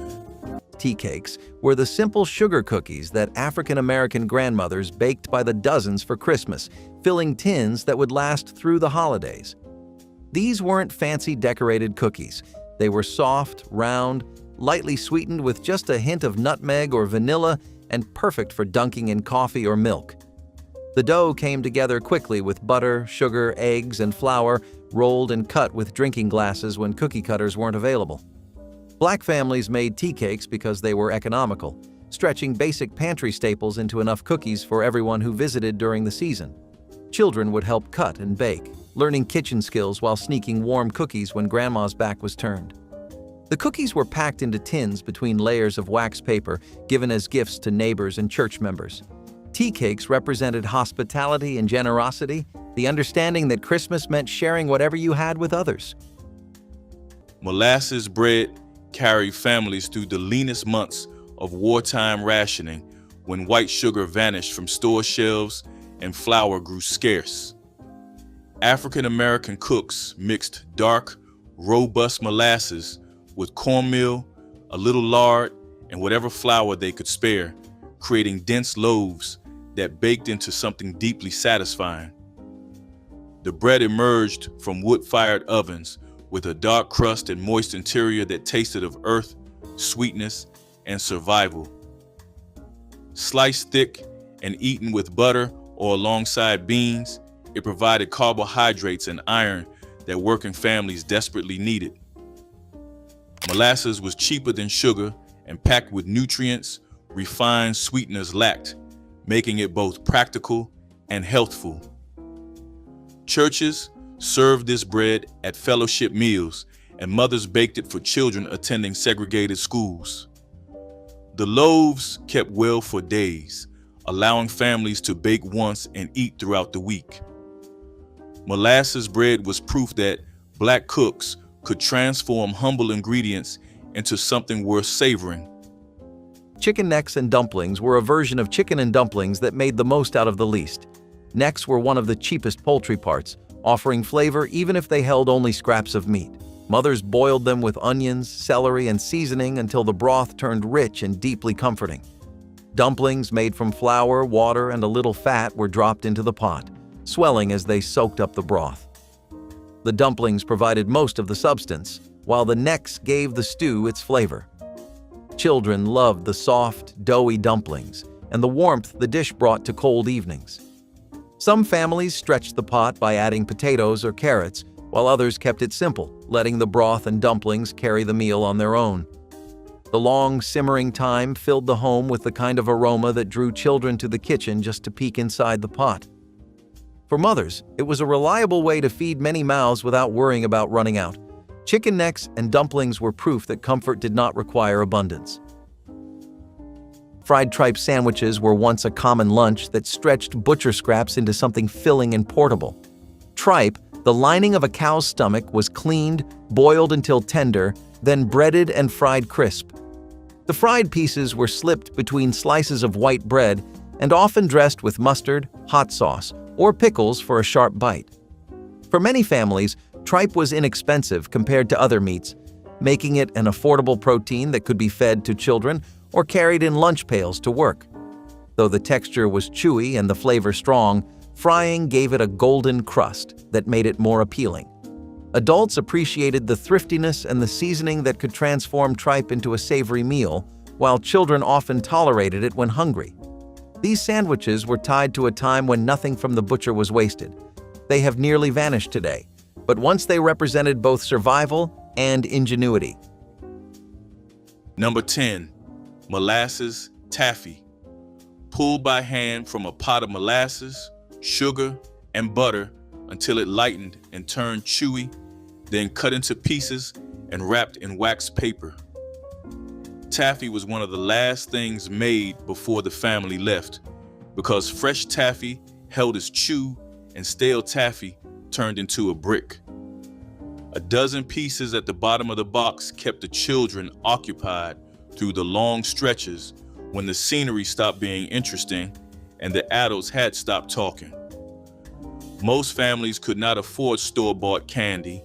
Tea cakes were the simple sugar cookies that African American grandmothers baked by the dozens for Christmas, filling tins that would last through the holidays. These weren't fancy decorated cookies. They were soft, round, lightly sweetened with just a hint of nutmeg or vanilla, and perfect for dunking in coffee or milk. The dough came together quickly with butter, sugar, eggs, and flour, rolled and cut with drinking glasses when cookie cutters weren't available. Black families made tea cakes because they were economical, stretching basic pantry staples into enough cookies for everyone who visited during the season. Children would help cut and bake, learning kitchen skills while sneaking warm cookies when grandma's back was turned. The cookies were packed into tins between layers of wax paper, given as gifts to neighbors and church members. Tea cakes represented hospitality and generosity, the understanding that Christmas meant sharing whatever you had with others. Molasses bread carried families through the leanest months of wartime rationing, when white sugar vanished from store shelves and flour grew scarce. African American cooks mixed dark, robust molasses with cornmeal, a little lard, and whatever flour they could spare, creating dense loaves that baked into something deeply satisfying. The bread emerged from wood-fired ovens with a dark crust and moist interior that tasted of earth, sweetness, and survival. Sliced thick and eaten with butter or alongside beans, it provided carbohydrates and iron that working families desperately needed. Molasses was cheaper than sugar and packed with nutrients refined sweeteners lacked, making it both practical and healthful. Churches served this bread at fellowship meals, and mothers baked it for children attending segregated schools. The loaves kept well for days, allowing families to bake once and eat throughout the week. Molasses bread was proof that Black cooks could transform humble ingredients into something worth savoring. Chicken necks and dumplings were a version of chicken and dumplings that made the most out of the least. Necks were one of the cheapest poultry parts, offering flavor even if they held only scraps of meat. Mothers boiled them with onions, celery, and seasoning until the broth turned rich and deeply comforting. Dumplings made from flour, water, and a little fat were dropped into the pot, swelling as they soaked up the broth. The dumplings provided most of the substance, while the necks gave the stew its flavor. Children loved the soft, doughy dumplings and the warmth the dish brought to cold evenings. Some families stretched the pot by adding potatoes or carrots, while others kept it simple, letting the broth and dumplings carry the meal on their own. The long simmering time filled the home with the kind of aroma that drew children to the kitchen just to peek inside the pot. For mothers, it was a reliable way to feed many mouths without worrying about running out. Chicken necks and dumplings were proof that comfort did not require abundance. Fried tripe sandwiches were once a common lunch that stretched butcher scraps into something filling and portable. Tripe, the lining of a cow's stomach, was cleaned, boiled until tender, then breaded and fried crisp. The fried pieces were slipped between slices of white bread and often dressed with mustard, hot sauce, or pickles for a sharp bite. For many families, tripe was inexpensive compared to other meats, making it an affordable protein that could be fed to children or carried in lunch pails to work. Though the texture was chewy and the flavor strong, frying gave it a golden crust that made it more appealing. Adults appreciated the thriftiness and the seasoning that could transform tripe into a savory meal, while children often tolerated it when hungry. These sandwiches were tied to a time when nothing from the butcher was wasted. They have nearly vanished today, but once they represented both survival and ingenuity. Number 10. Molasses taffy. Pulled by hand from a pot of molasses, sugar, and butter until it lightened and turned chewy, then cut into pieces and wrapped in wax paper. Taffy was one of the last things made before the family left, because fresh taffy held its chew and stale taffy turned into a brick. A dozen pieces at the bottom of the box kept the children occupied through the long stretches when the scenery stopped being interesting and the adults had stopped talking. Most families could not afford store-bought candy,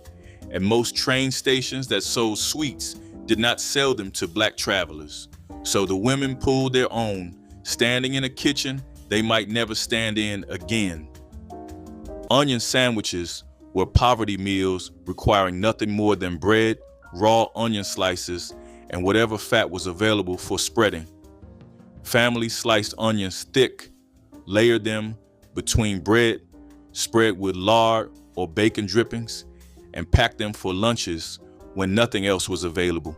and most train stations that sold sweets did not sell them to black travelers. So the women pulled their own, standing in a kitchen they might never stand in again. Onion sandwiches were poverty meals requiring nothing more than bread, raw onion slices, and whatever fat was available for spreading. Families sliced onions thick, layered them between bread, spread with lard or bacon drippings, and packed them for lunches when nothing else was available.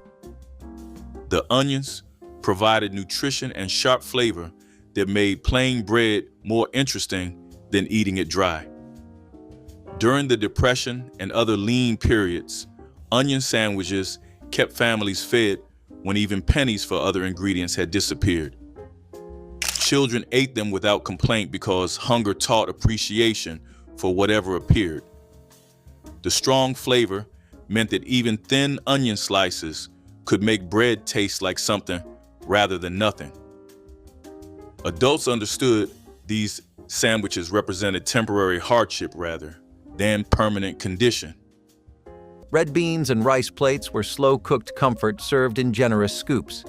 The onions provided nutrition and sharp flavor that made plain bread more interesting than eating it dry. During the Depression and other lean periods, onion sandwiches kept families fed when even pennies for other ingredients had disappeared. Children ate them without complaint because hunger taught appreciation for whatever appeared. The strong flavor meant that even thin onion slices could make bread taste like something rather than nothing. Adults understood these sandwiches represented temporary hardship rather than permanent condition. Red beans and rice plates were slow-cooked comfort served in generous scoops.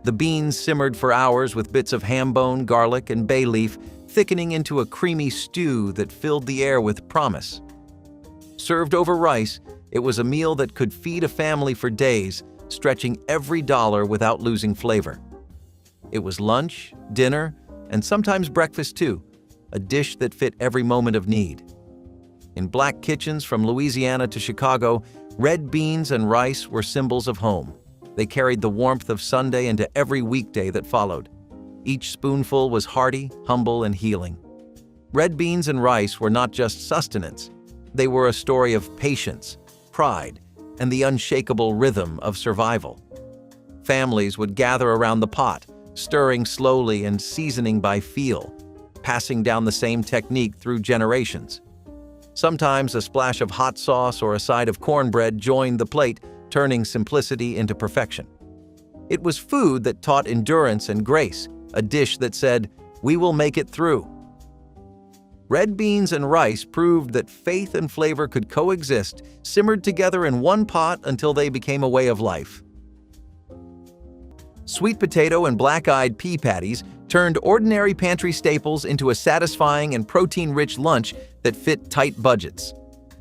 The beans simmered for hours with bits of ham bone, garlic, and bay leaf, thickening into a creamy stew that filled the air with promise. Served over rice, it was a meal that could feed a family for days, stretching every dollar without losing flavor. It was lunch, dinner, and sometimes breakfast too, a dish that fit every moment of need. In black kitchens from Louisiana to Chicago, red beans and rice were symbols of home. They carried the warmth of Sunday into every weekday that followed. Each spoonful was hearty, humble, and healing. Red beans and rice were not just sustenance. They were a story of patience, pride, and the unshakable rhythm of survival. Families would gather around the pot, stirring slowly and seasoning by feel, passing down the same technique through generations. Sometimes a splash of hot sauce or a side of cornbread joined the plate, turning simplicity into perfection. It was food that taught endurance and grace, a dish that said, "We will make it through." Red beans and rice proved that faith and flavor could coexist, simmered together in one pot until they became a way of life. Sweet potato and black-eyed pea patties turned ordinary pantry staples into a satisfying and protein-rich lunch that fit tight budgets.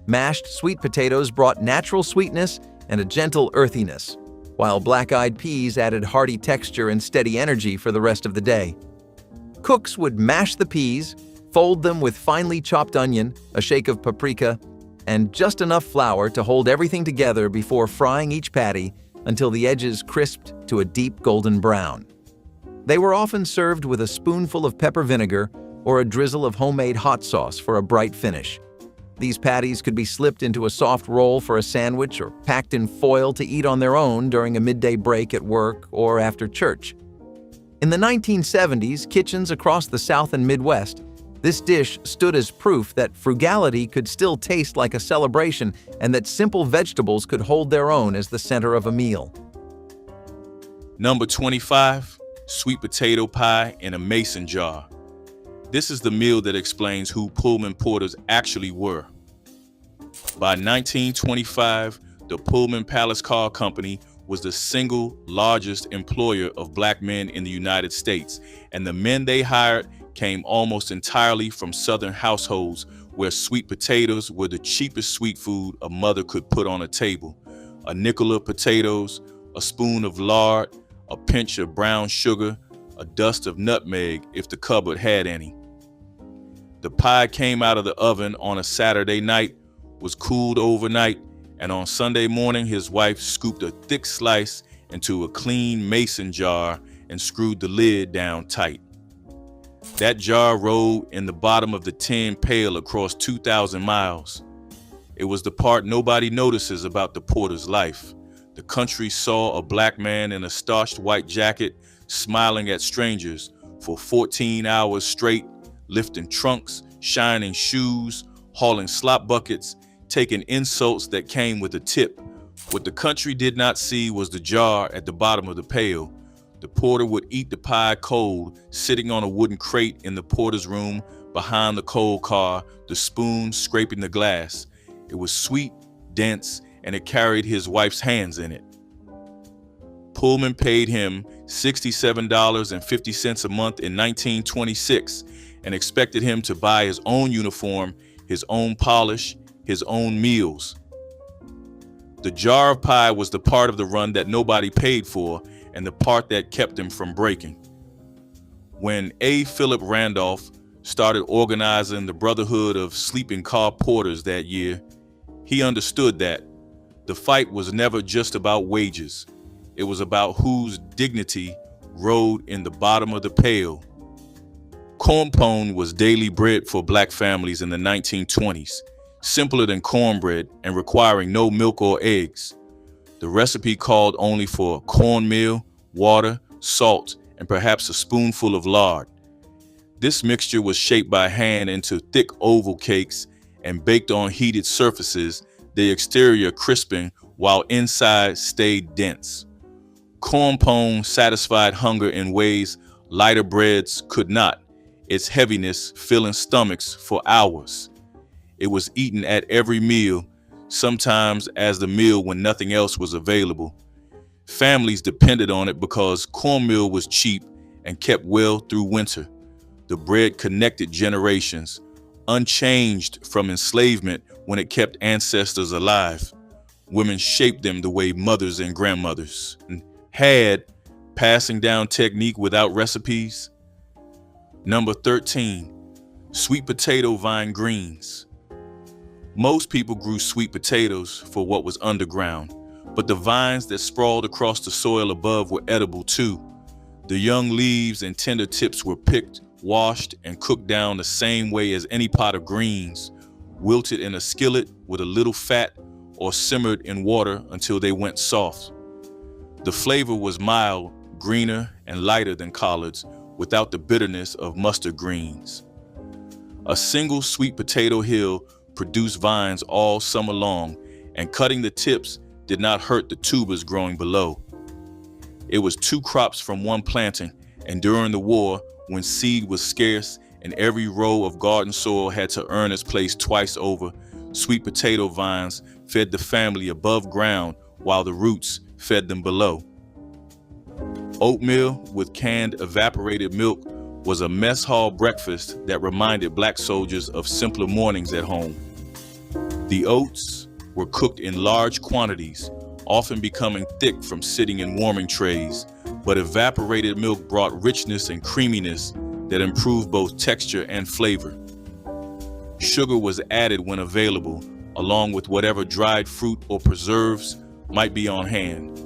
Mashed sweet potatoes brought natural sweetness and a gentle earthiness, while black-eyed peas added hearty texture and steady energy for the rest of the day. Cooks would mash the peas, Fold them with finely chopped onion, a shake of paprika, and just enough flour to hold everything together before frying each patty until the edges crisped to a deep golden brown. They were often served with a spoonful of pepper vinegar or a drizzle of homemade hot sauce for a bright finish. These patties could be slipped into a soft roll for a sandwich or packed in foil to eat on their own during a midday break at work or after church. In the 1970s, kitchens across the South and Midwest, this dish stood as proof that frugality could still taste like a celebration and that simple vegetables could hold their own as the center of a meal. Number 25, sweet potato pie in a mason jar. This is the meal that explains who Pullman Porters actually were. By 1925, the Pullman Palace Car Company was the single largest employer of black men in the United States, and the men they hired came almost entirely from Southern households where sweet potatoes were the cheapest sweet food a mother could put on a table. A nickel of potatoes, a spoon of lard, a pinch of brown sugar, a dust of nutmeg if the cupboard had any. The pie came out of the oven on a Saturday night, was cooled overnight, and on Sunday morning his wife scooped a thick slice into a clean mason jar and screwed the lid down tight. That jar rolled in the bottom of the tin pail across 2,000 miles. It was the part nobody notices about the Porter's life. The country saw a black man in a starched white jacket smiling at strangers for 14 hours straight, lifting trunks, shining shoes, hauling slop buckets, taking insults that came with a tip. What the country did not see was the jar at the bottom of the pail. The porter would eat the pie cold, sitting on a wooden crate in the porter's room behind the coal car, the spoon scraping the glass. It was sweet, dense, and it carried his wife's hands in it. Pullman paid him $67.50 a month in 1926 and expected him to buy his own uniform, his own polish, his own meals. The jar of pie was the part of the run that nobody paid for and the part that kept him from breaking. When A. Philip Randolph started organizing the Brotherhood of Sleeping Car Porters that year, he understood that the fight was never just about wages. It was about whose dignity rode in the bottom of the pail. Corn pone was daily bread for black families in the 1920s, simpler than cornbread and requiring no milk or eggs. The recipe called only for cornmeal, water, salt, and perhaps a spoonful of lard. This mixture was shaped by hand into thick oval cakes and baked on heated surfaces, the exterior crisping while inside stayed dense. Corn pone satisfied hunger in ways lighter breads could not, its heaviness filling stomachs for hours. It was eaten at every meal, sometimes as the meal when nothing else was available. Families depended on it because cornmeal was cheap and kept well through winter. The bread connected generations, unchanged from enslavement when it kept ancestors alive. Women shaped them the way mothers and grandmothers had, passing down technique without recipes. Number 13, sweet potato vine greens. Most people grew sweet potatoes for what was underground, but the vines that sprawled across the soil above were edible too. The young leaves and tender tips were picked, washed, and cooked down the same way as any pot of greens, wilted in a skillet with a little fat or simmered in water until they went soft. The flavor was mild, greener, and lighter than collards, without the bitterness of mustard greens. A single sweet potato hill produced vines all summer long, and cutting the tips did not hurt the tubers growing below. It was 2 crops from one planting, and during the war, when seed was scarce and every row of garden soil had to earn its place twice over, sweet potato vines fed the family above ground while the roots fed them below. Oatmeal with canned evaporated milk was a mess hall breakfast that reminded black soldiers of simpler mornings at home. The oats were cooked in large quantities, often becoming thick from sitting in warming trays, but evaporated milk brought richness and creaminess that improved both texture and flavor. Sugar was added when available, along with whatever dried fruit or preserves might be on hand.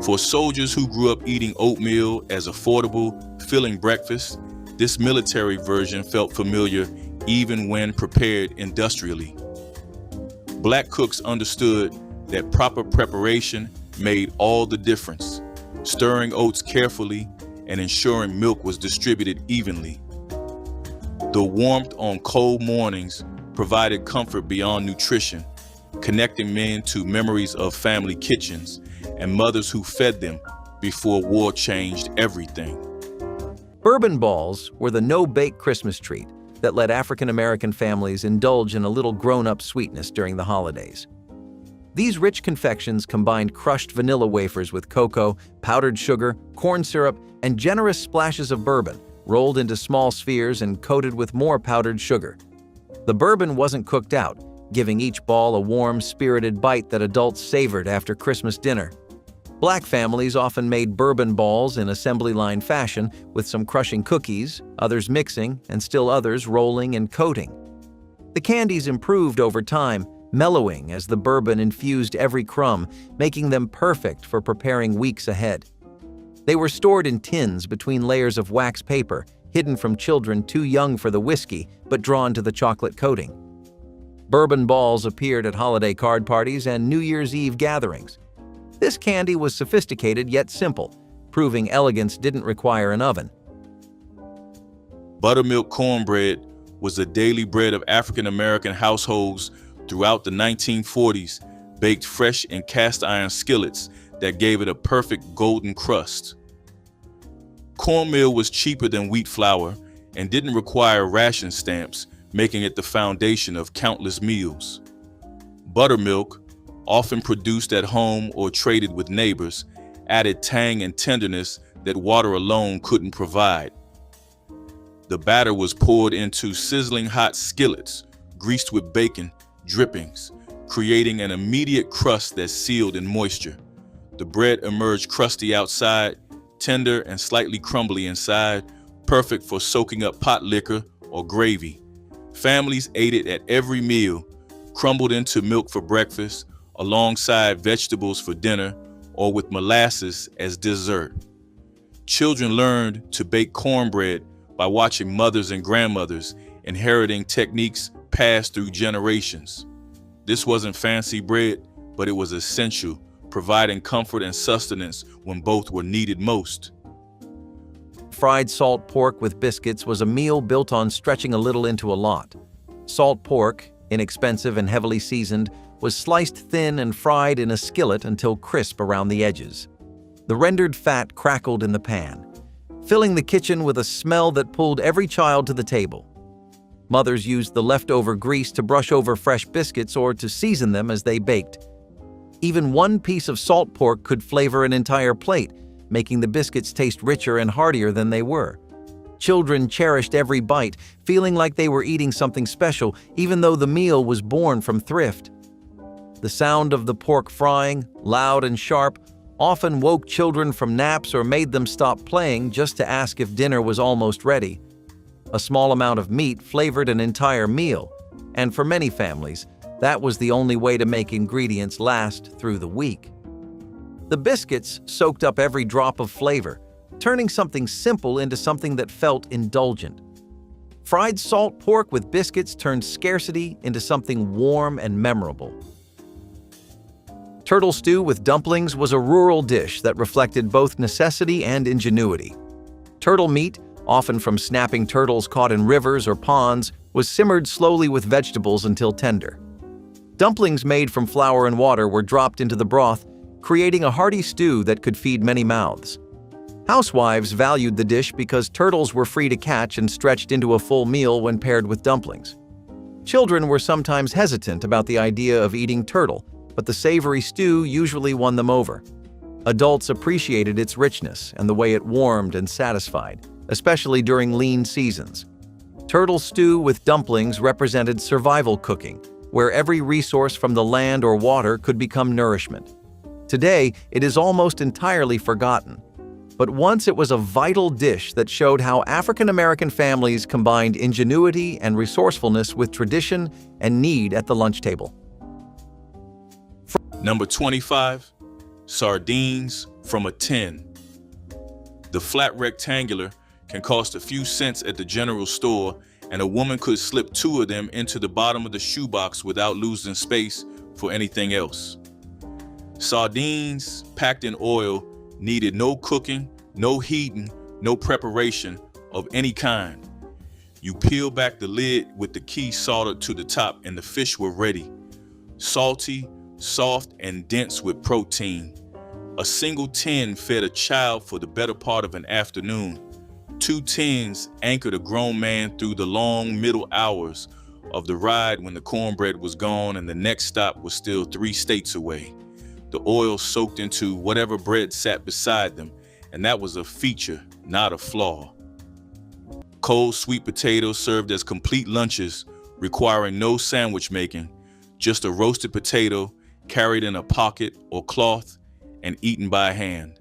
For soldiers who grew up eating oatmeal as affordable, filling breakfast, this military version felt familiar even when prepared industrially. Black cooks understood that proper preparation made all the difference, stirring oats carefully and ensuring milk was distributed evenly. The warmth on cold mornings provided comfort beyond nutrition, connecting men to memories of family kitchens and mothers who fed them before war changed everything. Bourbon balls were the no-bake Christmas treat that let African American families indulge in a little grown-up sweetness during the holidays. These rich confections combined crushed vanilla wafers with cocoa, powdered sugar, corn syrup, and generous splashes of bourbon, rolled into small spheres and coated with more powdered sugar. The bourbon wasn't cooked out, giving each ball a warm, spirited bite that adults savored after Christmas dinner. Black families often made bourbon balls in assembly line fashion, with some crushing cookies, others mixing, and still others rolling and coating. The candies improved over time, mellowing as the bourbon infused every crumb, making them perfect for preparing weeks ahead. They were stored in tins between layers of wax paper, hidden from children too young for the whiskey but drawn to the chocolate coating. Bourbon balls appeared at holiday card parties and New Year's Eve gatherings. This candy was sophisticated yet simple, proving elegance didn't require an oven. Buttermilk cornbread was the daily bread of African American households throughout the 1940s, baked fresh in cast iron skillets that gave it a perfect golden crust. Cornmeal was cheaper than wheat flour and didn't require ration stamps, making it the foundation of countless meals. Buttermilk, often produced at home or traded with neighbors, added tang and tenderness that water alone couldn't provide. The batter was poured into sizzling hot skillets, greased with bacon drippings, creating an immediate crust that sealed in moisture. The bread emerged crusty outside, tender and slightly crumbly inside, perfect for soaking up pot liquor or gravy. Families ate it at every meal, crumbled into milk for breakfast, alongside vegetables for dinner, or with molasses as dessert. Children learned to bake cornbread by watching mothers and grandmothers, inheriting techniques passed through generations. This wasn't fancy bread, but it was essential, providing comfort and sustenance when both were needed most. Fried salt pork with biscuits was a meal built on stretching a little into a lot. Salt pork, inexpensive and heavily seasoned, was sliced thin and fried in a skillet until crisp around the edges. The rendered fat crackled in the pan, filling the kitchen with a smell that pulled every child to the table. Mothers used the leftover grease to brush over fresh biscuits or to season them as they baked. Even one piece of salt pork could flavor an entire plate, making the biscuits taste richer and heartier than they were. Children cherished every bite, feeling like they were eating something special, even though the meal was born from thrift. The sound of the pork frying, loud and sharp, often woke children from naps or made them stop playing just to ask if dinner was almost ready. A small amount of meat flavored an entire meal, and for many families, that was the only way to make ingredients last through the week. The biscuits soaked up every drop of flavor, turning something simple into something that felt indulgent. Fried salt pork with biscuits turned scarcity into something warm and memorable. Turtle stew with dumplings was a rural dish that reflected both necessity and ingenuity. Turtle meat, often from snapping turtles caught in rivers or ponds, was simmered slowly with vegetables until tender. Dumplings made from flour and water were dropped into the broth, creating a hearty stew that could feed many mouths. Housewives valued the dish because turtles were free to catch and stretched into a full meal when paired with dumplings. Children were sometimes hesitant about the idea of eating turtle, but the savory stew usually won them over. Adults appreciated its richness and the way it warmed and satisfied, especially during lean seasons. Turtle stew with dumplings represented survival cooking, where every resource from the land or water could become nourishment. Today, it is almost entirely forgotten. but once it was a vital dish that showed how African American families combined ingenuity and resourcefulness with tradition and need at the lunch table. Number 25, sardines from a tin. The flat rectangular can cost a few cents at the general store, and a woman could slip 2 of them into the bottom of the shoebox without losing space for anything else. Sardines packed in oil needed no cooking, no heating, no preparation of any kind. You peel back the lid with the key soldered to the top and the fish were ready. Salty, soft, and dense with protein. A single tin fed a child for the better part of an afternoon. 2 tins anchored a grown man through the long middle hours of the ride when the cornbread was gone and the next stop was still 3 states away. The oil soaked into whatever bread sat beside them, and that was a feature, not a flaw. Cold sweet potatoes served as complete lunches, requiring no sandwich making, just a roasted potato carried in a pocket or cloth and eaten by hand.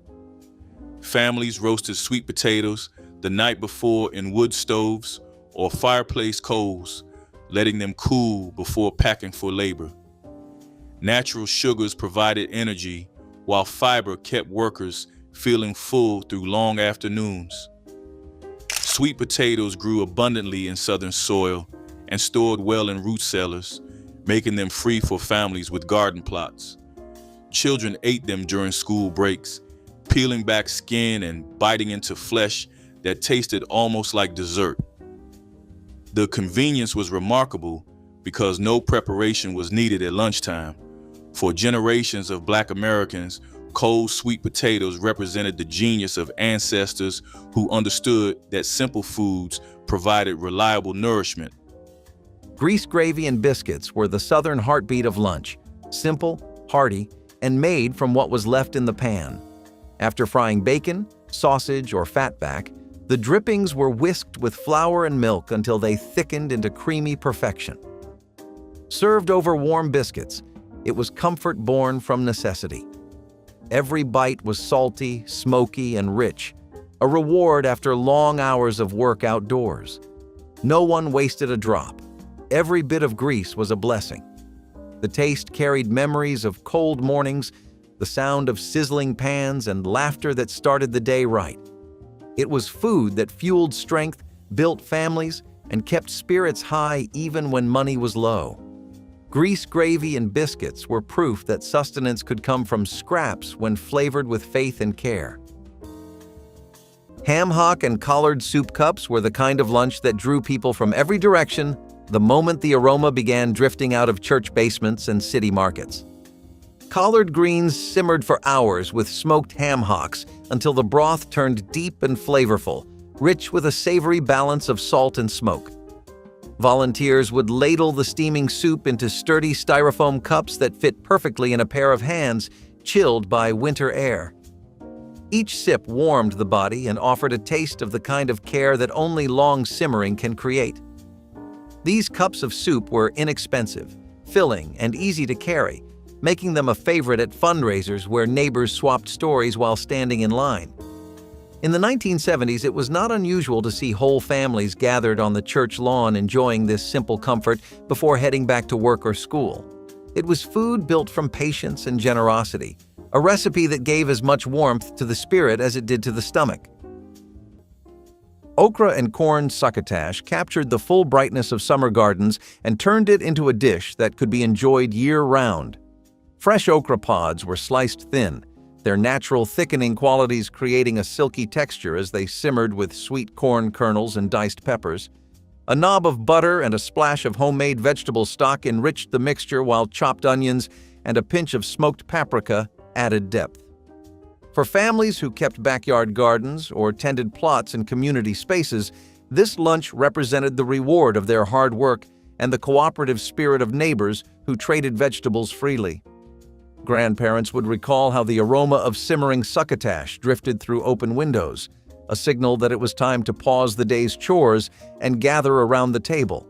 Families roasted sweet potatoes the night before in wood stoves or fireplace coals, letting them cool before packing for labor. Natural sugars provided energy, while fiber kept workers feeling full through long afternoons. Sweet potatoes grew abundantly in southern soil and stored well in root cellars, making them free for families with garden plots. Children ate them during school breaks, peeling back skin and biting into flesh that tasted almost like dessert. The convenience was remarkable because no preparation was needed at lunchtime. For generations of Black Americans, cold sweet potatoes represented the genius of ancestors who understood that simple foods provided reliable nourishment. Grease gravy and biscuits were the Southern heartbeat of lunch, simple, hearty, and made from what was left in the pan. After frying bacon, sausage, or fatback, the drippings were whisked with flour and milk until they thickened into creamy perfection. Served over warm biscuits, it was comfort born from necessity. Every bite was salty, smoky, and rich, a reward after long hours of work outdoors. No one wasted a drop. Every bit of grease was a blessing. The taste carried memories of cold mornings, the sound of sizzling pans, and laughter that started the day right. It was food that fueled strength, built families, and kept spirits high even when money was low. Grease gravy and biscuits were proof that sustenance could come from scraps when flavored with faith and care. Ham hock and collard soup cups were the kind of lunch that drew people from every direction the moment the aroma began drifting out of church basements and city markets. Collard greens simmered for hours with smoked ham hocks until the broth turned deep and flavorful, rich with a savory balance of salt and smoke. Volunteers would ladle the steaming soup into sturdy styrofoam cups that fit perfectly in a pair of hands, chilled by winter air. Each sip warmed the body and offered a taste of the kind of care that only long simmering can create. These cups of soup were inexpensive, filling, and easy to carry, making them a favorite at fundraisers where neighbors swapped stories while standing in line. In the 1970s, it was not unusual to see whole families gathered on the church lawn enjoying this simple comfort before heading back to work or school. It was food built from patience and generosity, a recipe that gave as much warmth to the spirit as it did to the stomach. Okra and corn succotash captured the full brightness of summer gardens and turned it into a dish that could be enjoyed year-round. Fresh okra pods were sliced thin, their natural thickening qualities creating a silky texture as they simmered with sweet corn kernels and diced peppers. A knob of butter and a splash of homemade vegetable stock enriched the mixture, while chopped onions and a pinch of smoked paprika added depth. For families who kept backyard gardens or tended plots in community spaces, this lunch represented the reward of their hard work and the cooperative spirit of neighbors who traded vegetables freely. Grandparents would recall how the aroma of simmering succotash drifted through open windows, a signal that it was time to pause the day's chores and gather around the table.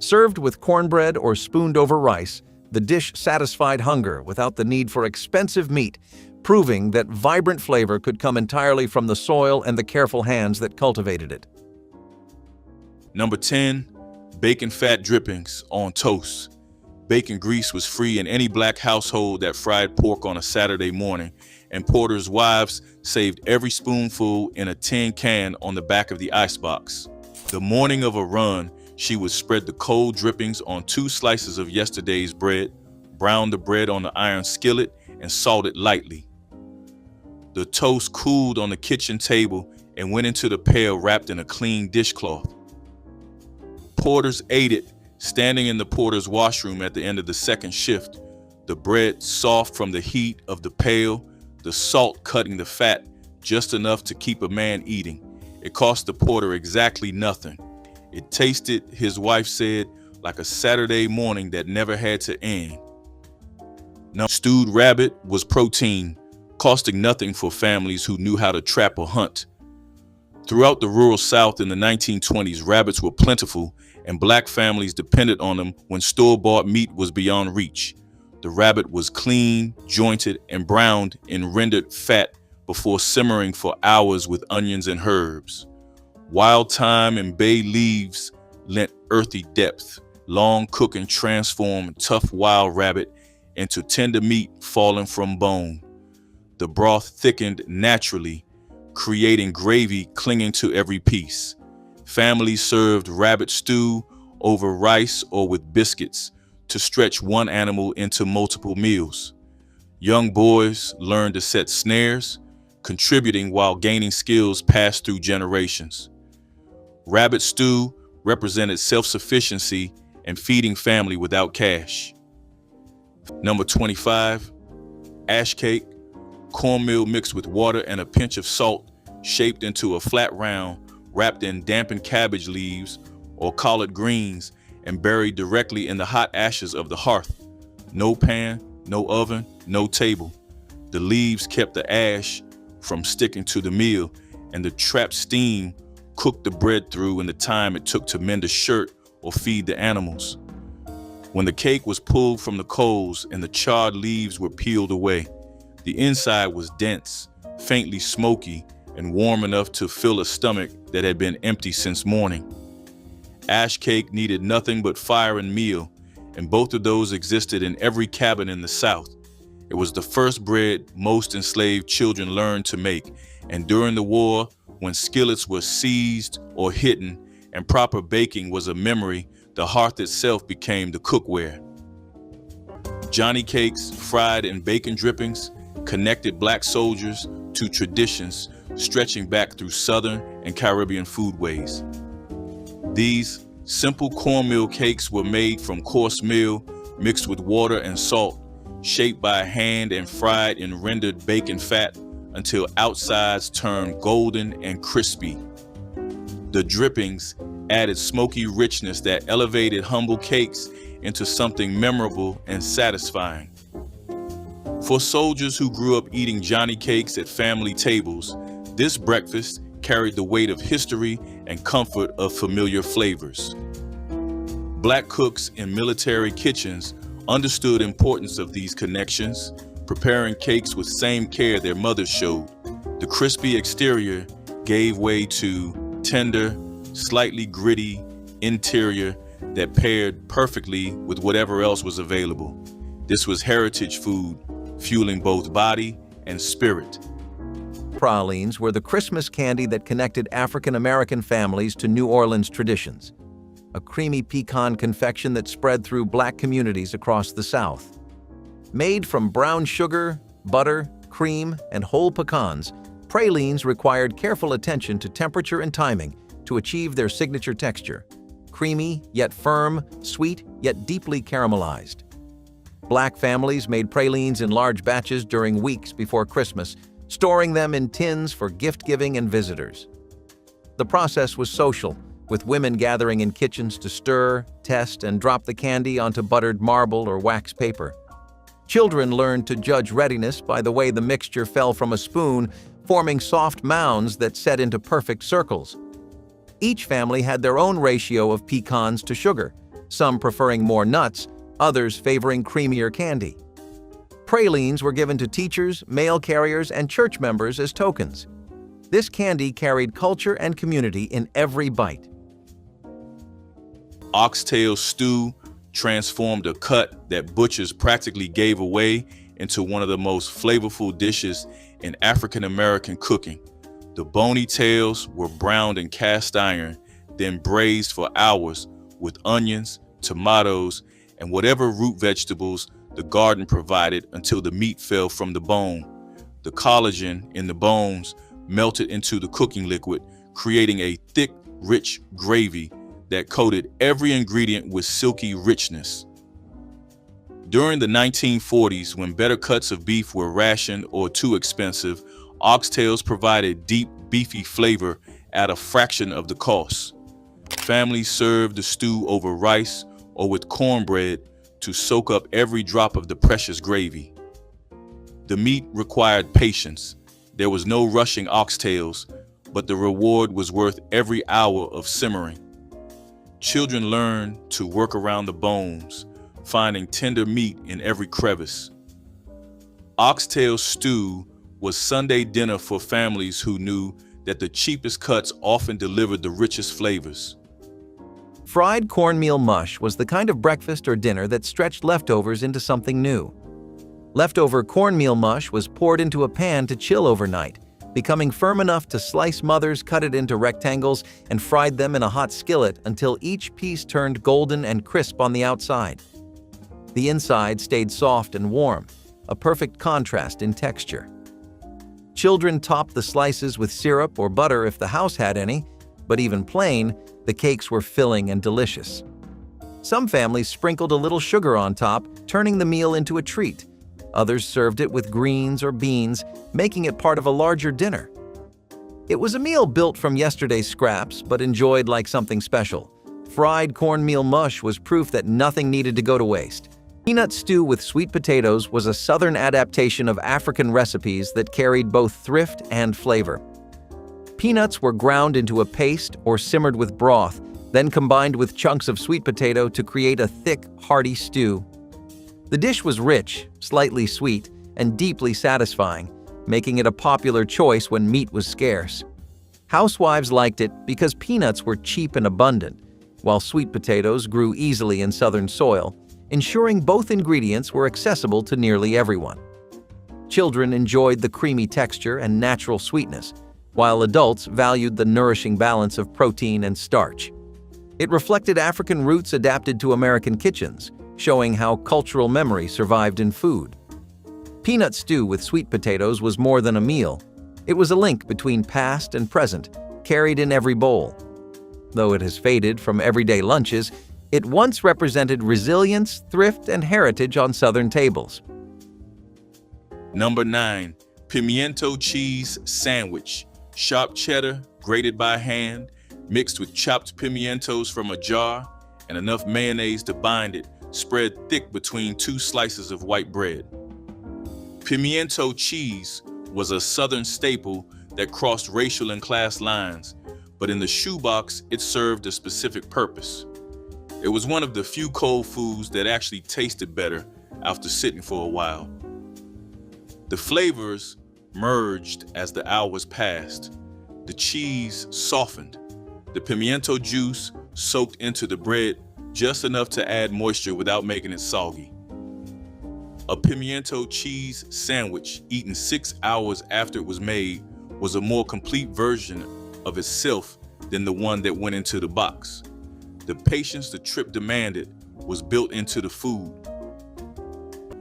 Served with cornbread or spooned over rice, the dish satisfied hunger without the need for expensive meat, proving that vibrant flavor could come entirely from the soil and the careful hands that cultivated it. Number 10, bacon fat drippings on toast. Bacon grease was free in any black household that fried pork on a Saturday morning, and porters' wives saved every spoonful in a tin can on the back of the icebox. The morning of a run, she would spread the cold drippings on 2 slices of yesterday's bread, brown the bread on the iron skillet, and salt it lightly. The toast cooled on the kitchen table and went into the pail wrapped in a clean dishcloth. Porters ate it, standing in the porter's washroom at the end of the second shift, the bread soft from the heat of the pail, the salt cutting the fat just enough to keep a man eating. It cost the porter exactly nothing. It tasted, his wife said, like a Saturday morning that never had to end. Now, stewed rabbit was protein, costing nothing for families who knew how to trap or hunt. Throughout the rural South in the 1920s, rabbits were plentiful, and black families depended on them when store-bought meat was beyond reach. The rabbit was clean, jointed, and browned in rendered fat before simmering for hours with onions and herbs. Wild thyme and bay leaves lent earthy depth. Long cooking transformed tough wild rabbit into tender meat falling from bone. The broth thickened naturally, creating gravy clinging to every piece. Families served rabbit stew over rice or with biscuits to stretch one animal into multiple meals. Young boys learned to set snares, contributing while gaining skills passed through generations. Rabbit stew represented self-sufficiency and feeding family without cash. Number 25, ash cake, cornmeal mixed with water and a pinch of salt, shaped into a flat round, wrapped in dampened cabbage leaves or collard greens and buried directly in the hot ashes of the hearth. No pan, no oven, no table. The leaves kept the ash from sticking to the meal, and the trapped steam cooked the bread through in the time it took to mend a shirt or feed the animals. When the cake was pulled from the coals and the charred leaves were peeled away, the inside was dense, faintly smoky, and warm enough to fill a stomach that had been empty since morning. Ash cake needed nothing but fire and meal, and both of those existed in every cabin in the South. It was the first bread most enslaved children learned to make, and during the war, when skillets were seized or hidden and proper baking was a memory, the hearth itself became the cookware. Johnny cakes, fried in bacon drippings, connected black soldiers to traditions stretching back through Southern and Caribbean foodways. These simple cornmeal cakes were made from coarse meal mixed with water and salt, shaped by hand and fried in rendered bacon fat until outsides turned golden and crispy. The drippings added smoky richness that elevated humble cakes into something memorable and satisfying. For soldiers who grew up eating Johnny cakes at family tables, this breakfast carried the weight of history and comfort of familiar flavors. Black cooks in military kitchens understood the importance of these connections, preparing cakes with same care their mothers showed. The crispy exterior gave way to tender, slightly gritty interior that paired perfectly with whatever else was available. This was heritage food, fueling both body and spirit. Pralines were the Christmas candy that connected African American families to New Orleans traditions, a creamy pecan confection that spread through black communities across the South. Made from brown sugar, butter, cream, and whole pecans, pralines required careful attention to temperature and timing to achieve their signature texture: creamy yet firm, sweet yet deeply caramelized. Black families made pralines in large batches during weeks before Christmas, storing them in tins for gift-giving and visitors. The process was social, with women gathering in kitchens to stir, test, and drop the candy onto buttered marble or wax paper. Children learned to judge readiness by the way the mixture fell from a spoon, forming soft mounds that set into perfect circles. Each family had their own ratio of pecans to sugar, some preferring more nuts, others favoring creamier candy. Pralines were given to teachers, mail carriers, and church members as tokens. This candy carried culture and community in every bite. Oxtail stew transformed a cut that butchers practically gave away into one of the most flavorful dishes in African American cooking. The bony tails were browned in cast iron, then braised for hours with onions, tomatoes, and whatever root vegetables the garden provided until the meat fell from the bone. The collagen in the bones melted into the cooking liquid, creating a thick, rich gravy that coated every ingredient with silky richness. During the 1940s, when better cuts of beef were rationed or too expensive, oxtails provided deep, beefy flavor at a fraction of the cost. Families served the stew over rice or with cornbread to soak up every drop of the precious gravy. The meat required patience. There was no rushing oxtails, but the reward was worth every hour of simmering. Children learned to work around the bones, finding tender meat in every crevice. Oxtail stew was Sunday dinner for families who knew that the cheapest cuts often delivered the richest flavors. Fried cornmeal mush was the kind of breakfast or dinner that stretched leftovers into something new. Leftover cornmeal mush was poured into a pan to chill overnight, becoming firm enough to slice mothers cut it into rectangles and fried them in a hot skillet until each piece turned golden and crisp on the outside. The inside stayed soft and warm, a perfect contrast in texture. Children topped the slices with syrup or butter if the house had any, but even plain, the cakes were filling and delicious. Some families sprinkled a little sugar on top, turning the meal into a treat. Others served it with greens or beans, making it part of a larger dinner. It was a meal built from yesterday's scraps, but enjoyed like something special. Fried cornmeal mush was proof that nothing needed to go to waste. Peanut stew with sweet potatoes was a Southern adaptation of African recipes that carried both thrift and flavor. Peanuts were ground into a paste or simmered with broth, then combined with chunks of sweet potato to create a thick, hearty stew. The dish was rich, slightly sweet, and deeply satisfying, making it a popular choice when meat was scarce. Housewives liked it because peanuts were cheap and abundant, while sweet potatoes grew easily in southern soil, ensuring both ingredients were accessible to nearly everyone. Children enjoyed the creamy texture and natural sweetness, while adults valued the nourishing balance of protein and starch. It reflected African roots adapted to American kitchens, showing how cultural memory survived in food. Peanut stew with sweet potatoes was more than a meal. It was a link between past and present, carried in every bowl. Though it has faded from everyday lunches, it once represented resilience, thrift, and heritage on Southern tables. Number 9, pimiento cheese sandwich. Sharp cheddar, grated by hand, mixed with chopped pimientos from a jar, and enough mayonnaise to bind it, spread thick between 2 slices of white bread. Pimiento cheese was a Southern staple that crossed racial and class lines, but in the shoebox, it served a specific purpose. It was one of the few cold foods that actually tasted better after sitting for a while. The flavors merged as the hours passed. The cheese softened. The pimiento juice soaked into the bread just enough to add moisture without making it soggy. A pimiento cheese sandwich eaten 6 hours after it was made was a more complete version of itself than the one that went into the box. The patience the trip demanded was built into the food.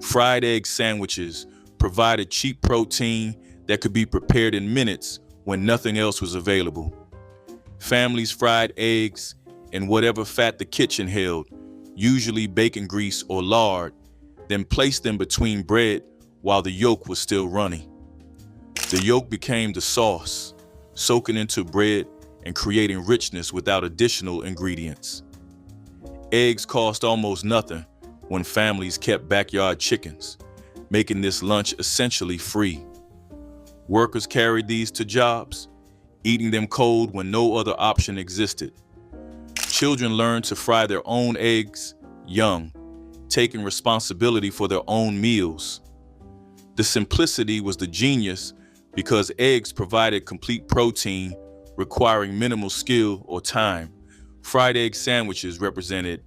Fried egg sandwiches provided cheap protein that could be prepared in minutes when nothing else was available. Families fried eggs in whatever fat the kitchen held, usually bacon grease or lard, then placed them between bread while the yolk was still runny. The yolk became the sauce, soaking into bread and creating richness without additional ingredients. Eggs cost almost nothing when families kept backyard chickens, making this lunch essentially free. Workers carried these to jobs, eating them cold when no other option existed. Children learned to fry their own eggs young, taking responsibility for their own meals. The simplicity was the genius because eggs provided complete protein requiring minimal skill or time. Fried egg sandwiches represented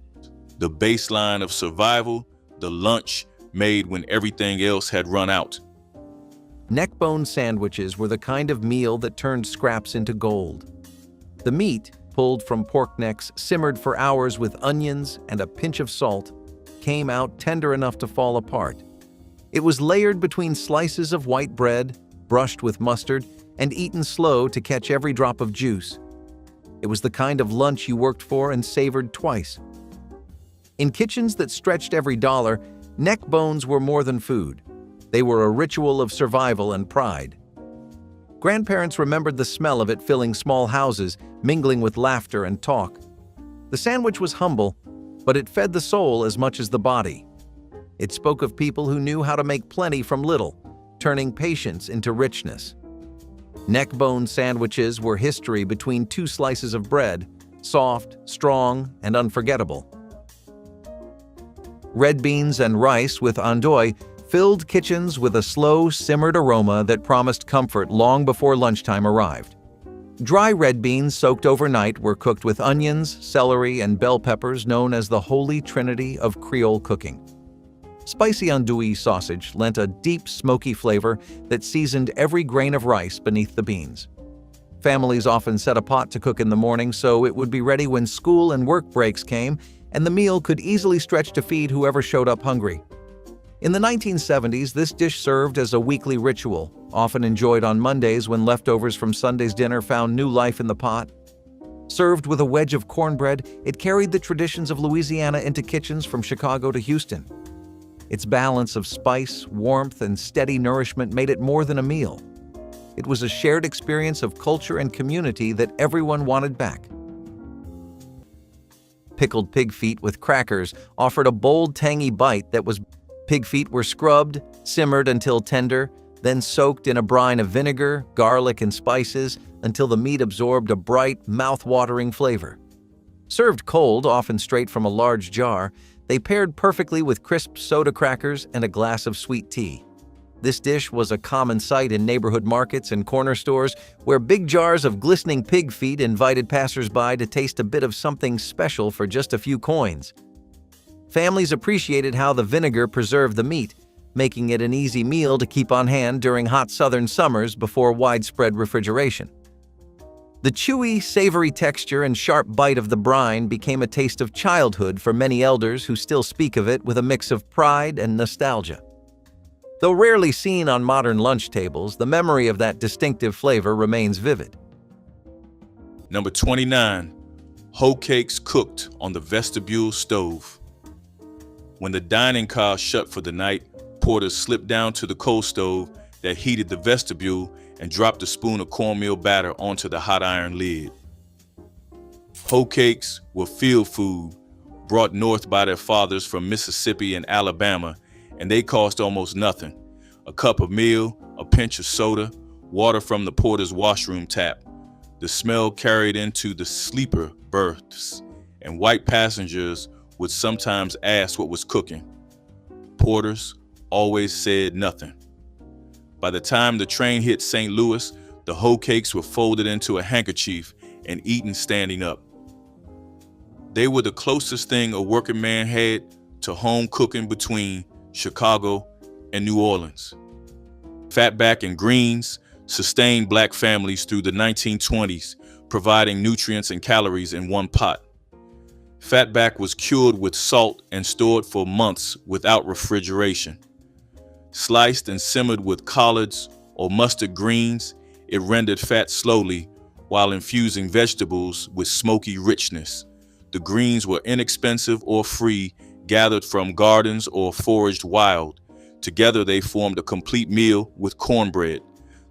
the baseline of survival, the lunch made when everything else had run out. Neckbone sandwiches were the kind of meal that turned scraps into gold. The meat, pulled from pork necks, simmered for hours with onions and a pinch of salt, came out tender enough to fall apart. It was layered between slices of white bread, brushed with mustard, and eaten slow to catch every drop of juice. It was the kind of lunch you worked for and savored twice. In kitchens that stretched every dollar, neck bones were more than food. They were a ritual of survival and pride. Grandparents remembered the smell of it filling small houses, mingling with laughter and talk. The sandwich was humble, but it fed the soul as much as the body. It spoke of people who knew how to make plenty from little, turning patience into richness. Neckbone sandwiches were history between two slices of bread, soft, strong, and unforgettable. Red beans and rice with andouille filled kitchens with a slow-simmered aroma that promised comfort long before lunchtime arrived. Dry red beans soaked overnight were cooked with onions, celery, and bell peppers, known as the holy trinity of Creole cooking. Spicy andouille sausage lent a deep, smoky flavor that seasoned every grain of rice beneath the beans. Families often set a pot to cook in the morning so it would be ready when school and work breaks came, and the meal could easily stretch to feed whoever showed up hungry. In the 1970s, this dish served as a weekly ritual, often enjoyed on Mondays when leftovers from Sunday's dinner found new life in the pot. Served with a wedge of cornbread, it carried the traditions of Louisiana into kitchens from Chicago to Houston. Its balance of spice, warmth, and steady nourishment made it more than a meal. It was a shared experience of culture and community that everyone wanted back. Pickled pig feet with crackers offered a bold, tangy bite that was. Pig feet were scrubbed, simmered until tender, then soaked in a brine of vinegar, garlic, and spices until the meat absorbed a bright, mouth-watering flavor. Served cold, often straight from a large jar, they paired perfectly with crisp soda crackers and a glass of sweet tea. This dish was a common sight in neighborhood markets and corner stores where big jars of glistening pig feet invited passers-by to taste a bit of something special for just a few coins. Families appreciated how the vinegar preserved the meat, making it an easy meal to keep on hand during hot southern summers before widespread refrigeration. The chewy, savory texture and sharp bite of the brine became a taste of childhood for many elders who still speak of it with a mix of pride and nostalgia. Though rarely seen on modern lunch tables, the memory of that distinctive flavor remains vivid. Number 29, hoe cakes cooked on the vestibule stove. When the dining car shut for the night, porters slipped down to the coal stove that heated the vestibule and dropped a spoon of cornmeal batter onto the hot iron lid. Hoe cakes were field food brought north by their fathers from Mississippi and Alabama, and they cost almost nothing. A cup of meal, a pinch of soda, water from the porter's washroom tap. The smell carried into the sleeper berths, and white passengers would sometimes ask what was cooking. Porters always said nothing. By the time the train hit St. Louis, the hoe cakes were folded into a handkerchief and eaten standing up. They were the closest thing a working man had to home cooking between Chicago and New Orleans. Fatback and greens sustained black families through the 1920s, providing nutrients and calories in one pot. Fatback was cured with salt and stored for months without refrigeration. Sliced and simmered with collards or mustard greens, it rendered fat slowly while infusing vegetables with smoky richness. The greens were inexpensive or free, gathered from gardens or foraged wild. Together they formed a complete meal with cornbread.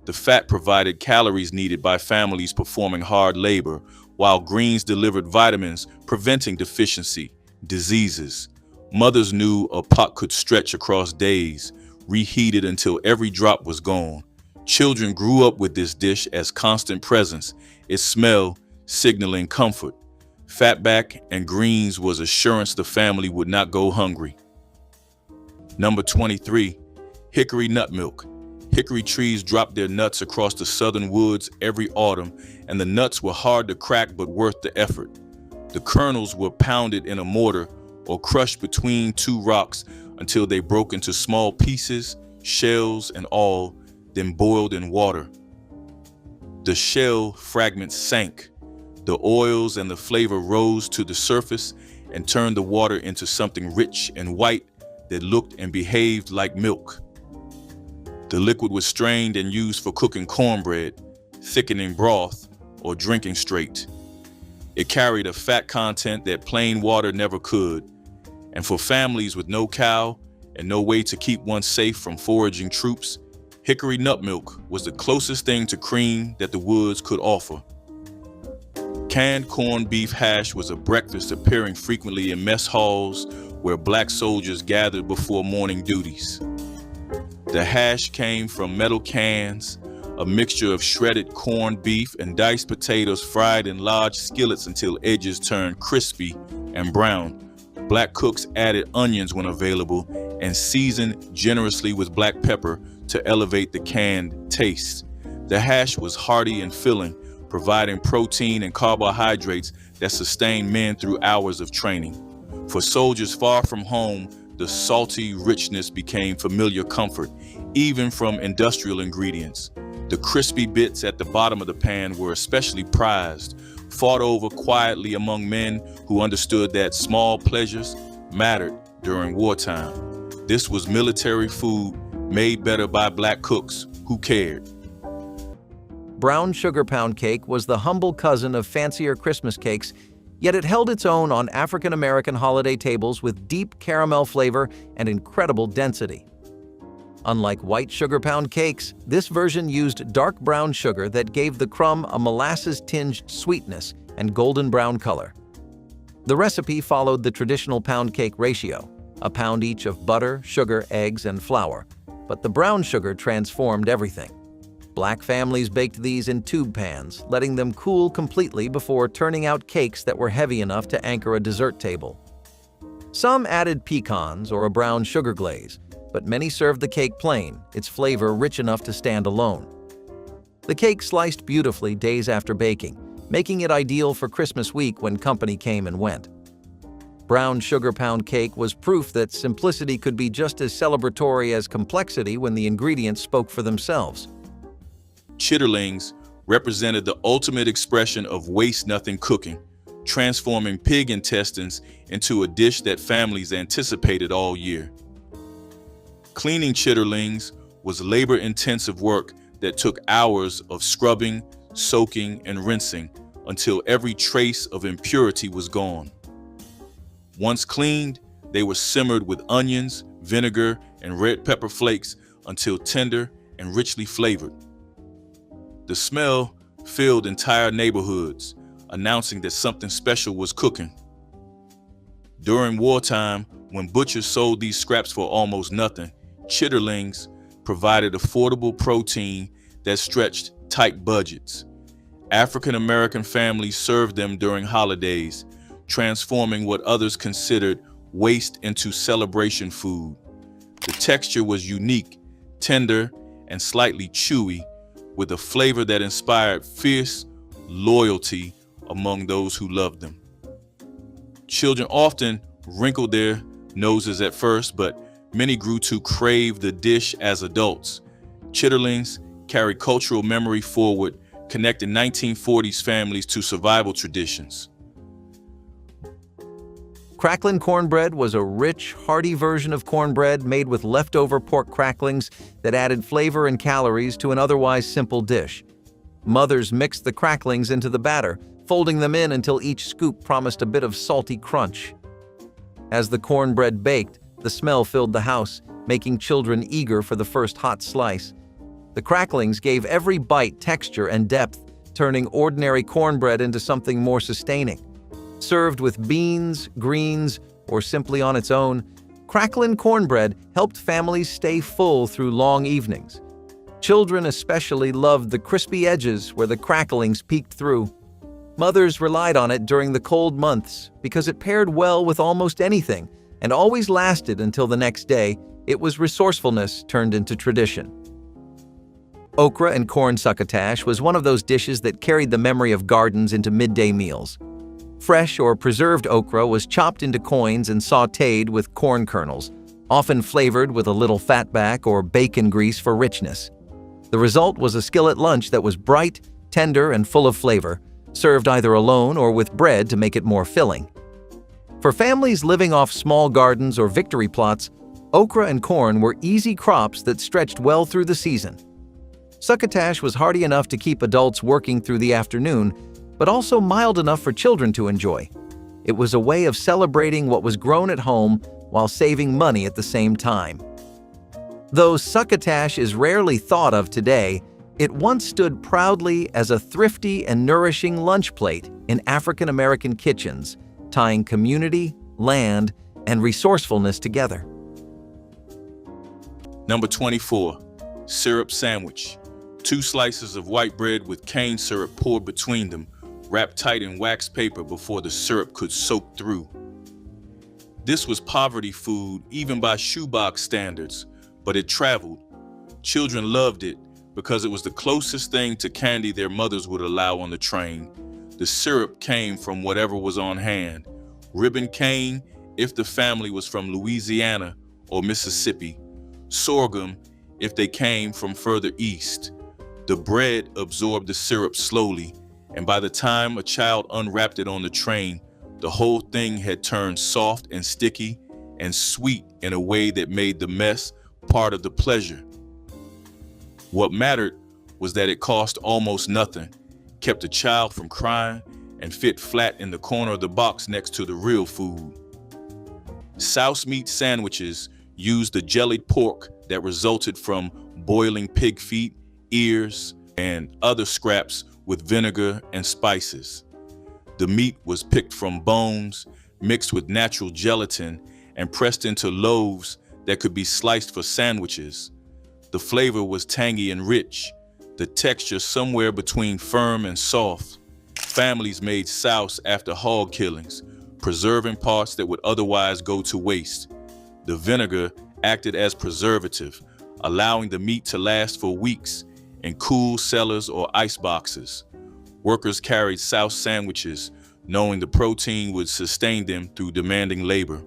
The fat provided calories needed by families performing hard labor, while greens delivered vitamins, preventing deficiency, diseases. Mothers knew a pot could stretch across days, reheated until every drop was gone. Children grew up with this dish as constant presence, its smell signaling comfort. Fatback and greens was assurance the family would not go hungry. Number 23, Hickory nut milk. Hickory trees dropped their nuts across the southern woods every autumn, and the nuts were hard to crack but worth the effort. The kernels were pounded in a mortar or crushed between two rocks until they broke into small pieces, shells and all, then boiled in water. The shell fragments sank. The oils and the flavor rose to the surface and turned the water into something rich and white that looked and behaved like milk. The liquid was strained and used for cooking cornbread, thickening broth, or drinking straight. It carried a fat content that plain water never could, and for families with no cow and no way to keep one safe from foraging troops, hickory nut milk was the closest thing to cream that the woods could offer. Canned corned beef hash was a breakfast appearing frequently in mess halls where black soldiers gathered before morning duties. The hash came from metal cans, a mixture of shredded corned beef and diced potatoes fried in large skillets until edges turned crispy and brown. Black cooks added onions when available and seasoned generously with black pepper to elevate the canned taste. The hash was hearty and filling, providing protein and carbohydrates that sustained men through hours of training. For soldiers far from home, the salty richness became familiar comfort, even from industrial ingredients. The crispy bits at the bottom of the pan were especially prized, fought over quietly among men who understood that small pleasures mattered during wartime. This was military food made better by black cooks who cared. Brown sugar pound cake was the humble cousin of fancier Christmas cakes, yet it held its own on African American holiday tables with deep caramel flavor and incredible density. Unlike white sugar pound cakes, this version used dark brown sugar that gave the crumb a molasses-tinged sweetness and golden brown color. The recipe followed the traditional pound cake ratio, a pound each of butter, sugar, eggs, and flour, but the brown sugar transformed everything. Black families baked these in tube pans, letting them cool completely before turning out cakes that were heavy enough to anchor a dessert table. Some added pecans or a brown sugar glaze, but many served the cake plain, its flavor rich enough to stand alone. The cake sliced beautifully days after baking, making it ideal for Christmas week when company came and went. Brown sugar pound cake was proof that simplicity could be just as celebratory as complexity when the ingredients spoke for themselves. Chitterlings represented the ultimate expression of waste-nothing cooking, transforming pig intestines into a dish that families anticipated all year. Cleaning chitterlings was labor-intensive work that took hours of scrubbing, soaking, and rinsing until every trace of impurity was gone. Once cleaned, they were simmered with onions, vinegar, and red pepper flakes until tender and richly flavored. The smell filled entire neighborhoods, announcing that something special was cooking. During wartime, when butchers sold these scraps for almost nothing, chitterlings provided affordable protein that stretched tight budgets. African American families served them during holidays, transforming what others considered waste into celebration food. The texture was unique, tender, and slightly chewy, with a flavor that inspired fierce loyalty among those who loved them. Children often wrinkled their noses at first, but many grew to crave the dish as adults. Chitterlings carry cultural memory forward, connecting 1940s families to survival traditions. Cracklin' cornbread was a rich, hearty version of cornbread made with leftover pork cracklings that added flavor and calories to an otherwise simple dish. Mothers mixed the cracklings into the batter, folding them in until each scoop promised a bit of salty crunch. As the cornbread baked, the smell filled the house, making children eager for the first hot slice. The cracklings gave every bite texture and depth, turning ordinary cornbread into something more sustaining. Served with beans, greens, or simply on its own, cracklin' cornbread helped families stay full through long evenings. Children especially loved the crispy edges where the cracklings peeked through. Mothers relied on it during the cold months because it paired well with almost anything and always lasted until the next day It was resourcefulness turned into tradition. Okra and corn succotash was one of those dishes that carried the memory of gardens into midday meals. Fresh or preserved okra was chopped into coins and sautéed with corn kernels, often flavored with a little fatback or bacon grease for richness. The result was a skillet lunch that was bright, tender, and full of flavor, served either alone or with bread to make it more filling. For families living off small gardens or victory plots, okra and corn were easy crops that stretched well through the season. Succotash was hearty enough to keep adults working through the afternoon, but also mild enough for children to enjoy. It was a way of celebrating what was grown at home while saving money at the same time. Though succotash is rarely thought of today, it once stood proudly as a thrifty and nourishing lunch plate in African American kitchens, tying community, land, and resourcefulness together. Number 24, syrup sandwich. 2 slices of white bread with cane syrup poured between them, wrapped tight in wax paper before the syrup could soak through. This was poverty food even by shoebox standards, but it traveled. Children loved it because it was the closest thing to candy their mothers would allow on the train. The syrup came from whatever was on hand. Ribbon cane if the family was from Louisiana or Mississippi. Sorghum if they came from further east. The bread absorbed the syrup slowly, and by the time a child unwrapped it on the train, the whole thing had turned soft and sticky and sweet in a way that made the mess part of the pleasure. What mattered was that it cost almost nothing, kept the child from crying, and fit flat in the corner of the box next to the real food. Souse meat sandwiches used the jellied pork that resulted from boiling pig feet, ears, and other scraps with vinegar and spices. The meat was picked from bones, mixed with natural gelatin, and pressed into loaves that could be sliced for sandwiches. The flavor was tangy and rich, the texture somewhere between firm and soft. Families made souse after hog killings, preserving parts that would otherwise go to waste. The vinegar acted as preservative, allowing the meat to last for weeks in cool cellars or ice boxes. Workers carried souse sandwiches, knowing the protein would sustain them through demanding labor.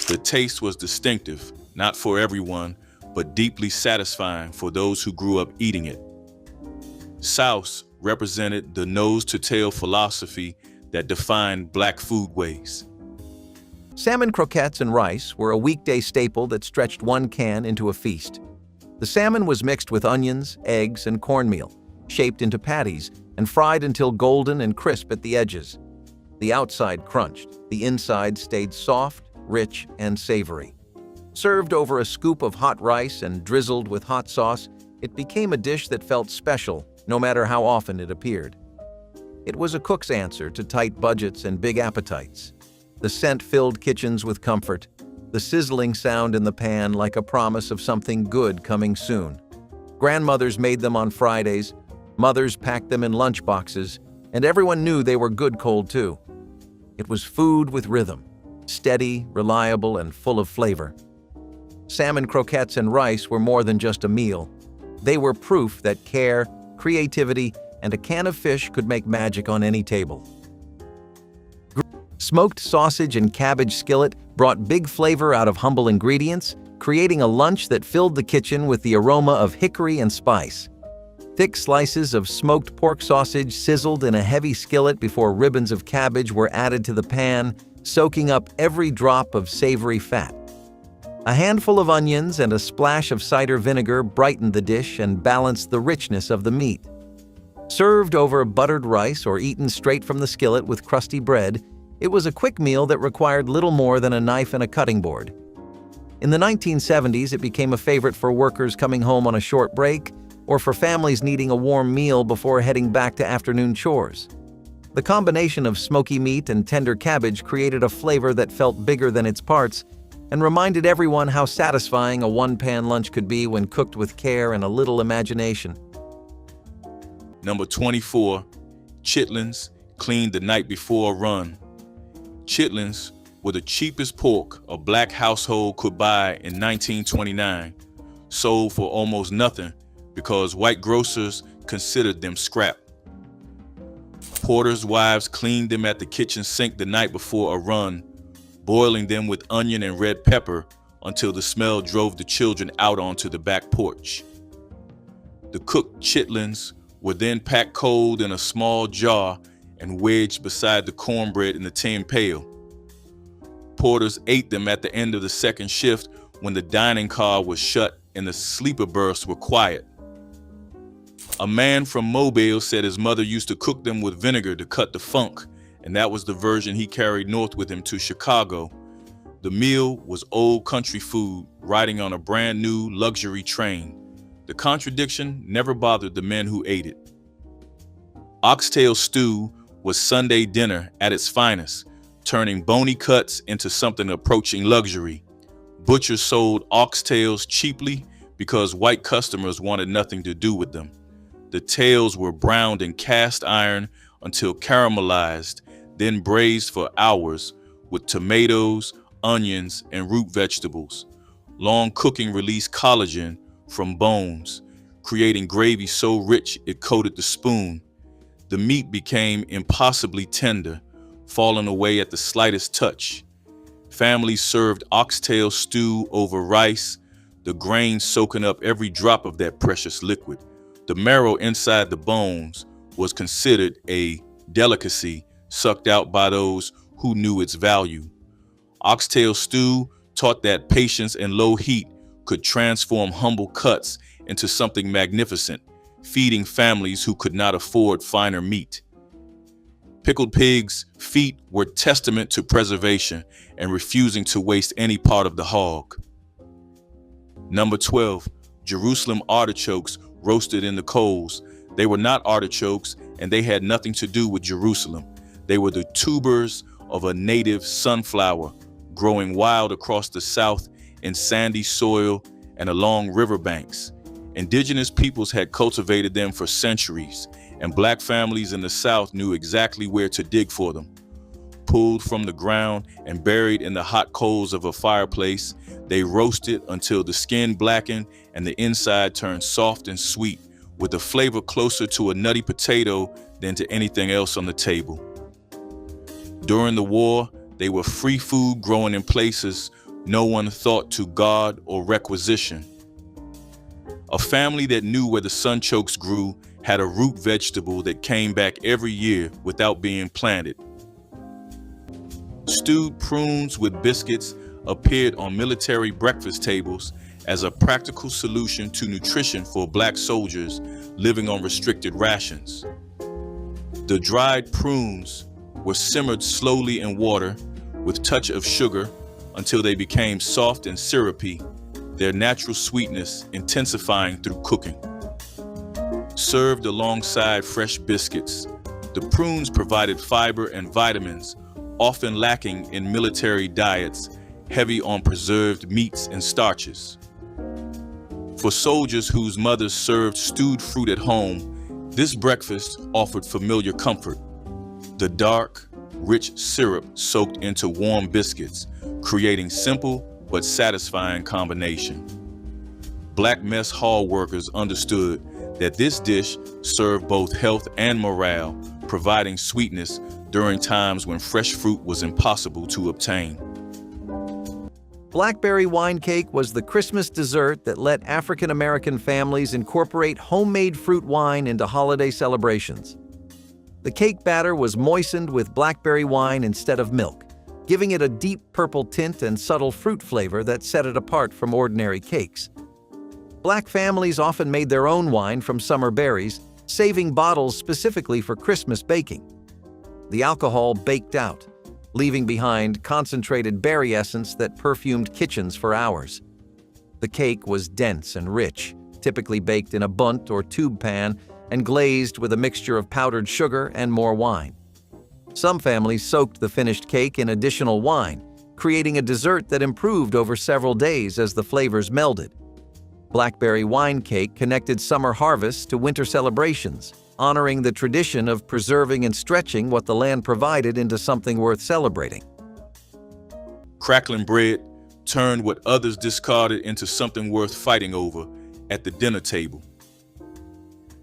The taste was distinctive, not for everyone, but deeply satisfying for those who grew up eating it. Souse represented the nose-to-tail philosophy that defined Black foodways. Salmon croquettes and rice were a weekday staple that stretched one can into a feast. The salmon was mixed with onions, eggs, and cornmeal, shaped into patties, and fried until golden and crisp at the edges. The outside crunched, the inside stayed soft, rich, and savory. Served over a scoop of hot rice and drizzled with hot sauce, it became a dish that felt special, no matter how often it appeared. It was a cook's answer to tight budgets and big appetites. The scent filled kitchens with comfort, the sizzling sound in the pan like a promise of something good coming soon. Grandmothers made them on Fridays, mothers packed them in lunch boxes, and everyone knew they were good cold too. It was food with rhythm, steady, reliable, and full of flavor. Salmon croquettes and rice were more than just a meal. They were proof that care, creativity, and a can of fish could make magic on any table. Smoked sausage and cabbage skillet brought big flavor out of humble ingredients, creating a lunch that filled the kitchen with the aroma of hickory and spice. Thick slices of smoked pork sausage sizzled in a heavy skillet before ribbons of cabbage were added to the pan, soaking up every drop of savory fat. A handful of onions and a splash of cider vinegar brightened the dish and balanced the richness of the meat. Served over buttered rice or eaten straight from the skillet with crusty bread, it was a quick meal that required little more than a knife and a cutting board. In the 1970s, it became a favorite for workers coming home on a short break or for families needing a warm meal before heading back to afternoon chores. The combination of smoky meat and tender cabbage created a flavor that felt bigger than its parts and reminded everyone how satisfying a one-pan lunch could be when cooked with care and a little imagination. Number 24, chitlins cleaned the night before a run. Chitlins were the cheapest pork a black household could buy in 1929, sold for almost nothing because white grocers considered them scrap. Porters' wives cleaned them at the kitchen sink the night before a run, boiling them with onion and red pepper until the smell drove the children out onto the back porch. The cooked chitlins were then packed cold in a small jar and wedged beside the cornbread in the tin pail. Porters ate them at the end of the second shift when the dining car was shut and the sleeper berths were quiet. A man from Mobile said his mother used to cook them with vinegar to cut the funk, and that was the version he carried north with him to Chicago. The meal was old country food riding on a brand new luxury train. The contradiction never bothered the men who ate it. Oxtail stew was Sunday dinner at its finest, turning bony cuts into something approaching luxury. Butchers sold oxtails cheaply because white customers wanted nothing to do with them. The tails were browned in cast iron until caramelized, then braised for hours with tomatoes, onions, and root vegetables. Long cooking released collagen from bones, creating gravy so rich it coated the spoon. The meat became impossibly tender, falling away at the slightest touch. Families served oxtail stew over rice, the grains soaking up every drop of that precious liquid. The marrow inside the bones was considered a delicacy sucked out by those who knew its value. Oxtail stew taught that patience and low heat could transform humble cuts into something magnificent, feeding families who could not afford finer meat. Pickled pigs' feet were testament to preservation and refusing to waste any part of the hog. Number 12, Jerusalem artichokes roasted in the coals. They were not artichokes, and they had nothing to do with Jerusalem. They were the tubers of a native sunflower growing wild across the South in sandy soil and along riverbanks. Indigenous peoples had cultivated them for centuries, and black families in the South knew exactly where to dig for them. Pulled from the ground and buried in the hot coals of a fireplace, they roasted until the skin blackened and the inside turned soft and sweet, with a flavor closer to a nutty potato than to anything else on the table. During the war, they were free food growing in places no one thought to guard or requisition. A family that knew where the sunchokes grew had a root vegetable that came back every year without being planted. Stewed prunes with biscuits appeared on military breakfast tables as a practical solution to nutrition for black soldiers living on restricted rations. The dried prunes were simmered slowly in water with a touch of sugar until they became soft and syrupy, their natural sweetness intensifying through cooking. Served alongside fresh biscuits, the prunes provided fiber and vitamins, often lacking in military diets heavy on preserved meats and starches. For soldiers whose mothers served stewed fruit at home, this breakfast offered familiar comfort. The dark, rich syrup soaked into warm biscuits, creating simple but satisfying combination. Black mess hall workers understood that this dish served both health and morale, providing sweetness during times when fresh fruit was impossible to obtain. Blackberry wine cake was the Christmas dessert that let African American families incorporate homemade fruit wine into holiday celebrations. The cake batter was moistened with blackberry wine instead of milk, giving it a deep purple tint and subtle fruit flavor that set it apart from ordinary cakes. Black families often made their own wine from summer berries, saving bottles specifically for Christmas baking. The alcohol baked out, leaving behind concentrated berry essence that perfumed kitchens for hours. The cake was dense and rich, typically baked in a bundt or tube pan and glazed with a mixture of powdered sugar and more wine. Some families soaked the finished cake in additional wine, creating a dessert that improved over several days as the flavors melded. Blackberry wine cake connected summer harvests to winter celebrations, honoring the tradition of preserving and stretching what the land provided into something worth celebrating. Crackling bread turned what others discarded into something worth fighting over at the dinner table.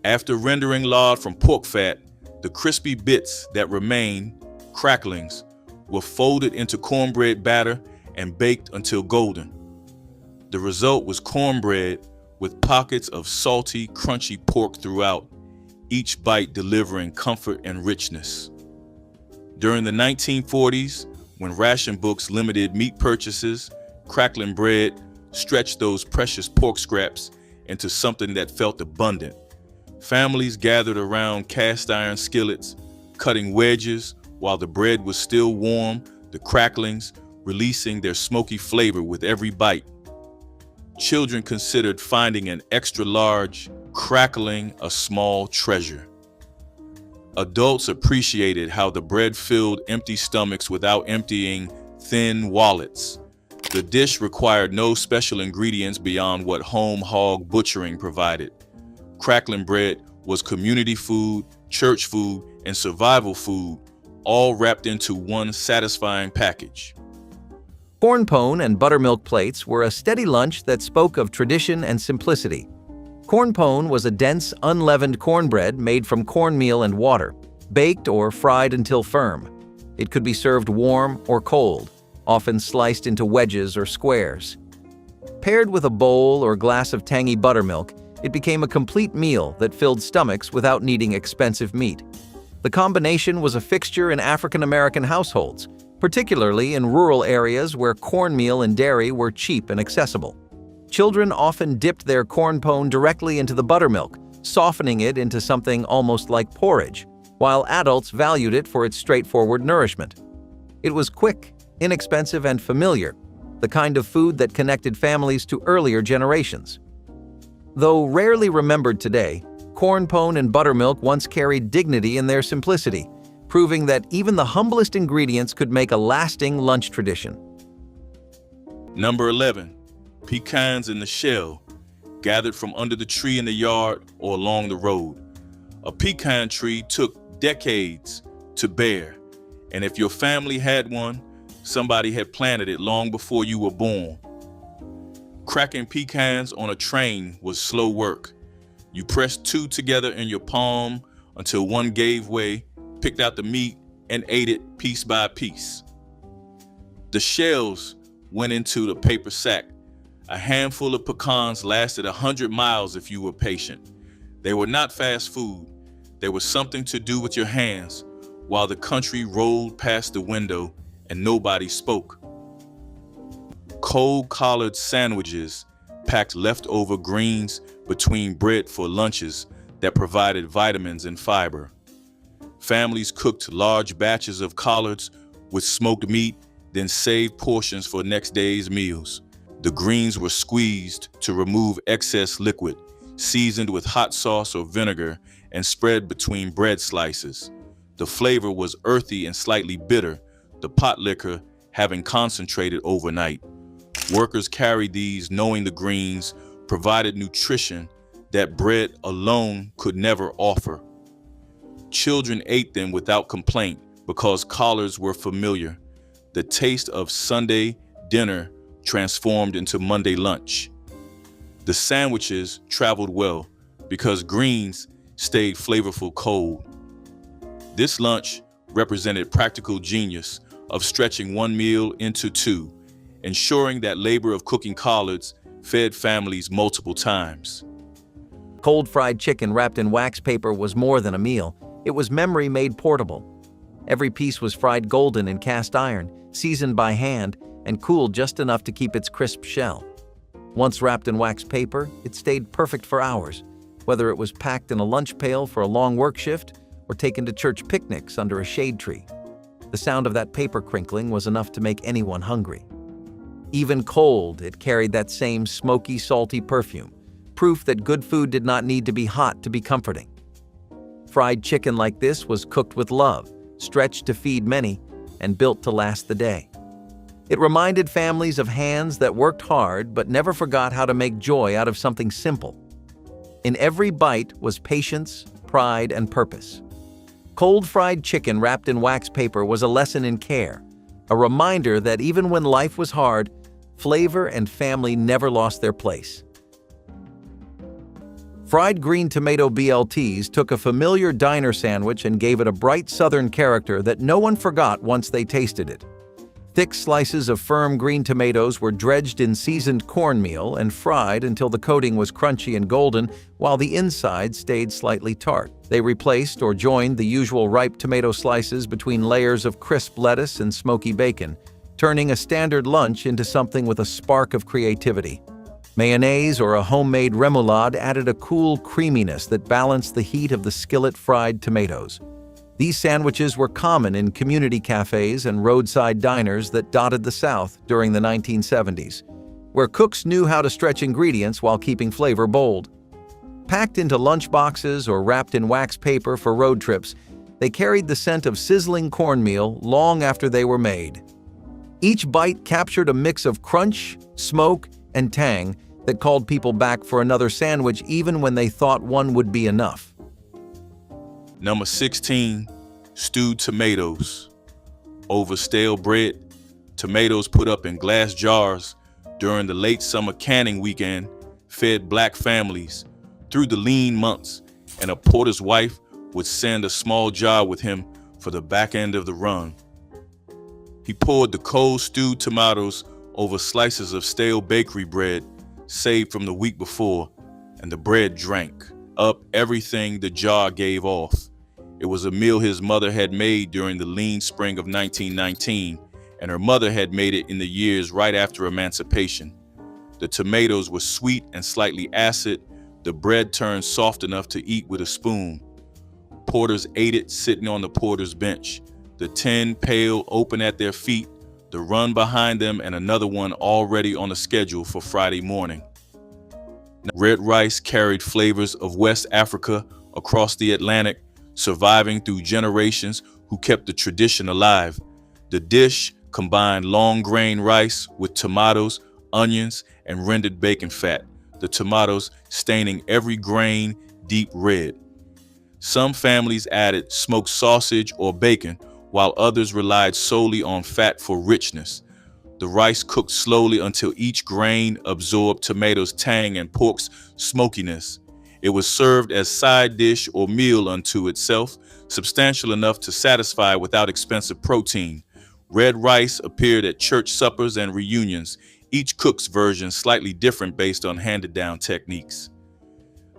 After rendering lard from pork fat, the crispy bits that remained, cracklings, were folded into cornbread batter and baked until golden. The result was cornbread with pockets of salty, crunchy pork throughout, each bite delivering comfort and richness. During the 1940s, when ration books limited meat purchases, crackling bread stretched those precious pork scraps into something that felt abundant. Families gathered around cast iron skillets, cutting wedges while the bread was still warm, the cracklings releasing their smoky flavor with every bite. Children considered finding an extra large crackling a small treasure. Adults appreciated how the bread filled empty stomachs without emptying thin wallets. The dish required no special ingredients beyond what home hog butchering provided. Crackling bread was community food, church food, and survival food, all wrapped into one satisfying package. Corn pone and buttermilk plates were a steady lunch that spoke of tradition and simplicity. Corn pone was a dense, unleavened cornbread made from cornmeal and water, baked or fried until firm. It could be served warm or cold, often sliced into wedges or squares. Paired with a bowl or glass of tangy buttermilk, it became a complete meal that filled stomachs without needing expensive meat. The combination was a fixture in African American households, particularly in rural areas where cornmeal and dairy were cheap and accessible. Children often dipped their corn pone directly into the buttermilk, softening it into something almost like porridge, while adults valued it for its straightforward nourishment. It was quick, inexpensive, and familiar, the kind of food that connected families to earlier generations. Though rarely remembered today, corn pone and buttermilk once carried dignity in their simplicity, proving that even the humblest ingredients could make a lasting lunch tradition. Number 11, pecans in the shell, gathered from under the tree in the yard or along the road. A pecan tree took decades to bear, and if your family had one, somebody had planted it long before you were born. Cracking pecans on a train was slow work. You pressed two together in your palm until one gave way, picked out the meat, and ate it piece by piece. The shells went into the paper sack. A handful of pecans lasted 100 miles if you were patient. They were not fast food. They were something to do with your hands while the country rolled past the window and nobody spoke. Cold collared sandwiches packed leftover greens between bread for lunches that provided vitamins and fiber. Families cooked large batches of collards with smoked meat, then saved portions for next day's meals. The greens were squeezed to remove excess liquid, seasoned with hot sauce or vinegar, and spread between bread slices. The flavor was earthy and slightly bitter, the pot liquor having concentrated overnight. Workers carried these knowing the greens provided nutrition that bread alone could never offer. Children ate them without complaint because collards were familiar. The taste of Sunday dinner transformed into Monday lunch. The sandwiches traveled well because greens stayed flavorful cold. This lunch represented practical genius of stretching one meal into two, ensuring that labor of cooking collards fed families multiple times. Cold fried chicken wrapped in wax paper was more than a meal. It was memory made portable. Every piece was fried golden in cast iron, seasoned by hand, and cooled just enough to keep its crisp shell. Once wrapped in wax paper, it stayed perfect for hours, whether it was packed in a lunch pail for a long work shift or taken to church picnics under a shade tree. The sound of that paper crinkling was enough to make anyone hungry. Even cold, it carried that same smoky, salty perfume, proof that good food did not need to be hot to be comforting. Fried chicken like this was cooked with love, stretched to feed many, and built to last the day. It reminded families of hands that worked hard but never forgot how to make joy out of something simple. In every bite was patience, pride, and purpose. Cold fried chicken wrapped in wax paper was a lesson in care, a reminder that even when life was hard, flavor and family never lost their place. Fried green tomato BLTs took a familiar diner sandwich and gave it a bright southern character that no one forgot once they tasted it. Thick slices of firm green tomatoes were dredged in seasoned cornmeal and fried until the coating was crunchy and golden, while the inside stayed slightly tart. They replaced or joined the usual ripe tomato slices between layers of crisp lettuce and smoky bacon, turning a standard lunch into something with a spark of creativity. Mayonnaise or a homemade remoulade added a cool creaminess that balanced the heat of the skillet fried tomatoes. These sandwiches were common in community cafes and roadside diners that dotted the South during the 1970s, where cooks knew how to stretch ingredients while keeping flavor bold. Packed into lunchboxes or wrapped in wax paper for road trips, they carried the scent of sizzling cornmeal long after they were made. Each bite captured a mix of crunch, smoke, and tang that called people back for another sandwich even when they thought one would be enough. Number 16, stewed tomatoes. Over stale bread, tomatoes put up in glass jars during the late summer canning weekend fed Black families through the lean months, and a porter's wife would send a small jar with him for the back end of the run. He poured the cold stewed tomatoes over slices of stale bakery bread saved from the week before, and the bread drank up everything the jar gave off. It was a meal his mother had made during the lean spring of 1919, and her mother had made it in the years right after emancipation. The tomatoes were sweet and slightly acid. The bread turned soft enough to eat with a spoon. Porters ate it sitting on the porter's bench, the tin pail open at their feet, the run behind them, and another one already on the schedule for Friday morning. Red rice carried flavors of West Africa across the Atlantic, surviving through generations who kept the tradition alive. The dish combined long grain rice with tomatoes, onions, and rendered bacon fat, the tomatoes staining every grain deep red. Some families added smoked sausage or bacon, while others relied solely on fat for richness. The rice cooked slowly until each grain absorbed tomatoes' tang and pork's smokiness. It was served as side dish or meal unto itself, substantial enough to satisfy without expensive protein. Red rice appeared at church suppers and reunions, each cook's version slightly different based on handed-down techniques.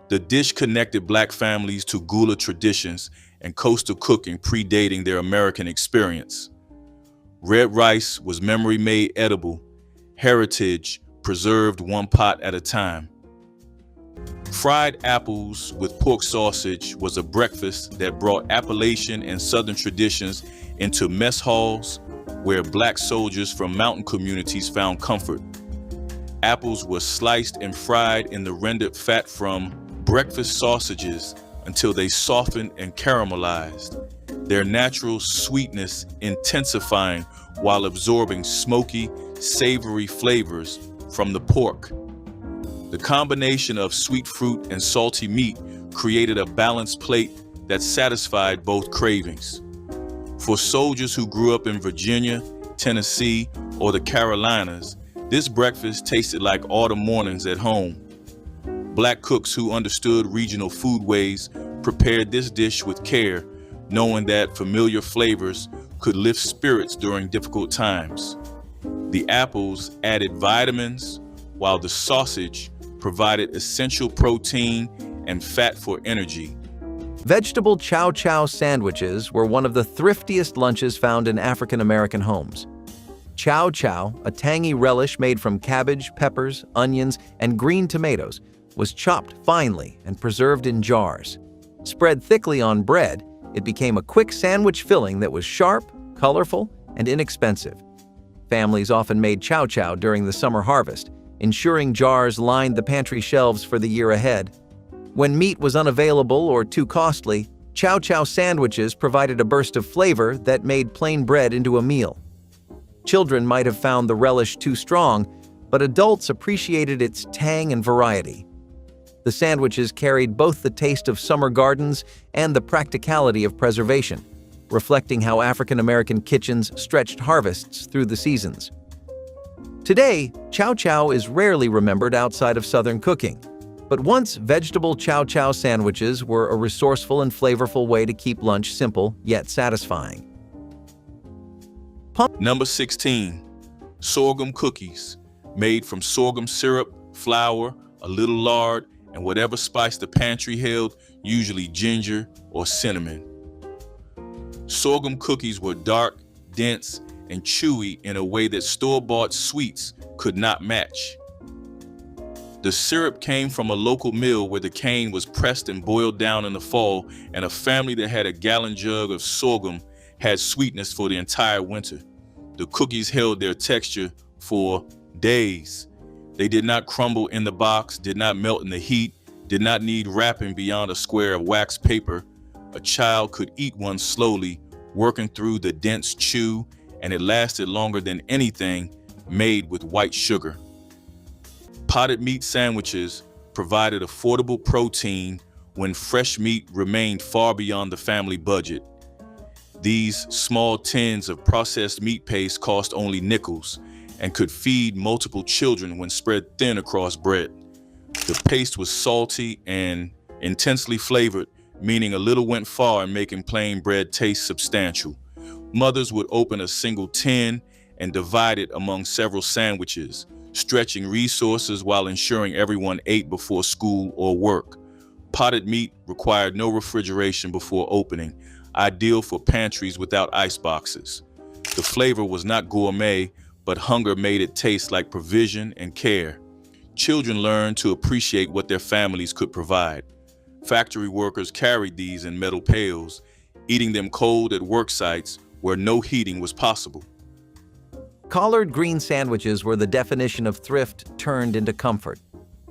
The dish connected Black families to Gula traditions and coastal cooking predating their American experience. Red rice was memory made edible, heritage preserved one pot at a time. Fried apples with pork sausage was a breakfast that brought Appalachian and Southern traditions into mess halls where Black soldiers from mountain communities found comfort. Apples were sliced and fried in the rendered fat from breakfast sausages until they softened and caramelized, their natural sweetness intensifying while absorbing smoky, savory flavors from the pork. The combination of sweet fruit and salty meat created a balanced plate that satisfied both cravings. For soldiers who grew up in Virginia, Tennessee, or the Carolinas, this breakfast tasted like autumn mornings at home. Black cooks who understood regional foodways prepared this dish with care, knowing that familiar flavors could lift spirits during difficult times. The apples added vitamins, while the sausage provided essential protein and fat for energy. Vegetable chow chow sandwiches were one of the thriftiest lunches found in African American homes. Chow chow, a tangy relish made from cabbage, peppers, onions, and green tomatoes, was chopped finely and preserved in jars. Spread thickly on bread, it became a quick sandwich filling that was sharp, colorful, and inexpensive. Families often made chow chow during the summer harvest, ensuring jars lined the pantry shelves for the year ahead. When meat was unavailable or too costly, chow chow sandwiches provided a burst of flavor that made plain bread into a meal. Children might have found the relish too strong, but adults appreciated its tang and variety. The sandwiches carried both the taste of summer gardens and the practicality of preservation. reflecting how African American kitchens stretched harvests through the seasons. Today, chow chow is rarely remembered outside of Southern cooking, but once vegetable chow chow sandwiches were a resourceful and flavorful way to keep lunch simple yet satisfying. Number 16, sorghum cookies, made from sorghum syrup, flour, a little lard, and whatever spice the pantry held, usually ginger or cinnamon. Sorghum cookies were dark, dense, and chewy in a way that store-bought sweets could not match. The syrup came from a local mill where the cane was pressed and boiled down in the fall, and a family that had a gallon jug of sorghum had sweetness for the entire winter. The cookies held their texture for days. They did not crumble in the box, did not melt in the heat, did not need wrapping beyond a square of wax paper. A child could eat one slowly, working through the dense chew, and it lasted longer than anything made with white sugar. Potted meat sandwiches provided affordable protein when fresh meat remained far beyond the family budget. These small tins of processed meat paste cost only nickels and could feed multiple children when spread thin across bread. The paste was salty and intensely flavored, meaning a little went far in making plain bread taste substantial. Mothers would open a single tin and divide it among several sandwiches, stretching resources while ensuring everyone ate before school or work. Potted meat required no refrigeration before opening, ideal for pantries without ice boxes. The flavor was not gourmet, but hunger made it taste like provision and care. Children learned to appreciate what their families could provide. Factory workers carried these in metal pails, eating them cold at work sites where no heating was possible. Collard green sandwiches were the definition of thrift turned into comfort.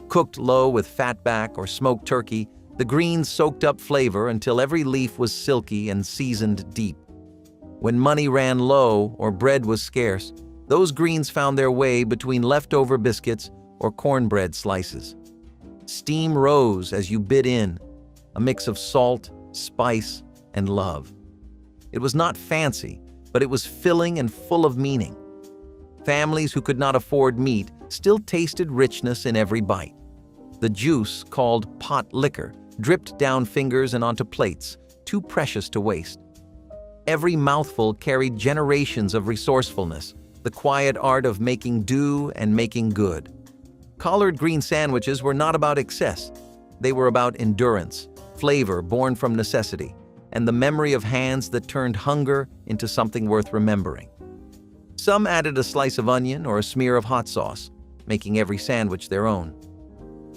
Cooked low with fatback or smoked turkey, the greens soaked up flavor until every leaf was silky and seasoned deep. When money ran low or bread was scarce, those greens found their way between leftover biscuits or cornbread slices. Steam rose as you bit in, a mix of salt, spice, and love. It was not fancy, but it was filling and full of meaning. Families who could not afford meat still tasted richness in every bite. The juice, called pot liquor, dripped down fingers and onto plates, too precious to waste. Every mouthful carried generations of resourcefulness, the quiet art of making do and making good. Collard green sandwiches were not about excess. They were about endurance, flavor born from necessity, and the memory of hands that turned hunger into something worth remembering. Some added a slice of onion or a smear of hot sauce, making every sandwich their own.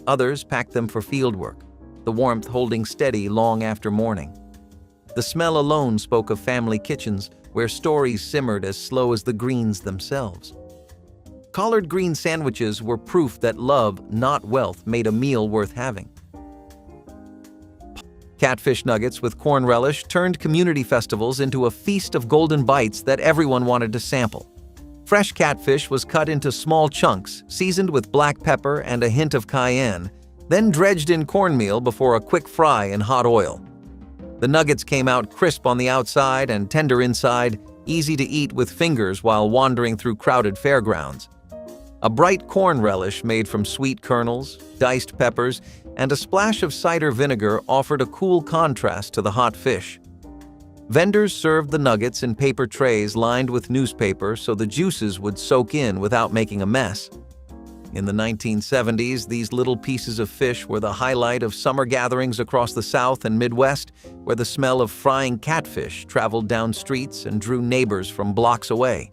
Others packed them for field work, the warmth holding steady long after morning. The smell alone spoke of family kitchens where stories simmered as slow as the greens themselves. Collard green sandwiches were proof that love, not wealth, made a meal worth having. Catfish nuggets with corn relish turned community festivals into a feast of golden bites that everyone wanted to sample. Fresh catfish was cut into small chunks, seasoned with black pepper and a hint of cayenne, then dredged in cornmeal before a quick fry in hot oil. The nuggets came out crisp on the outside and tender inside, easy to eat with fingers while wandering through crowded fairgrounds. A bright corn relish made from sweet kernels, diced peppers, and a splash of cider vinegar offered a cool contrast to the hot fish. Vendors served the nuggets in paper trays lined with newspaper so the juices would soak in without making a mess. In the 1970s, these little pieces of fish were the highlight of summer gatherings across the South and Midwest, where the smell of frying catfish traveled down streets and drew neighbors from blocks away.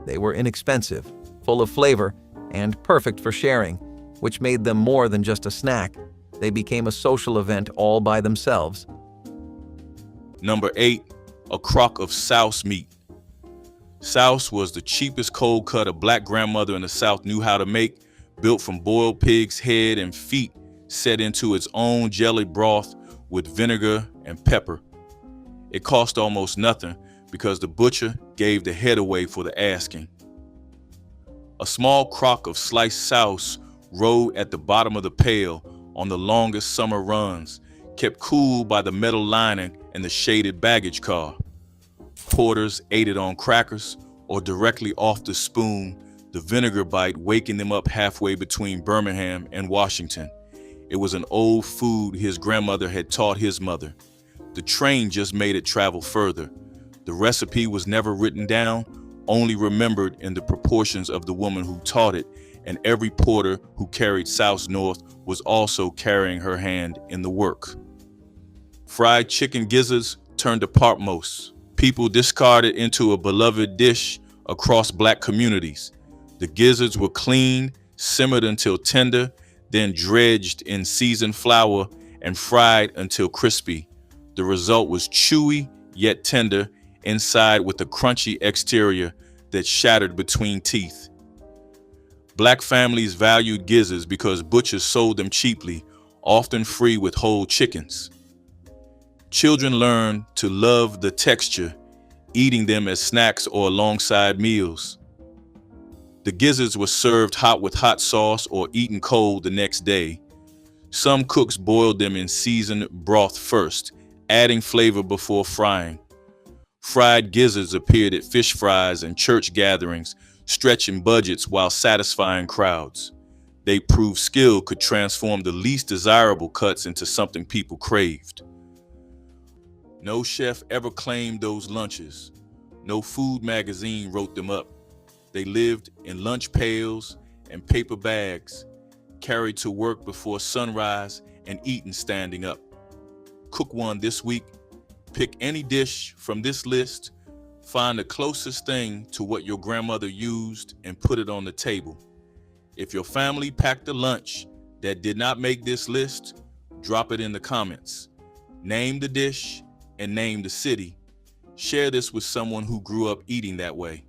They were inexpensive, full of flavor, and perfect for sharing, which made them more than just a snack. They became a social event all by themselves. Number 8, a crock of souse meat. Souse was the cheapest cold cut a black grandmother in the South knew how to make, built from boiled pig's head and feet, set into its own jelly broth with vinegar and pepper. It cost almost nothing because the butcher gave the head away for the asking. A small crock of sliced souse rode at the bottom of the pail on the longest summer runs, kept cool by the metal lining and the shaded baggage car. Porters ate it on crackers or directly off the spoon, the vinegar bite waking them up halfway between Birmingham and Washington. It was an old food his grandmother had taught his mother. The train just made it travel further. The recipe was never written down, only remembered in the proportions of the woman who taught it, and every porter who carried South North was also carrying her hand in the work. Fried chicken gizzards turned to potmost. People discarded into a beloved dish across Black communities. The gizzards were cleaned, simmered until tender, then dredged in seasoned flour and fried until crispy. The result was chewy yet tender inside with a crunchy exterior that shattered between teeth. Black families valued gizzards because butchers sold them cheaply, often free with whole chickens. Children learned to love the texture, eating them as snacks or alongside meals. The gizzards were served hot with hot sauce or eaten cold the next day. Some cooks boiled them in seasoned broth first, adding flavor before frying. Fried gizzards appeared at fish fries and church gatherings, stretching budgets while satisfying crowds. They proved skill could transform the least desirable cuts into something people craved. No chef ever claimed those lunches. No food magazine wrote them up. They lived in lunch pails and paper bags, carried to work before sunrise and eaten standing up. Cook one this week. Pick any dish from this list, find the closest thing to what your grandmother used and put it on the table. If your family packed a lunch that did not make this list, drop it in the comments. Name the dish and name the city. Share this with someone who grew up eating that way.